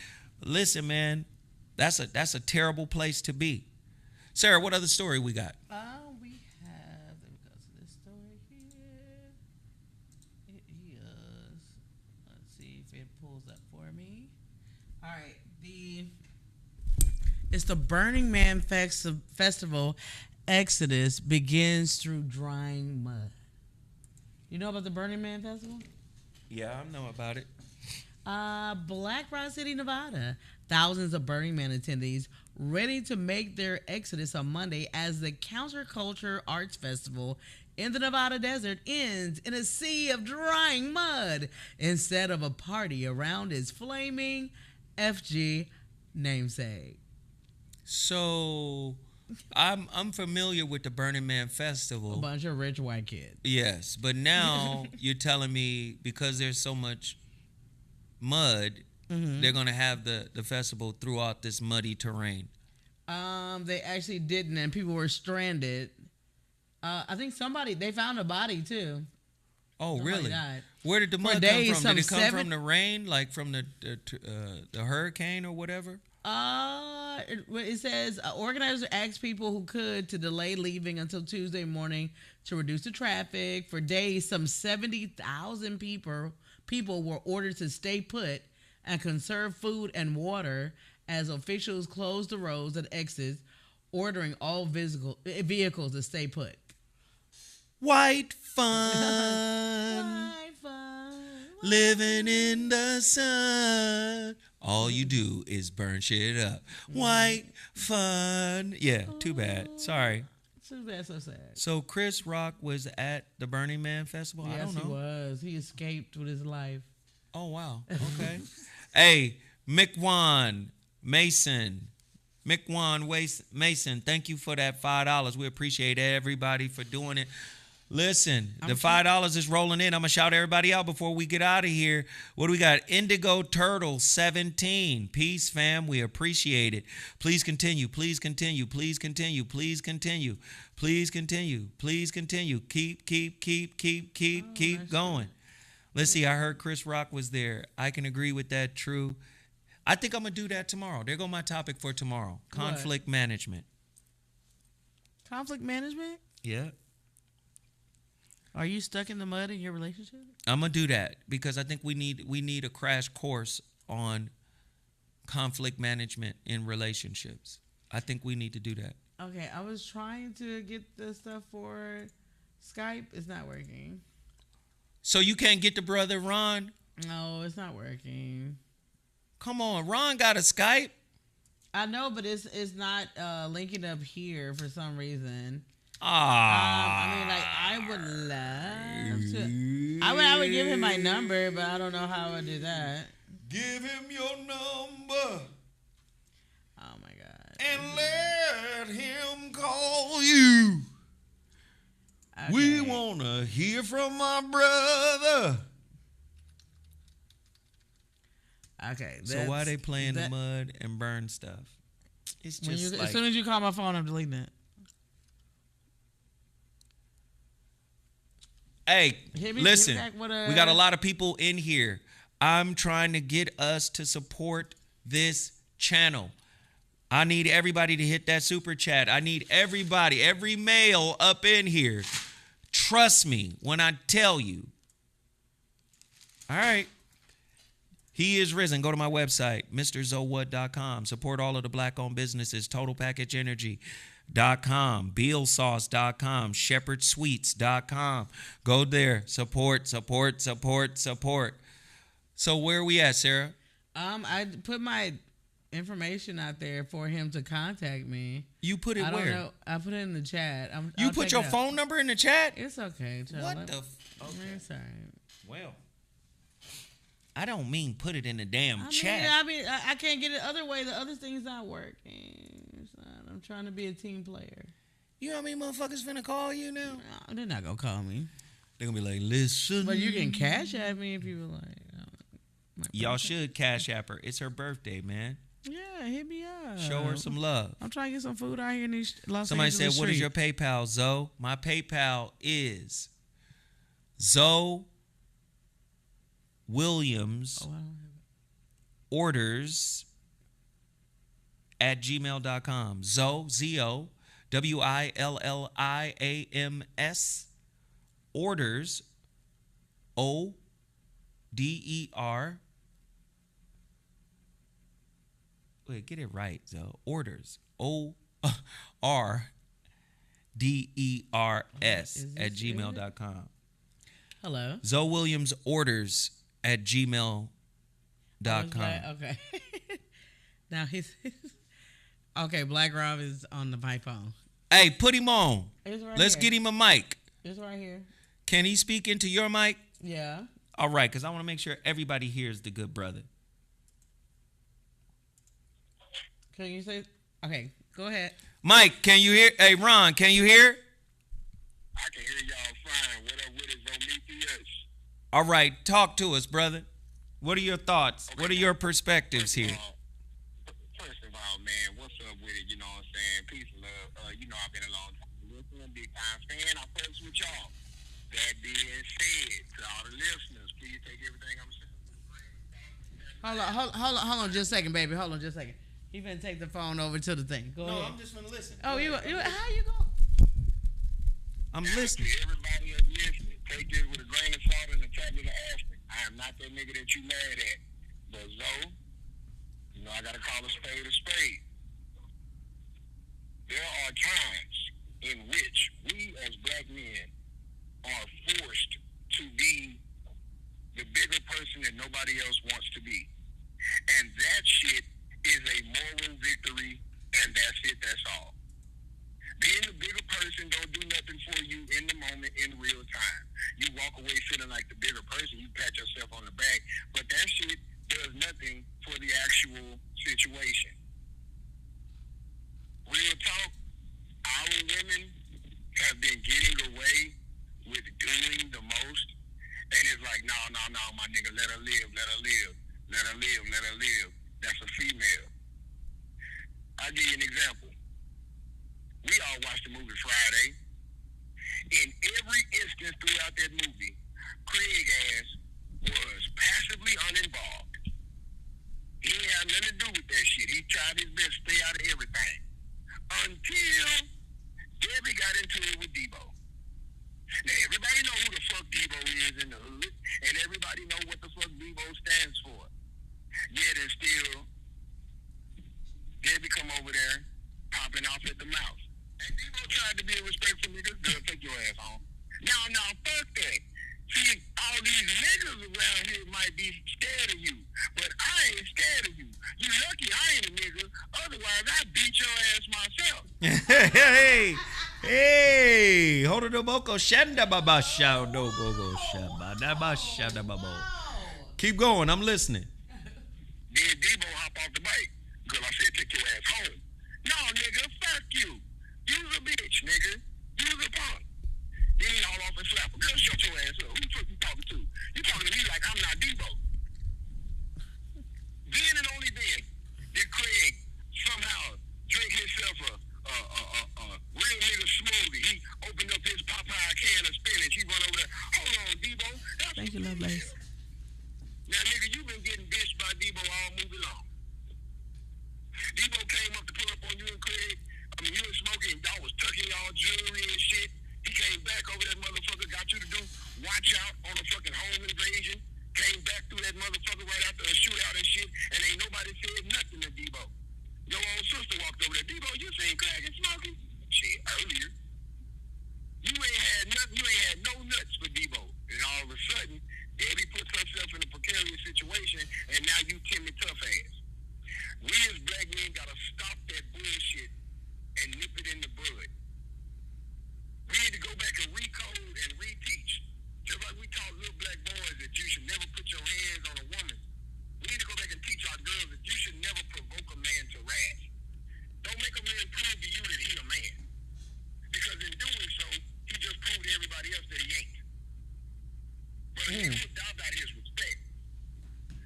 [SPEAKER 1] listen, man, that's a terrible place to be. Sarah, what other story we got?
[SPEAKER 2] We have, let me go to this story here. It is, let's see if it pulls up for me. All right, it's the Burning Man Festival Exodus begins through drying mud. You know about the Burning Man Festival?
[SPEAKER 1] Yeah, I know about it.
[SPEAKER 2] Black Rock City, Nevada. Thousands of Burning Man attendees ready to make their exodus on Monday as the Counterculture Arts Festival in the Nevada desert ends in a sea of drying mud instead of a party around its flaming FG namesake.
[SPEAKER 1] So I'm familiar with the Burning Man Festival.
[SPEAKER 2] A bunch of rich white kids.
[SPEAKER 1] Yes, but now you're telling me because there's so much mud, they're going to have the festival throughout this muddy terrain.
[SPEAKER 2] They actually didn't, and people were stranded. I think they found a body too.
[SPEAKER 1] Oh,
[SPEAKER 2] somebody
[SPEAKER 1] really?
[SPEAKER 2] died.
[SPEAKER 1] Where did the mud
[SPEAKER 2] days,
[SPEAKER 1] come from? Did it come
[SPEAKER 2] 7
[SPEAKER 1] from the rain, like from the hurricane or whatever?
[SPEAKER 2] It says organizers asked people who could to delay leaving until Tuesday morning to reduce the traffic. For days, some 70,000 people were ordered to stay put and conserve food and water as officials closed the roads and exits, ordering all vehicles to stay put.
[SPEAKER 1] White fun.
[SPEAKER 2] White fun.
[SPEAKER 1] Living in the sun. All you do is burn shit up. White fun. Yeah, too bad. Sorry.
[SPEAKER 2] Too bad, so sad.
[SPEAKER 1] So Chris Rock was at the Burning Man Festival?
[SPEAKER 2] Yes,
[SPEAKER 1] I don't know.
[SPEAKER 2] he was. He escaped with his life.
[SPEAKER 1] Oh, wow. Okay. Hey, Mickwan Mason, thank you for that $5. We appreciate everybody for doing it. Listen, the $5 is rolling in. I'm going to shout everybody out before we get out of here. What do we got? Indigo Turtle 17. Peace, fam. We appreciate it. Please continue. Please continue. Please continue. Please continue. Please continue. Please continue. Keep going. Let's see. I heard Chris Rock was there. I can agree with that. True. I think I'm going to do that tomorrow. There go my topic for tomorrow. Conflict management.
[SPEAKER 2] Conflict management?
[SPEAKER 1] Yeah.
[SPEAKER 2] Are you stuck in the mud in your relationship?
[SPEAKER 1] I'm gonna do that because I think we need a crash course on conflict management in relationships. I think we need to do that.
[SPEAKER 2] Okay, I was trying to get the stuff for Skype. It's not working.
[SPEAKER 1] So you can't get the brother Ron?
[SPEAKER 2] No, it's not working.
[SPEAKER 1] Come on, Ron got a Skype.
[SPEAKER 2] I know, but it's not linking up here for some reason.
[SPEAKER 1] I
[SPEAKER 2] mean, like, I would love to. I would give him my number, but I don't know how I would do that.
[SPEAKER 1] Give him your number.
[SPEAKER 2] Oh my God.
[SPEAKER 1] And let him call you.
[SPEAKER 2] Okay.
[SPEAKER 1] We want to hear from my brother.
[SPEAKER 2] Okay.
[SPEAKER 1] So why they play in the mud and burn stuff? It's just
[SPEAKER 2] as soon as you call my phone, I'm deleting it.
[SPEAKER 1] Hey, listen, we got a lot of people in here. I'm trying to get us to support this channel. I need everybody to hit that super chat. I need everybody, every male up in here. Trust me when I tell you. All right. He is risen. Go to my website, MrZoWhat.com. Support all of the black-owned businesses, TotalPackageEnergy.com, BealSauce.com, ShepherdSweets.com. Go there. Support. So where are we at, Sarah?
[SPEAKER 2] I put my information out there for him to contact me.
[SPEAKER 1] You put it
[SPEAKER 2] I
[SPEAKER 1] where?
[SPEAKER 2] don't know. I put it in the chat.
[SPEAKER 1] You put your phone number in the chat?
[SPEAKER 2] It's okay.
[SPEAKER 1] What the? Okay.
[SPEAKER 2] It's all right.
[SPEAKER 1] Well, I don't mean put it in the damn chat.
[SPEAKER 2] I can't get it other way. The other thing's not working. I'm trying to be a team player.
[SPEAKER 1] You know how many motherfuckers finna call you now?
[SPEAKER 2] No, they're not gonna call me.
[SPEAKER 1] They're gonna be like, listen.
[SPEAKER 2] But you can cash at me if you were like.
[SPEAKER 1] Y'all should cash app her. It's her birthday, man.
[SPEAKER 2] Yeah, hit me up.
[SPEAKER 1] Show her some love.
[SPEAKER 2] I'm trying to get some food out here in these Los
[SPEAKER 1] Somebody
[SPEAKER 2] Angeles
[SPEAKER 1] said, what is
[SPEAKER 2] streets.
[SPEAKER 1] your PayPal, Zoe? My PayPal is Zoe Williams orders at gmail.com. Zoe, Z-O, WILLIAMS, orders, ODER. Wait, get it right, Zoe. Orders, ORDERS at gmail.com.
[SPEAKER 2] Hello.
[SPEAKER 1] Zoe Williams orders at gmail.com.
[SPEAKER 2] Okay. Now he's okay. Black Rob is on the microphone.
[SPEAKER 1] Hey, put him on. Let's get him a mic.
[SPEAKER 2] It's right here.
[SPEAKER 1] Can he speak into your mic?
[SPEAKER 2] Yeah.
[SPEAKER 1] All right, because I want to make sure everybody hears the good brother.
[SPEAKER 2] Can you say? Okay, go ahead.
[SPEAKER 1] Mike, can you hear? Hey, Ron, can you hear?
[SPEAKER 3] I can hear y'all fine. What up with it, Zometheus?
[SPEAKER 1] All right, talk to us, brother. What are your thoughts?
[SPEAKER 3] Okay,
[SPEAKER 1] what are your perspectives here?
[SPEAKER 3] First of all, man, what's up with it? You know what I'm saying? Peace and love. I've been a long time listener, big time fan. I fucks with y'all. That being said, to all the listeners, please take everything I'm saying.
[SPEAKER 2] Hold on, just a second, baby. Hold on, just a second. He finna take the phone over to the thing. Go ahead.
[SPEAKER 1] No, I'm just gonna listen.
[SPEAKER 2] Oh, you how you going?
[SPEAKER 1] I'm listening.
[SPEAKER 3] To everybody that's listening, take this with a grain of salt and a tablet of aspirin. I am not that nigga that you mad at. But Zoe, I gotta call a spade a spade. There are times in which we as black men are forced to be the bigger person that nobody else wants to be. And that shit is a moral victory, and that's it, that's all. Being the bigger person don't do nothing for you in the moment, in real time. You walk away feeling like the bigger person, you pat yourself on the back, but that shit does nothing for the actual situation. Real talk, our women have been getting away with doing the most, and it's like, no, my nigga, let her live. That's a female. I'll give you an example. We all watched the movie Friday. In every instance throughout that movie, Craig ass was passively uninvolved. He didn't have nothing to do with that shit. He tried his best to stay out of everything. Until Debbie got into it with Debo. Now, everybody know who the fuck Debo is in the hood, and everybody know what the fuck Debo stands for. Yet and still, Debbie come over there, popping off at the mouth. And Debo tried to be a respectful nigga. Girl, take your ass home. No, fuck that. See, all these niggas around here might be scared of you, but I ain't scared of you. You lucky I ain't a nigga. Otherwise, I'd beat your ass myself.
[SPEAKER 1] Hey, hold on, Boko Shanda Baba Shao no Gogo Shaba Daba Shada Babo. Keep going, I'm listening.
[SPEAKER 3] Then Debo hop off the bike. Girl, I said, take your ass home. No, nigga, fuck you. You's a bitch, nigga. You's a punk. Then he haul off and slap her. Girl, shut your ass up. Who the fuck you talking to? You talking to me like I'm not Debo. Then and only then did Craig somehow drink himself a real nigga smoothie. He opened up his Popeye can of spinach. He run over there. Hold on, Debo.
[SPEAKER 2] Thank you, Lovelace.
[SPEAKER 3] Now, nigga, you been getting bitched by Debo all movie long. But he was about his respect.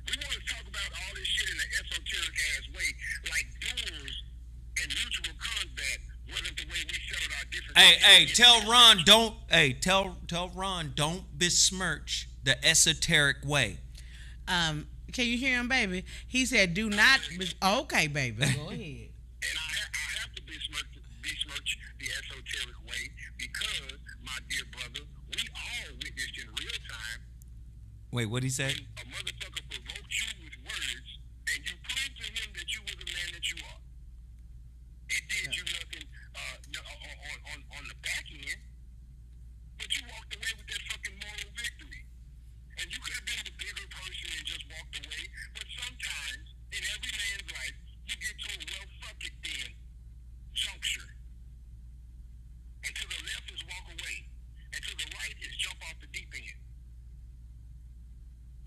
[SPEAKER 3] We want to talk about all this shit in an esoteric ass way, like duels and mutual combat wasn't the way we settled our differences.
[SPEAKER 1] Hey, tell Ron don't. Hey, tell Ron don't besmirch the esoteric way.
[SPEAKER 2] Can you hear him, baby? He said, "Do not." Okay, baby. Go ahead.
[SPEAKER 3] And I have to besmirch the esoteric way because, my dear brother, we all witnessed in real time.
[SPEAKER 1] Wait, what'd he say?
[SPEAKER 3] A motherfucker provoked you with words, and you proved to him that you were the man that you are. It did you nothing on the back end, but you walked away with that fucking moral victory. And you could have been the bigger person and just walked away, but sometimes in every man's life, you get to a well, fuck it then juncture. And to the left is walk away, and to the right is jump off the deep end.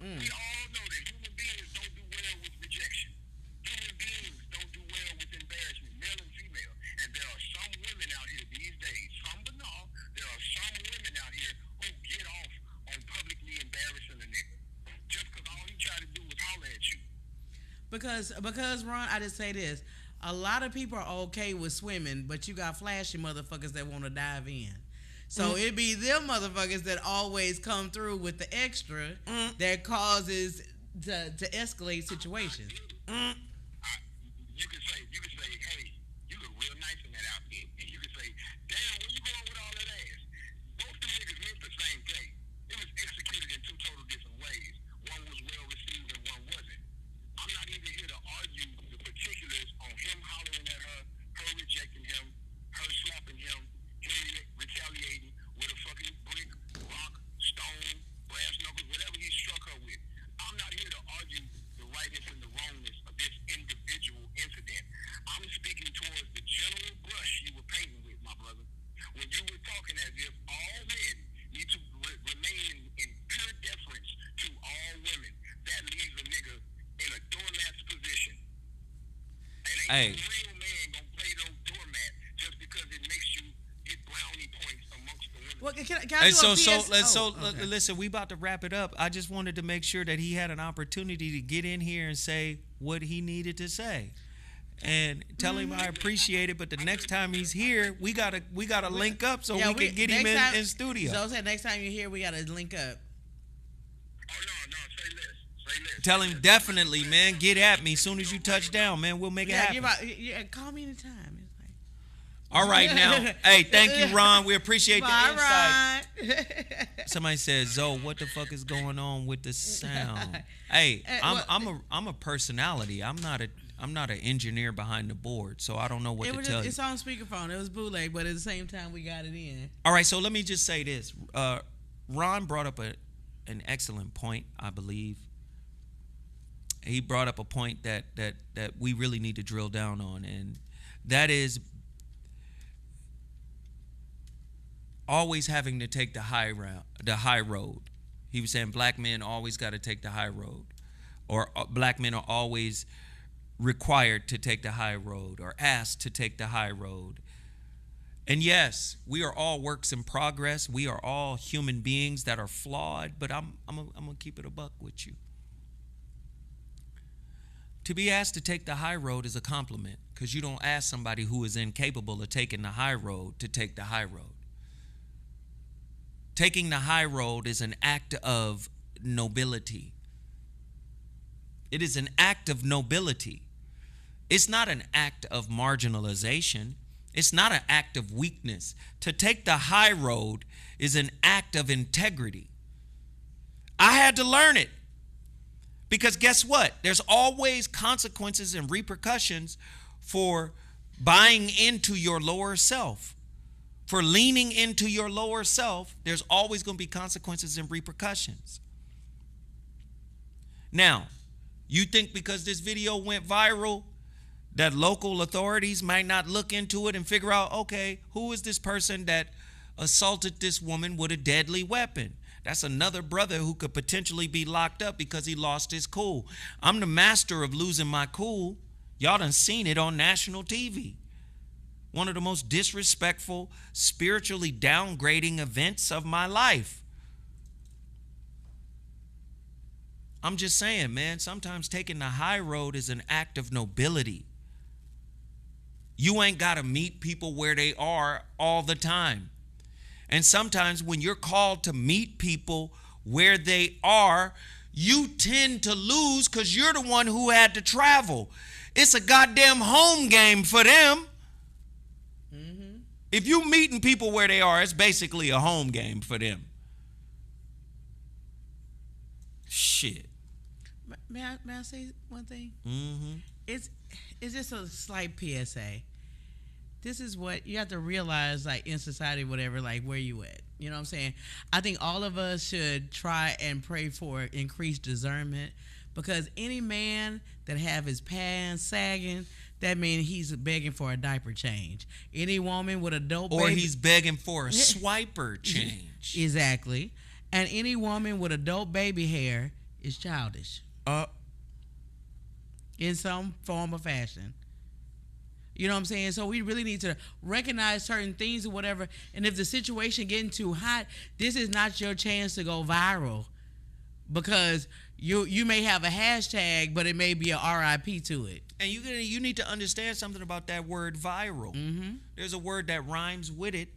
[SPEAKER 3] We all know that human beings don't do well with rejection. Human beings don't do well with embarrassment, male and female. And there are some women out here these days, some but not, there are some women out here who get off on publicly embarrassing a nigga. Just because all he tried to do was holler at you.
[SPEAKER 2] Because Ron, I just say this. A lot of people are okay with swimming, but you got flashy motherfuckers that want to dive in. So it be them motherfuckers that always come through with the extra that causes to escalate situations.
[SPEAKER 3] You can say, hey, you look real nice in that outfit. And you can say, damn, where you going with all that ass? Both the niggas meant the same thing. It was executed in two total different ways. One was well received and one wasn't. I'm not even here to argue the particulars on him hollering at her rejecting him, her slapping him retaliating with a fucking brick, rock, stone, brass knuckles, whatever he struck her with. I'm not here to argue the rightness and the wrongness of this individual incident. I'm speaking towards the general brush you were painting with, my brother. When you were talking as if all men need to remain in pure deference to all women, that leaves a nigga in a doormat's position. And ain't no real man gonna play no doormat just because it makes you get brownie points amongst the women.
[SPEAKER 2] Well, can I do a PS?
[SPEAKER 1] Listen, we about to wrap it up. I just wanted to make sure that he had an opportunity to get in here and say what he needed to say. And tell him I appreciate it, but the next time he's here, we gotta link up so we can get him in studio.
[SPEAKER 2] So I said next time you're here, we gotta link up.
[SPEAKER 3] Oh no, say less.
[SPEAKER 1] Tell him definitely, man, get at me as soon as you touch down, man. We'll make it happen.
[SPEAKER 2] Call me anytime. It's like,
[SPEAKER 1] all right now. Hey, thank you, Ron. We appreciate the insight.
[SPEAKER 2] Ron.
[SPEAKER 1] Somebody says, Zoe, what the fuck is going on with the sound? Hey, I'm a personality. I'm not an engineer behind the board, so I don't know what to tell you.
[SPEAKER 2] It's on speakerphone. It was bootleg, but at the same time, we got it in.
[SPEAKER 1] All right, so let me just say this. Ron brought up an excellent point, I believe. He brought up a point that we really need to drill down on, and that is always having to take the high road. He was saying black men always got to take the high road, or black men are always required to take the high road or asked to take the high road. And yes, we are all works in progress. We are all human beings that are flawed, but I'm gonna keep it a buck with you. To be asked to take the high road is a compliment, because you don't ask somebody who is incapable of taking the high road to take the high road. Taking the high road is an act of nobility. It is an act of nobility. It's not an act of marginalization. It's not an act of weakness. To take the high road is an act of integrity. I had to learn it. Because guess what? There's always consequences and repercussions for buying into your lower self. For leaning into your lower self, there's always going to be consequences and repercussions. Now, you think because this video went viral that local authorities might not look into it and figure out, okay, who is this person that assaulted this woman with a deadly weapon? That's another brother who could potentially be locked up because he lost his cool. I'm the master of losing my cool. Y'all done seen it on national TV. One of the most disrespectful, spiritually downgrading events of my life. I'm just saying, man, sometimes taking the high road is an act of nobility. You ain't got to meet people where they are all the time. And sometimes when you're called to meet people where they are, you tend to lose because you're the one who had to travel. It's a goddamn home game for them. Mm-hmm. If you meeting people where they are, it's basically a home game for them. Shit.
[SPEAKER 2] May I say one thing?
[SPEAKER 1] Mm-hmm.
[SPEAKER 2] It's just a slight PSA. This is what you have to realize, like, in society, whatever, like, where you at. You know what I'm saying? I think all of us should try and pray for increased discernment, because any man that have his pants sagging, that means he's begging for a diaper change. Any woman with a dope baby,
[SPEAKER 1] or he's begging for a swiper change.
[SPEAKER 2] Exactly. And any woman with a dope baby hair is childish. In some form or fashion. You know what I'm saying? So we really need to recognize certain things or whatever. And if the situation getting too hot, this is not your chance to go viral, because you may have a hashtag, but it may be a RIP to it.
[SPEAKER 1] And you need to understand something about that word viral. Mm-hmm. There's a word that rhymes with it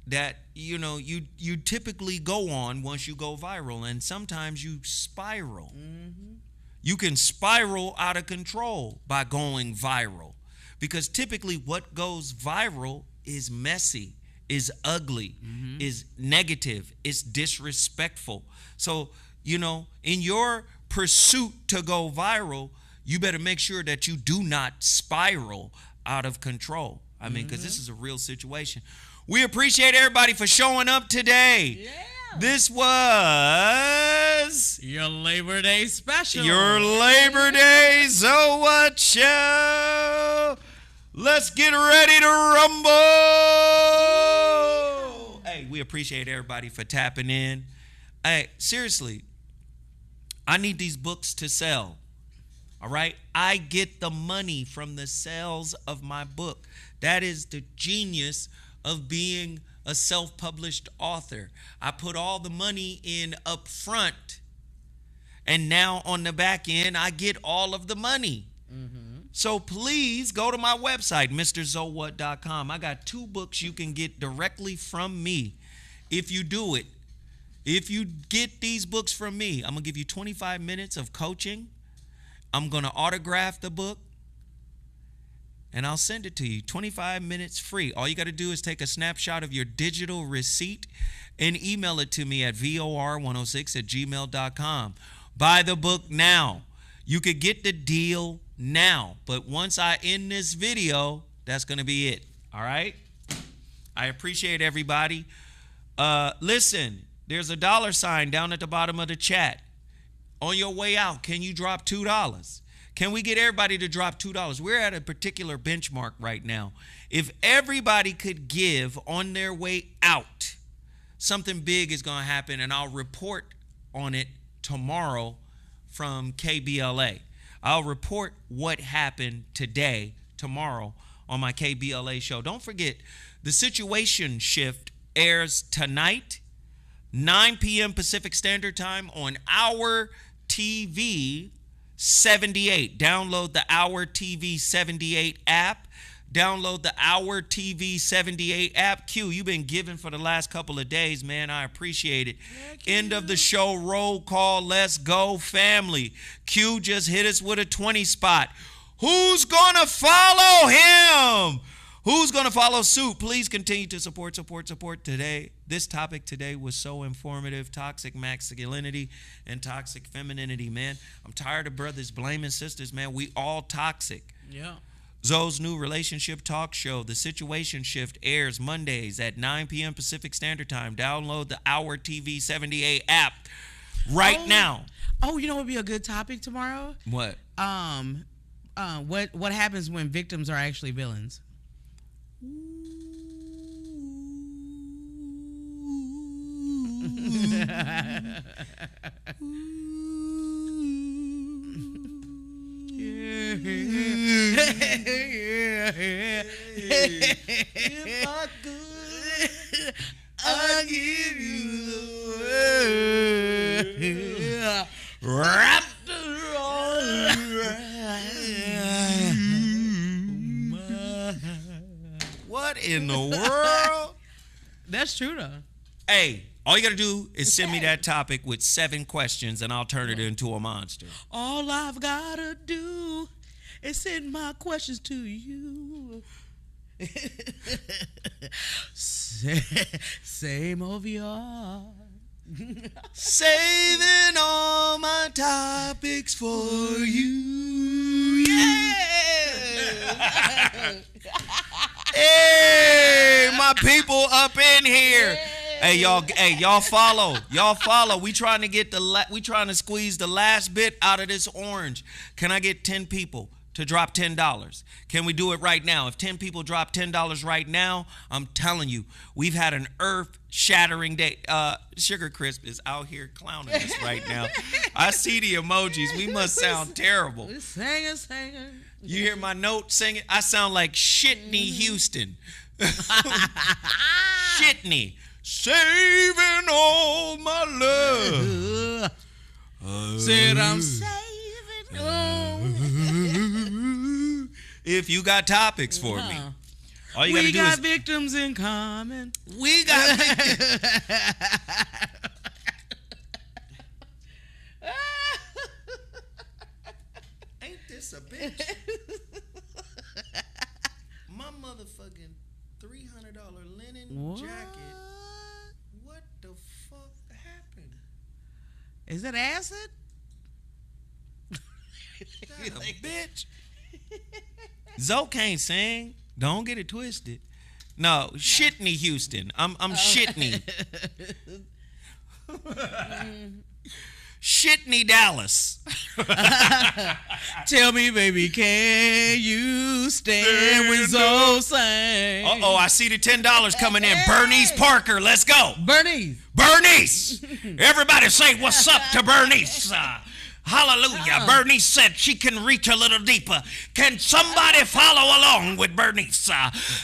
[SPEAKER 1] that, you know, you typically go on once you go viral, and sometimes you spiral. Mm-hmm. You can spiral out of control by going viral, because typically what goes viral is messy, is ugly, mm-hmm. is negative, is disrespectful. So, you know, in your pursuit to go viral, you better make sure that you do not spiral out of control. I mean, because this is a real situation. We appreciate everybody for showing up today. Yeah. This was
[SPEAKER 2] your Labor Day special.
[SPEAKER 1] Your Labor Day So What show. Let's get ready to rumble. Hey, we appreciate everybody for tapping in. Hey, seriously, I need these books to sell. All right? I get the money from the sales of my book. That is the genius of being a self-published author. I put all the money in up front, and now on the back end, I get all of the money. Mm-hmm. So please go to my website, MrZowhat.com. I got 2 books you can get directly from me if you do it. If you get these books from me, I'm going to give you 25 minutes of coaching. I'm going to autograph the book, and I'll send it to you. 25 minutes free. All you got to do is take a snapshot of your digital receipt and email it to me at vor106@gmail.com. Buy the book now. You could get the deal now, but once I end this video, that's going to be it. All right? I appreciate everybody. Listen, there's a $sign down at the bottom of the chat. On your way out, can you drop $2? Can we get everybody to drop $2? We're at a particular benchmark right now. If everybody could give on their way out, something big is going to happen, and I'll report on it tomorrow from KBLA. I'll report what happened today, tomorrow, on my KBLA show. Don't forget, the Situation Shift airs tonight, 9 p.m. Pacific Standard Time on our TV 78. Download the Our TV 78 app. Download the Our TV 78 app. Q, you've been giving for the last couple of days, man. I appreciate it. End of the show, roll call. Let's go, family. Q just hit us with a 20 spot. Who's going to follow him? Who's going to follow suit? Please continue to support today. This topic today was so informative. Toxic masculinity and toxic femininity, man. I'm tired of brothers blaming sisters, man. We all toxic.
[SPEAKER 2] Yeah.
[SPEAKER 1] Zoe's new relationship talk show, The Situation Shift, airs Mondays at 9 p.m. Pacific Standard Time. Download the Our TV 78 app right now.
[SPEAKER 2] Oh, you know what would be a good topic tomorrow?
[SPEAKER 1] What?
[SPEAKER 2] What happens when victims are actually villains?
[SPEAKER 1] If I could, I'd give you the world. Wrapped What in the world?
[SPEAKER 2] That's true though.
[SPEAKER 1] Hey, all you gotta do is send me that topic with 7 questions and I'll turn it into a monster.
[SPEAKER 2] All I've gotta do is send my questions to you. Same OVR.
[SPEAKER 1] Saving all my topics for you. Yeah. Hey, my people up in here. Hey y'all follow. Y'all follow. We trying to squeeze the last bit out of this orange. Can I get 10 people to drop $10? Can we do it right now? If 10 people drop $10 right now, I'm telling you, we've had an earth-shattering day. Sugar Crisp is out here clowning us right now. I see the emojis. We must sound terrible.
[SPEAKER 2] Singing.
[SPEAKER 1] You hear my note singing? I sound like Shitney Houston. Shitney. Saving all my love.
[SPEAKER 2] Said I'm saving all.
[SPEAKER 1] If you got topics for me, all you gotta
[SPEAKER 2] we
[SPEAKER 1] do
[SPEAKER 2] got
[SPEAKER 1] is
[SPEAKER 2] victims in common.
[SPEAKER 1] we got victims. Ain't this a bitch? My motherfucking $300 linen
[SPEAKER 2] What?
[SPEAKER 1] jacket. What the fuck happened?
[SPEAKER 2] Is it acid?
[SPEAKER 1] That a bitch. Zoe can't sing. Don't get it twisted. No, Shitney Houston. I'm Shitney. Shitney Dallas.
[SPEAKER 2] Tell me, baby, can you stand when Zoe sang?
[SPEAKER 1] Uh-oh, I see the $10 coming in. Bernice Parker, let's go.
[SPEAKER 2] Bernice.
[SPEAKER 1] Bernice. Everybody say what's up to Bernice. Hallelujah. Bernice said she can reach a little deeper. Can somebody follow along with Bernice?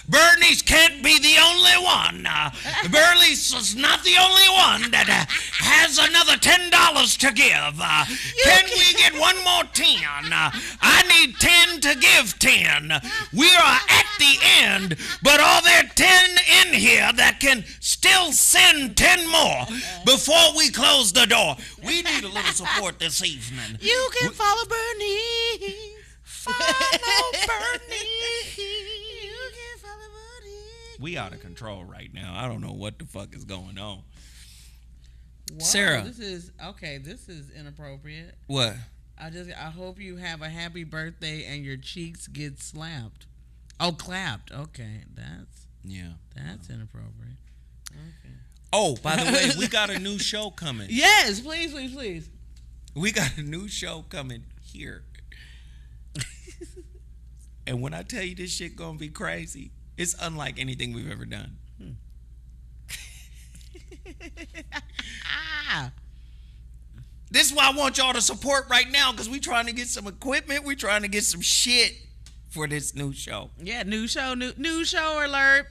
[SPEAKER 1] Bernice can't be the only one. Bernice is not the only one that has another $10 to give. Can we get one more 10? I need 10 to give 10. We are at the end, but are there 10 in here that can still send 10 more before we close the door? We need a little support this evening.
[SPEAKER 2] You can follow Bernice.
[SPEAKER 1] Follow Bernice.
[SPEAKER 2] You can follow Bernice.
[SPEAKER 1] We out of control right now. I don't know what the fuck is going on.
[SPEAKER 2] Wow,
[SPEAKER 1] Sarah.
[SPEAKER 2] This is inappropriate.
[SPEAKER 1] What?
[SPEAKER 2] I hope you have a happy birthday and your cheeks get slapped. Oh, clapped. Okay. That's inappropriate. Okay.
[SPEAKER 1] Oh, by the way, we got a new show coming.
[SPEAKER 2] Yes, please.
[SPEAKER 1] We got a new show coming here. And when I tell you this shit gonna be crazy, it's unlike anything we've ever done. This is why I want y'all to support right now, because we trying to get some equipment. We trying to get some shit for this new show.
[SPEAKER 2] Yeah, new show alert.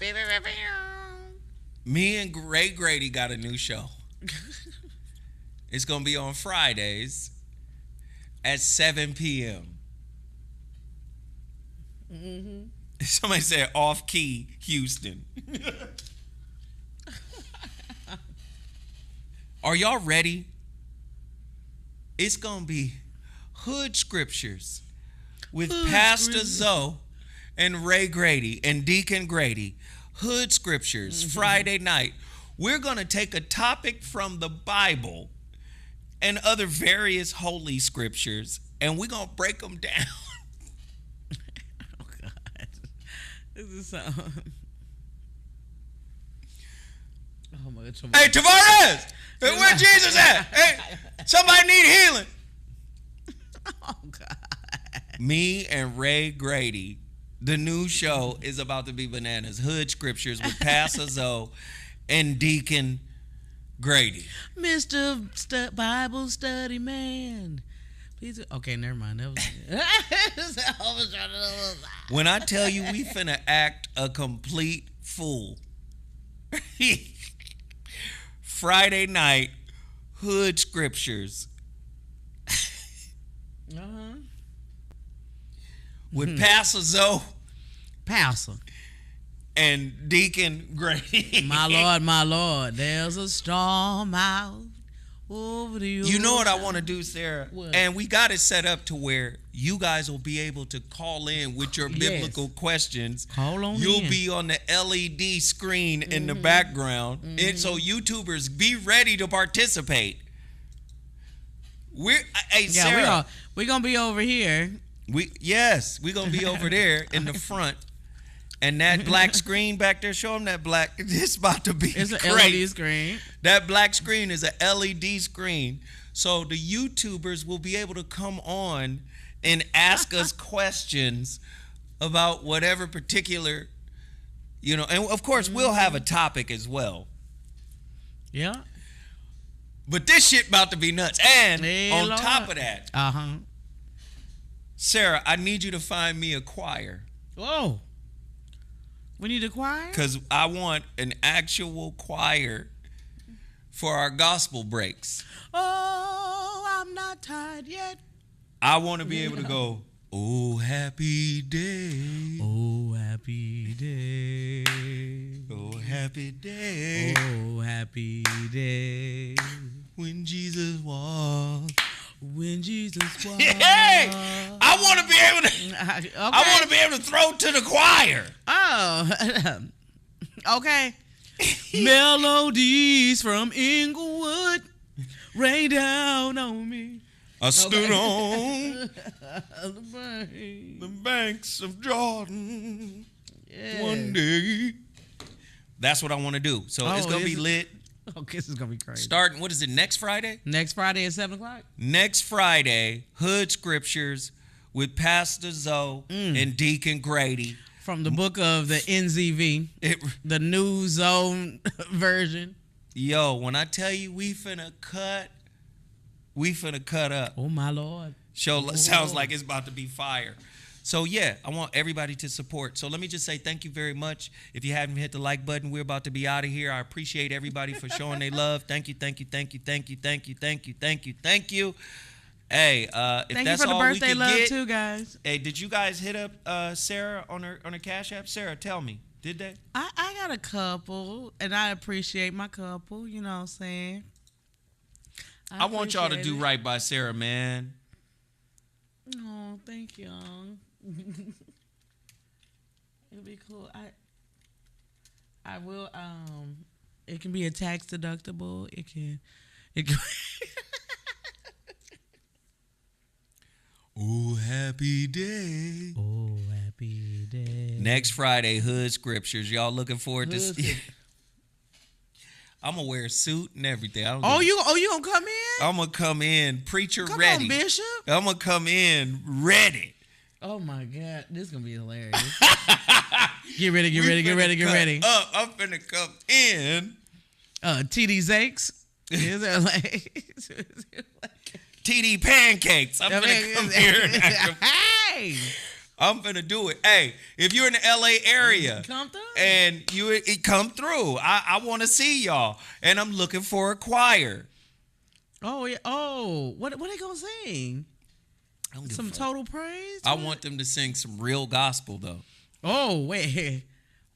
[SPEAKER 1] Me and Ray Grady got a new show. It's going to be on Fridays at 7 p.m.
[SPEAKER 2] Mm-hmm.
[SPEAKER 1] Somebody said off-key Houston. Are y'all ready? It's going to be Hood Scriptures with Pastor Zoe and Ray Grady and Deacon Grady. Hood Scriptures, Friday night. We're going to take a topic from the Bible and other various holy scriptures, and we're going to break them down.
[SPEAKER 2] Oh, God. This is so... Oh, my God.
[SPEAKER 1] Hey, Tyrese! Where Jesus at? Hey, somebody need healing.
[SPEAKER 2] Oh, God.
[SPEAKER 1] Me and Ray Grady. The new show is about to be bananas. Hood Scriptures with Pastor Zoe and Deacon Grady.
[SPEAKER 2] Mr. Bible Study Man. Please. Okay, never mind. That was
[SPEAKER 1] When I tell you we finna act a complete fool. Friday night, Hood Scriptures.
[SPEAKER 2] Uh-huh.
[SPEAKER 1] with Pastor Zoe
[SPEAKER 2] Pastor.
[SPEAKER 1] and Deacon Grady.
[SPEAKER 2] My Lord, there's a storm out over the
[SPEAKER 1] You know what I
[SPEAKER 2] ocean.
[SPEAKER 1] want to do, Sarah?
[SPEAKER 2] What?
[SPEAKER 1] And we got it set up to where you guys will be able to call in with your
[SPEAKER 2] Yes.
[SPEAKER 1] biblical questions.
[SPEAKER 2] Call on
[SPEAKER 1] You'll
[SPEAKER 2] in.
[SPEAKER 1] be on the LED screen in the background. And so YouTubers, be ready to participate. Hey,
[SPEAKER 2] Yeah,
[SPEAKER 1] Sarah.
[SPEAKER 2] we're gonna be over here.
[SPEAKER 1] We're gonna be over there in the front. And that black screen back there, show them that black. It's about to be
[SPEAKER 2] It's an
[SPEAKER 1] great.
[SPEAKER 2] LED screen.
[SPEAKER 1] That black screen is an LED screen. So the YouTubers will be able to come on and ask us questions about whatever particular, and of course we'll have a topic as well.
[SPEAKER 2] Yeah.
[SPEAKER 1] But this shit about to be nuts. And
[SPEAKER 2] Hey,
[SPEAKER 1] on
[SPEAKER 2] Lord.
[SPEAKER 1] top of that,
[SPEAKER 2] Uh-huh.
[SPEAKER 1] Sarah, I need you to find me a choir.
[SPEAKER 2] Whoa. We need a choir?
[SPEAKER 1] Because I want an actual choir for our gospel breaks.
[SPEAKER 2] Oh, I'm not tired yet.
[SPEAKER 1] I want to be able to go, oh, happy day.
[SPEAKER 2] Oh, happy day.
[SPEAKER 1] Oh, happy day.
[SPEAKER 2] Oh, happy day.
[SPEAKER 1] When Jesus walked.
[SPEAKER 2] When Jesus walked.
[SPEAKER 1] Hey! I want to be able to.
[SPEAKER 2] Okay.
[SPEAKER 1] I want to be able to throw to the choir.
[SPEAKER 2] Oh, okay. Melodies from Inglewood rain down on me.
[SPEAKER 1] I stood on
[SPEAKER 2] The bank.
[SPEAKER 1] the banks of Jordan
[SPEAKER 2] Yeah.
[SPEAKER 1] one day. That's what I want to do. So it's
[SPEAKER 2] Oh,
[SPEAKER 1] going to be
[SPEAKER 2] is it?
[SPEAKER 1] lit.
[SPEAKER 2] Okay, this is gonna be crazy.
[SPEAKER 1] Starting, what is it, next Friday?
[SPEAKER 2] Next Friday at 7:00.
[SPEAKER 1] Next Friday, Hood Scriptures with Pastor Zoe and Deacon Grady.
[SPEAKER 2] From the book of the NZV, the New Zone version.
[SPEAKER 1] Yo, when I tell you we finna cut up.
[SPEAKER 2] Oh my Lord.
[SPEAKER 1] Sounds like it's about to be fire. So yeah, I want everybody to support. So let me just say thank you very much. If you haven't hit the like button, we're about to be out of here. I appreciate everybody for showing their love. Thank you, thank you, thank you, thank you, thank you, thank you, thank you, thank you. Hey, if
[SPEAKER 2] Thank you
[SPEAKER 1] that's
[SPEAKER 2] for the
[SPEAKER 1] all we
[SPEAKER 2] birthday
[SPEAKER 1] could
[SPEAKER 2] love
[SPEAKER 1] get.
[SPEAKER 2] too, guys.
[SPEAKER 1] Hey, did you guys hit up Sarah on her Cash App? Sarah, tell me, did they?
[SPEAKER 2] I got a couple, and I appreciate my couple. You know what I'm saying?
[SPEAKER 1] I want y'all to
[SPEAKER 2] appreciate
[SPEAKER 1] do
[SPEAKER 2] it.
[SPEAKER 1] right by Sarah, man.
[SPEAKER 2] Oh, thank you. It'll be cool. I will. It can be a tax deductible. It can.
[SPEAKER 1] Oh, happy day.
[SPEAKER 2] Oh, happy day.
[SPEAKER 1] Next Friday, Hood Scriptures. Y'all looking forward to
[SPEAKER 2] Hood
[SPEAKER 1] see? I'm gonna wear a suit and everything.
[SPEAKER 2] Oh, you gonna come in?
[SPEAKER 1] I'm gonna come in, preacher
[SPEAKER 2] Come
[SPEAKER 1] ready.
[SPEAKER 2] on, Bishop.
[SPEAKER 1] I'm gonna come in ready.
[SPEAKER 2] Oh my God, this is gonna be hilarious. Get ready, get ready, get ready, get ready.
[SPEAKER 1] I'm finna come in.
[SPEAKER 2] TD Zakes. Is that like?
[SPEAKER 1] TD Pancakes. I'm finna come here.
[SPEAKER 2] Hey,
[SPEAKER 1] I'm finna do it. Hey, if you're in the LA area
[SPEAKER 2] come through.
[SPEAKER 1] and it come through, I want to see y'all, and I'm looking for a choir.
[SPEAKER 2] Oh yeah. Oh, what they gonna sing?
[SPEAKER 1] I don't give a
[SPEAKER 2] Some
[SPEAKER 1] fuck.
[SPEAKER 2] total praise.
[SPEAKER 1] I want them to sing some real gospel though.
[SPEAKER 2] Oh wait.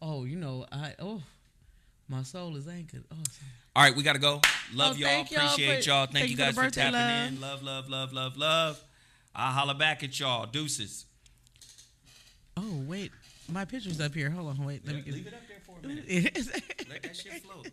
[SPEAKER 2] Oh, my soul is anchored. Oh.
[SPEAKER 1] All right, we gotta go. Love y'all.
[SPEAKER 2] Thank y'all
[SPEAKER 1] Appreciate
[SPEAKER 2] for-
[SPEAKER 1] y'all.
[SPEAKER 2] thank
[SPEAKER 1] Thank
[SPEAKER 2] you
[SPEAKER 1] you
[SPEAKER 2] for
[SPEAKER 1] guys
[SPEAKER 2] the
[SPEAKER 1] for
[SPEAKER 2] birthday
[SPEAKER 1] tapping
[SPEAKER 2] love.
[SPEAKER 1] in. Love. I'll holler back at y'all. Deuces.
[SPEAKER 2] Oh wait, my picture's up here. Hold on, wait. Let me get
[SPEAKER 1] Leave it up there for a minute. Let that shit float.